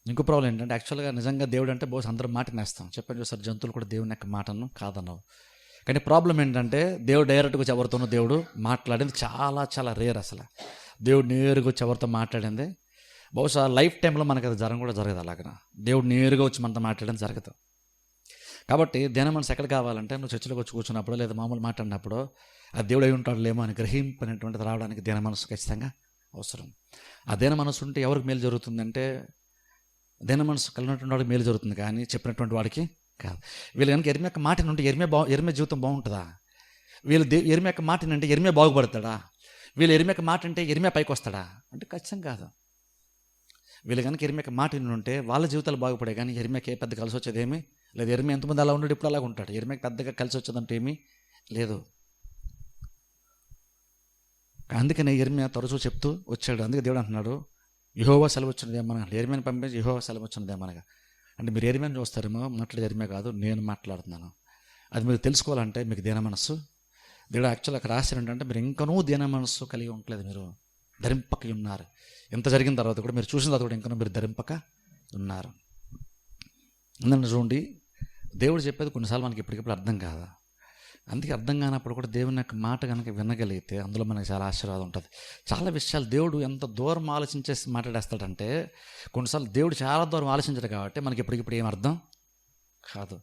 ఇంకో ప్రాబ్లం ఏంటంటే యాక్చువల్గా నిజంగా దేవుడు అంటే బహుశా అందరూ మాటని వేస్తాం. చెప్పండి చూసారు, జంతువులు కూడా దేవుని యొక్క మాటను కాదన్నావు. కానీ ప్రాబ్లం ఏంటంటే దేవుడు డైరెక్ట్గా వచ్చి ఎవరితోనూ దేవుడు మాట్లాడింది చాలా చాలా రేర్. అసలు దేవుడు నేరుగా వచ్చి ఎవరితో మాట్లాడింది బహుశా లైఫ్ టైంలో మనకి అది కూడా జరగదు. అలాగన దేవుడు నేరుగా వచ్చి మనతో మాట్లాడడం జరగదు. కాబట్టి ధ్యాన మనసు ఎక్కడ కావాలంటే నువ్వు చర్చలోకి వచ్చి కూర్చున్నప్పుడు లేదా మామూలు మాట్లాడినప్పుడు ఆ దేవుడు అయి ఉంటాడులేమో అని గ్రహింపనేటువంటిది రావడానికి ధ్యాన మనసు ఖచ్చితంగా అవసరం. ఆ ధ్యాన మనసు ఉంటే ఎవరికి మేలు జరుగుతుందంటే ధ్యాన మనసు కలిగినటువంటి వాడికి మేలు జరుగుతుంది, కానీ చెప్పినటువంటి వాడికి కాదు. వీళ్ళు కనుక ఎర్మియా యొక్క మాట నుండి ఎర్మియా జీవితం బాగుంటుందా? వీళ్ళు ఎర్మియా యొక్క మాట అంటే ఎర్మియా బాగుపడతాడా? వీళ్ళు ఎర్మియా యొక్క మాట అంటే ఎర్మియా పైకి వస్తాడా అంటే ఖచ్చితంగా కాదు. వీళ్ళు కనుక ఎర్మియా యొక్క మాట ఉంటే వాళ్ళ జీవితాలు బాగుపడే, కానీ ఎర్మియాకి పెద్ద కలిసి వచ్చేదేమీ లేదు. ఎర్మియా ఎంతమంది అలా ఉన్నాడు, ఇప్పుడు అలాగ ఉంటాడు. ఎర్మియాకి పెద్దగా కలిసి వచ్చేదంటే ఏమీ లేదు. అందుకనే ఎర్మియా తరచూ చెప్తూ వచ్చాడు. అందుకే దేవుడు అంటున్నాడు, యెహోవా సెలవు వచ్చినదేమనగా, ఎర్మియాని పంపించి యెహోవా సెలవు వచ్చినదేమనగా. అంటే మీరు ఎర్మియాని చూస్తారేమో, మాట్లాడేది ఎర్మియా కాదు, నేను మాట్లాడుతున్నాను. అది మీరు తెలుసుకోవాలంటే మీకు ధ్యాన మనస్సు దేవుడు యాక్చువల్ అక్కడ రాశారు ఏంటంటే మీరు ఇంకనూ ధ్యాన మనస్సు కలిగి ఉండలేదు, మీరు ధరింపక ఉన్నారు. ఎంత జరిగిన తర్వాత కూడా మీరు చూసిన తర్వాత కూడా ఇంకనూ మీరు ధరింపక ఉన్నారు. నన్ను చూడండి, దేవుడు చెప్పేది కొన్నిసార్లు మనకి ఇప్పటికిప్పుడు అర్థం కాదా. అందుకే అర్థం కానప్పుడు కూడా దేవుని యొక్క మాట కనుక వినగలిగితే అందులో మనకి చాలా ఆశీర్వాదం ఉంటుంది. చాలా విషయాలు దేవుడు ఎంత దూరం ఆలోచించేసి మాట్లాడేస్తాడంటే, కొన్నిసార్లు దేవుడు చాలా దూరం ఆలోచించాడు కాబట్టి మనకి ఇప్పటికిప్పుడు ఏం అర్థం కాదు.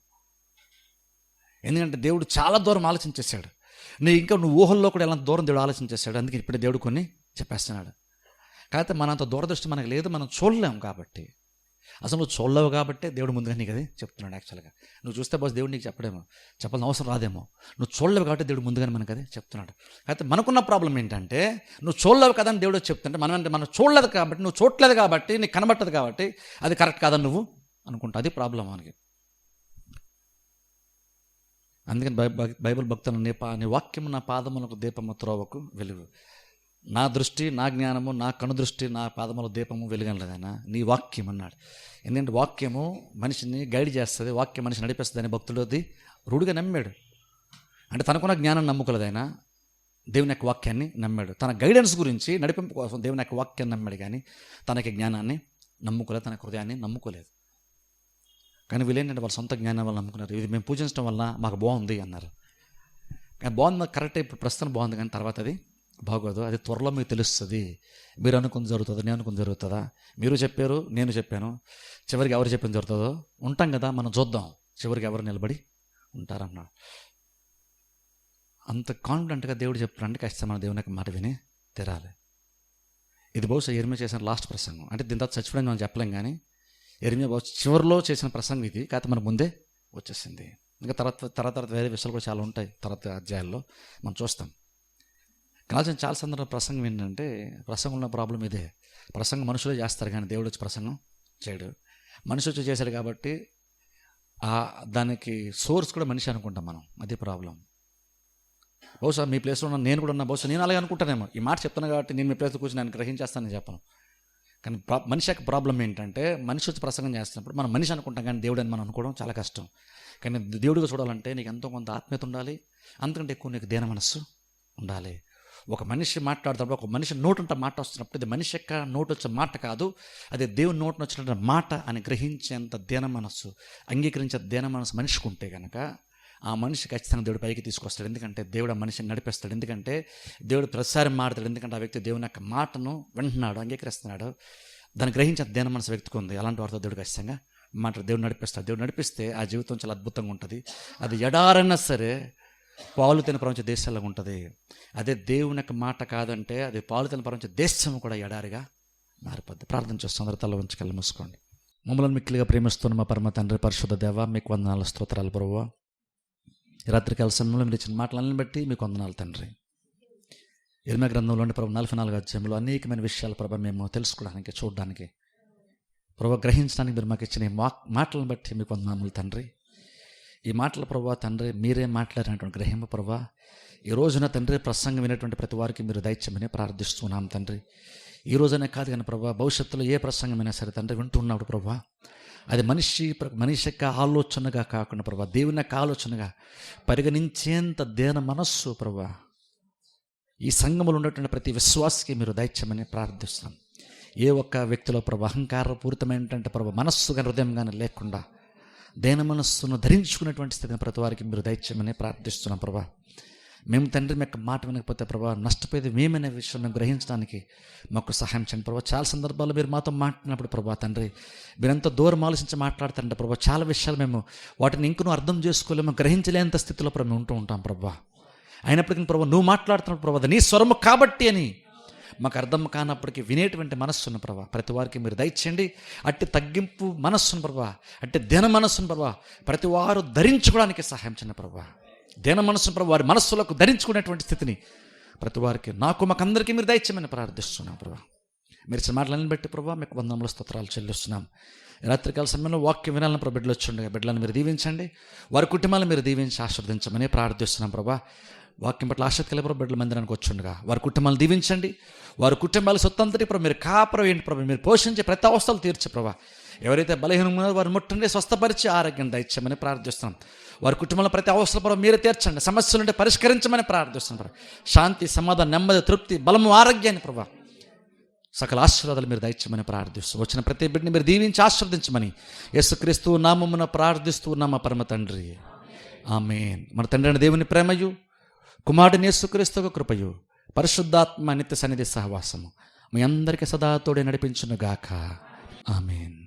ఎందుకంటే దేవుడు చాలా దూరం ఆలోచించేశాడు. నువ్వు ఊహల్లో కూడా ఎలా దూరం దేవుడు ఆలోచించేశాడు. అందుకే ఇప్పుడే దేవుడు కొన్ని చెప్పేస్తున్నాడు. కాకపోతే మనంత దూరదృష్టి మనకు లేదు, మనం చూడలేము. కాబట్టి అసలు నువ్వు చూడలేవు కాబట్టి దేవుడు ముందుగా నీకు అది చెప్తున్నాడు. యాక్చువల్గా నువ్వు చూస్తే బాస్ దేవుడు నీకు చెప్పాల్సిన అవసరం రాదేమో. నువ్వు చూడలేవు కాబట్టి దేవుడు ముందుగానే మనకు అది చెప్తున్నాడు. అయితే మనకున్న ప్రాబ్లం ఏంటంటే నువ్వు చూడలేవు కదా అని దేవుడు చెప్తుంటే మనం చూడలేదు కాబట్టి, నువ్వు చూడలేదు కాబట్టి, నీకు కనబట్టదు కాబట్టి అది కరెక్ట్ కాదని నువ్వు అనుకుంటా. అది ప్రాబ్లం మనకి. అందుకని బైబిల్ భక్తులు, నీ వాక్యము నా పాదములకు దీపము, త్రోవకు వెలుగు. నా దృష్టి, నా జ్ఞానము, నా కనుదృష్టి, నా పాదముల దీపము వెలుగనలేదైనా నీ వాక్యం అన్నాడు. ఎందుకంటే వాక్యము మనిషిని గైడ్ చేస్తుంది, వాక్యం మనిషిని నడిపిస్తుంది అని భక్తుడు అది రూఢిగా నమ్మాడు. అంటే తనకున్న జ్ఞానం నమ్ముకోలేదైనా దేవుని యొక్క వాక్యాన్ని నమ్మాడు. తన గైడెన్స్ గురించి నడిపింపు కోసం దేవుని యొక్క వాక్యాన్ని నమ్మాడు, కానీ తనకి జ్ఞానాన్ని నమ్ముకోలేదు, తన హృదయాన్ని నమ్ముకోలేదు. కానీ వీళ్ళేంటంటే వాళ్ళ సొంత జ్ఞానం వాళ్ళు నమ్ముకున్నారు. ఇది మేము పూజించడం వల్ల మాకు బాగుంది అన్నారు. కానీ బాగుంది, కరెక్ట్, ఇప్పుడు ప్రస్తుతం బాగుంది, కానీ తర్వాత అది బాగోదు. అది త్వరలో మీకు తెలుస్తుంది. మీరు అనుకుని జరుగుతుందా, నేను అనుకుని జరుగుతుందా, మీరు చెప్పారు నేను చెప్పాను, చివరికి ఎవరు చెప్పింది జరుగుతుందో ఉంటాం కదా, మనం చూద్దాం చివరికి ఎవరు నిలబడి ఉంటారన్నాడు. అంత కాన్ఫిడెంట్గా దేవుడు చెప్తున్నాడు, ఖచ్చితంగా మన దేవుని యొక్క మాట విని తెరాలి. ఇది బహుశా ఎర్మియా చేసిన లాస్ట్ ప్రసంగం. అంటే దీని తర్వాత చచ్చిపోయిన మనం చెప్పలేం, కానీ ఎర్మియా బహుశా చివరిలో చేసిన ప్రసంగం ఇది. కాకపోతే మన ముందే వచ్చేసింది. ఇంకా తర్వాత వేరే విషయాలు కూడా చాలా ఉంటాయి తర్వాత అధ్యాయాల్లో మనం చూస్తాం. కాల్సిన చాలా సందర్భంలో ప్రసంగం ఏంటంటే, ప్రసంగంలో ప్రాబ్లం ఇదే. ప్రసంగం మనుషులే చేస్తారు, కానీ దేవుడు వచ్చి ప్రసంగం చేయడు. మనిషి వచ్చి చేశాడు కాబట్టి దానికి సోర్స్ కూడా మనిషి అనుకుంటాం మనం. అదే ప్రాబ్లం. బహుశా మీ ప్లేస్లో ఉన్న నేను కూడా ఉన్నా, బహుశా నేను అలాగే అనుకుంటానేమో. ఈ మాట చెప్తాను కాబట్టి నేను మీ ప్లేస్లో కూర్చొని నేను గ్రహించేస్తానని చెప్పను. కానీ మనిషి యొక్క ప్రాబ్లం ఏంటంటే, మనిషి వచ్చి ప్రసంగం చేస్తున్నప్పుడు మనం మనిషి అనుకుంటాం, కానీ దేవుడు అని మనం అనుకోవడం చాలా కష్టం. కానీ దేవుడిగా చూడాలంటే నీకు ఎంతో కొంత ఆత్మీయత ఉండాలి, అంతకంటే ఎక్కువ నీకు దీన మనస్సు ఉండాలి. ఒక మనిషి మాట్లాడుతున్నప్పుడు, ఒక మనిషి నోటుంట మాట వస్తున్నప్పుడు, ఇది మనిషి యొక్క నోటు వచ్చే మాట కాదు, అది దేవుని నోటును వచ్చినటువంటి మాట అని గ్రహించేంత దీన మనస్సు, అంగీకరించే దీన మనస్సు మనిషికి ఉంటే కనుక ఆ మనిషి ఖచ్చితంగా దేవుడు పైకి తీసుకొస్తాడు. ఎందుకంటే దేవుడు ఆ మనిషిని నడిపిస్తాడు. ఎందుకంటే దేవుడు ప్రతిసారి మారుతాడు. ఎందుకంటే ఆ వ్యక్తి దేవుని యొక్క మాటను వింటున్నాడు, అంగీకరిస్తున్నాడు. దాన్ని గ్రహించే దీన మనసు వ్యక్తికి ఉంది. అలాంటి వారితో దేవుడు ఖచ్చితంగా దేవుడు నడిపిస్తాడు. దేవుడు నడిపిస్తే ఆ జీవితం చాలా అద్భుతంగా ఉంటుంది. అది ఎడారైనా సరే పాలు తిన ప్రపంచ దేశాల్లో ఉంటుంది. అదే దేవుని యొక్క మాట కాదంటే అది పాలు తిన ప్రపంచ దేశం కూడా ఎడారిగా మారిపోద్ది. ప్రార్థన చేస్తాం. అందరూ తల వంచి కళ్ళు మూసుకోండి. మమ్మల్ని మిక్కిలిగా ప్రేమిస్తున్న మా పరమ తండ్రి, పరిశుద్ధ దేవ, మీకు వందనాలు, స్తోత్రాలు ప్రభువా. ఈ రాత్రికాల సమయంలో మీరు ఇచ్చిన మాటలన్నీ బట్టి మీకు వందనాలు తండ్రి. ఇర్మియా గ్రంథంలోని ప్రభు 44వ అధ్యాయంలో అనేకమైన విషయాలు ప్రభు మేము తెలుసుకోవడానికి, చూడడానికి, ప్రభు గ్రహించడానికి మీరు మాకు ఇచ్చిన మాటలను బట్టి మీకు వందనాలు తండ్రి. ఈ మాటల ప్రభు తండ్రి మీరే మాట్లాడినటువంటి గ్రహింపు ప్రభు ఈ రోజున తండ్రి ప్రసంగం వినేటువంటి ప్రతి వారికి మీరు దయచేయమని ప్రార్థిస్తున్నాం తండ్రి. ఈ రోజునే కాదు కానీ ప్రభు భవిష్యత్తులో ఏ ప్రసంగమైనా సరే తండ్రి వింటున్నాడు ప్రభు, అది మనిషి యొక్క ఆలోచనగా కాకుండా ప్రభా దేవుని యొక్క ఆలోచనగా పరిగణించేంత దేన మనస్సు ప్రభా ఈ సంఘములో ఉన్నటువంటి ప్రతి విశ్వాసకి మీరు దయచేయమని ప్రార్థిస్తున్నాం. ఏ ఒక్క వ్యక్తిలో ప్రభా అహంకారపూరితమైనటువంటి ప్రభా మనస్సు కానీ హృదయం కానీ లేకుండా దేన మనస్సును ధరించుకునేటువంటి స్థితిని ప్రతి వారికి మీరు దయచేయమని ప్రార్థిస్తున్నాం ప్రభా. మేము తండ్రి మీ యొక్క మాట వినకపోతే ప్రభా నష్టపోయేది మేమనే విషయం మేము గ్రహించడానికి మాకు సహాయం చేయండి ప్రభా. చాలా సందర్భాల్లో మీరు మాతో మాట్లాడినప్పుడు ప్రభా తండ్రి మీరెంత దూరం ఆలోచించి మాట్లాడతారంటే ప్రభా చాలా విషయాలు మేము వాటిని ఇంకనూ అర్థం చేసుకోలేము, గ్రహించలేంత స్థితిలో ప్రభు ఉంటూ ఉంటాం ప్రభా. అయినప్పటికీ ప్రభా నువ్వు మాట్లాడుతున్నప్పుడు ప్రభా నీ స్వరము కాబట్టి అని మాకు అర్థం కానప్పటికీ వినేటువంటి మనస్సును ప్రభా ప్రతి వారికి మీరు దయచేయండి. అట్టి తగ్గింపు మనస్సును ప్రభా, అట్టి దిన మనస్సును ప్రభా ప్రతి వారు ధరించుకోవడానికి సహాయం చేయండి ప్రభా. దేన మనస్సును ప్రభు వారి మనస్సులకు ధరించుకునేటువంటి స్థితిని ప్రతి వారికి మాకందరికీ మీరు దయచేయమని ప్రార్థిస్తున్నాం ప్రభా. మీరు ఇచ్చిన మాటలను బట్టి ప్రభా మీకు వందనములు స్తోత్రాలు చెల్లిస్తున్నాం. రాత్రికాల సమయంలో వాక్యం వినాలని ప్రభు బిడ్డలు వచ్చుండగా బిడ్డలను మీరు దీవించండి, వారి కుటుంబాలను మీరు దీవించి ఆశీర్వదించమని ప్రార్థిస్తున్నాం ప్రభా. వాక్యం పట్ల ఆసక్తి కలిగి బిడ్డల మందిరానికి వచ్చుండగా వారి కుటుంబాలను దీవించండి, వారి కుటుంబాల సొత్తంతటి ప్రభు మీరు కాపురం ఏంటి ప్రభు మీరు పోషించే ప్రతి అవస్థలు తీర్చే ప్రభా. ఎవరైతే బలహీనంగా ఉన్నారో వారు ముట్టండి, స్వస్థపరిచి ఆరోగ్యం దయచేయమని ప్రార్థిస్తున్నాం. వారి కుటుంబంలో ప్రతి అవసరం ప్రభు మీరే తీర్చండి, సమస్యలుంటే పరిష్కరించమని ప్రార్థిస్తున్నాం ప్రభు. శాంతి, సమాధానం, నెమ్మది, తృప్తి, బలము, ఆరోగ్యాన్ని ప్రభా సకల ఆశీర్వాదాలు మీరు దయచేయమని ప్రార్థిస్తూ వచ్చిన ప్రతి బిడ్డని మీరు దీవించి ఆశీర్వదించమని యేసుక్రీస్తు నామమున ప్రార్థిస్తూ ఉన్నాం మా పరమ తండ్రి, ఆమేన్. మన తండ్రి అయిన దేవుని ప్రేమయు కుమారుని యేసుక్రీస్తు కృపయు పరిశుద్ధాత్మ నిత్య సన్నిధి సహవాసము మీ అందరికీ సదా తోడే నడిపించును గాక, ఆమేన్.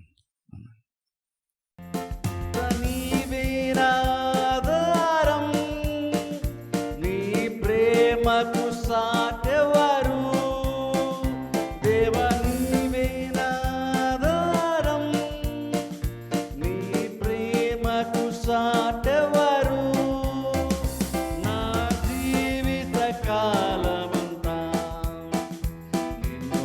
ప్రేమకు సాటెవరు దేవా నీవేనాధారం, నీ ప్రేమకు సాటెవరు. నా జీవిత కాలమంతా నిన్ను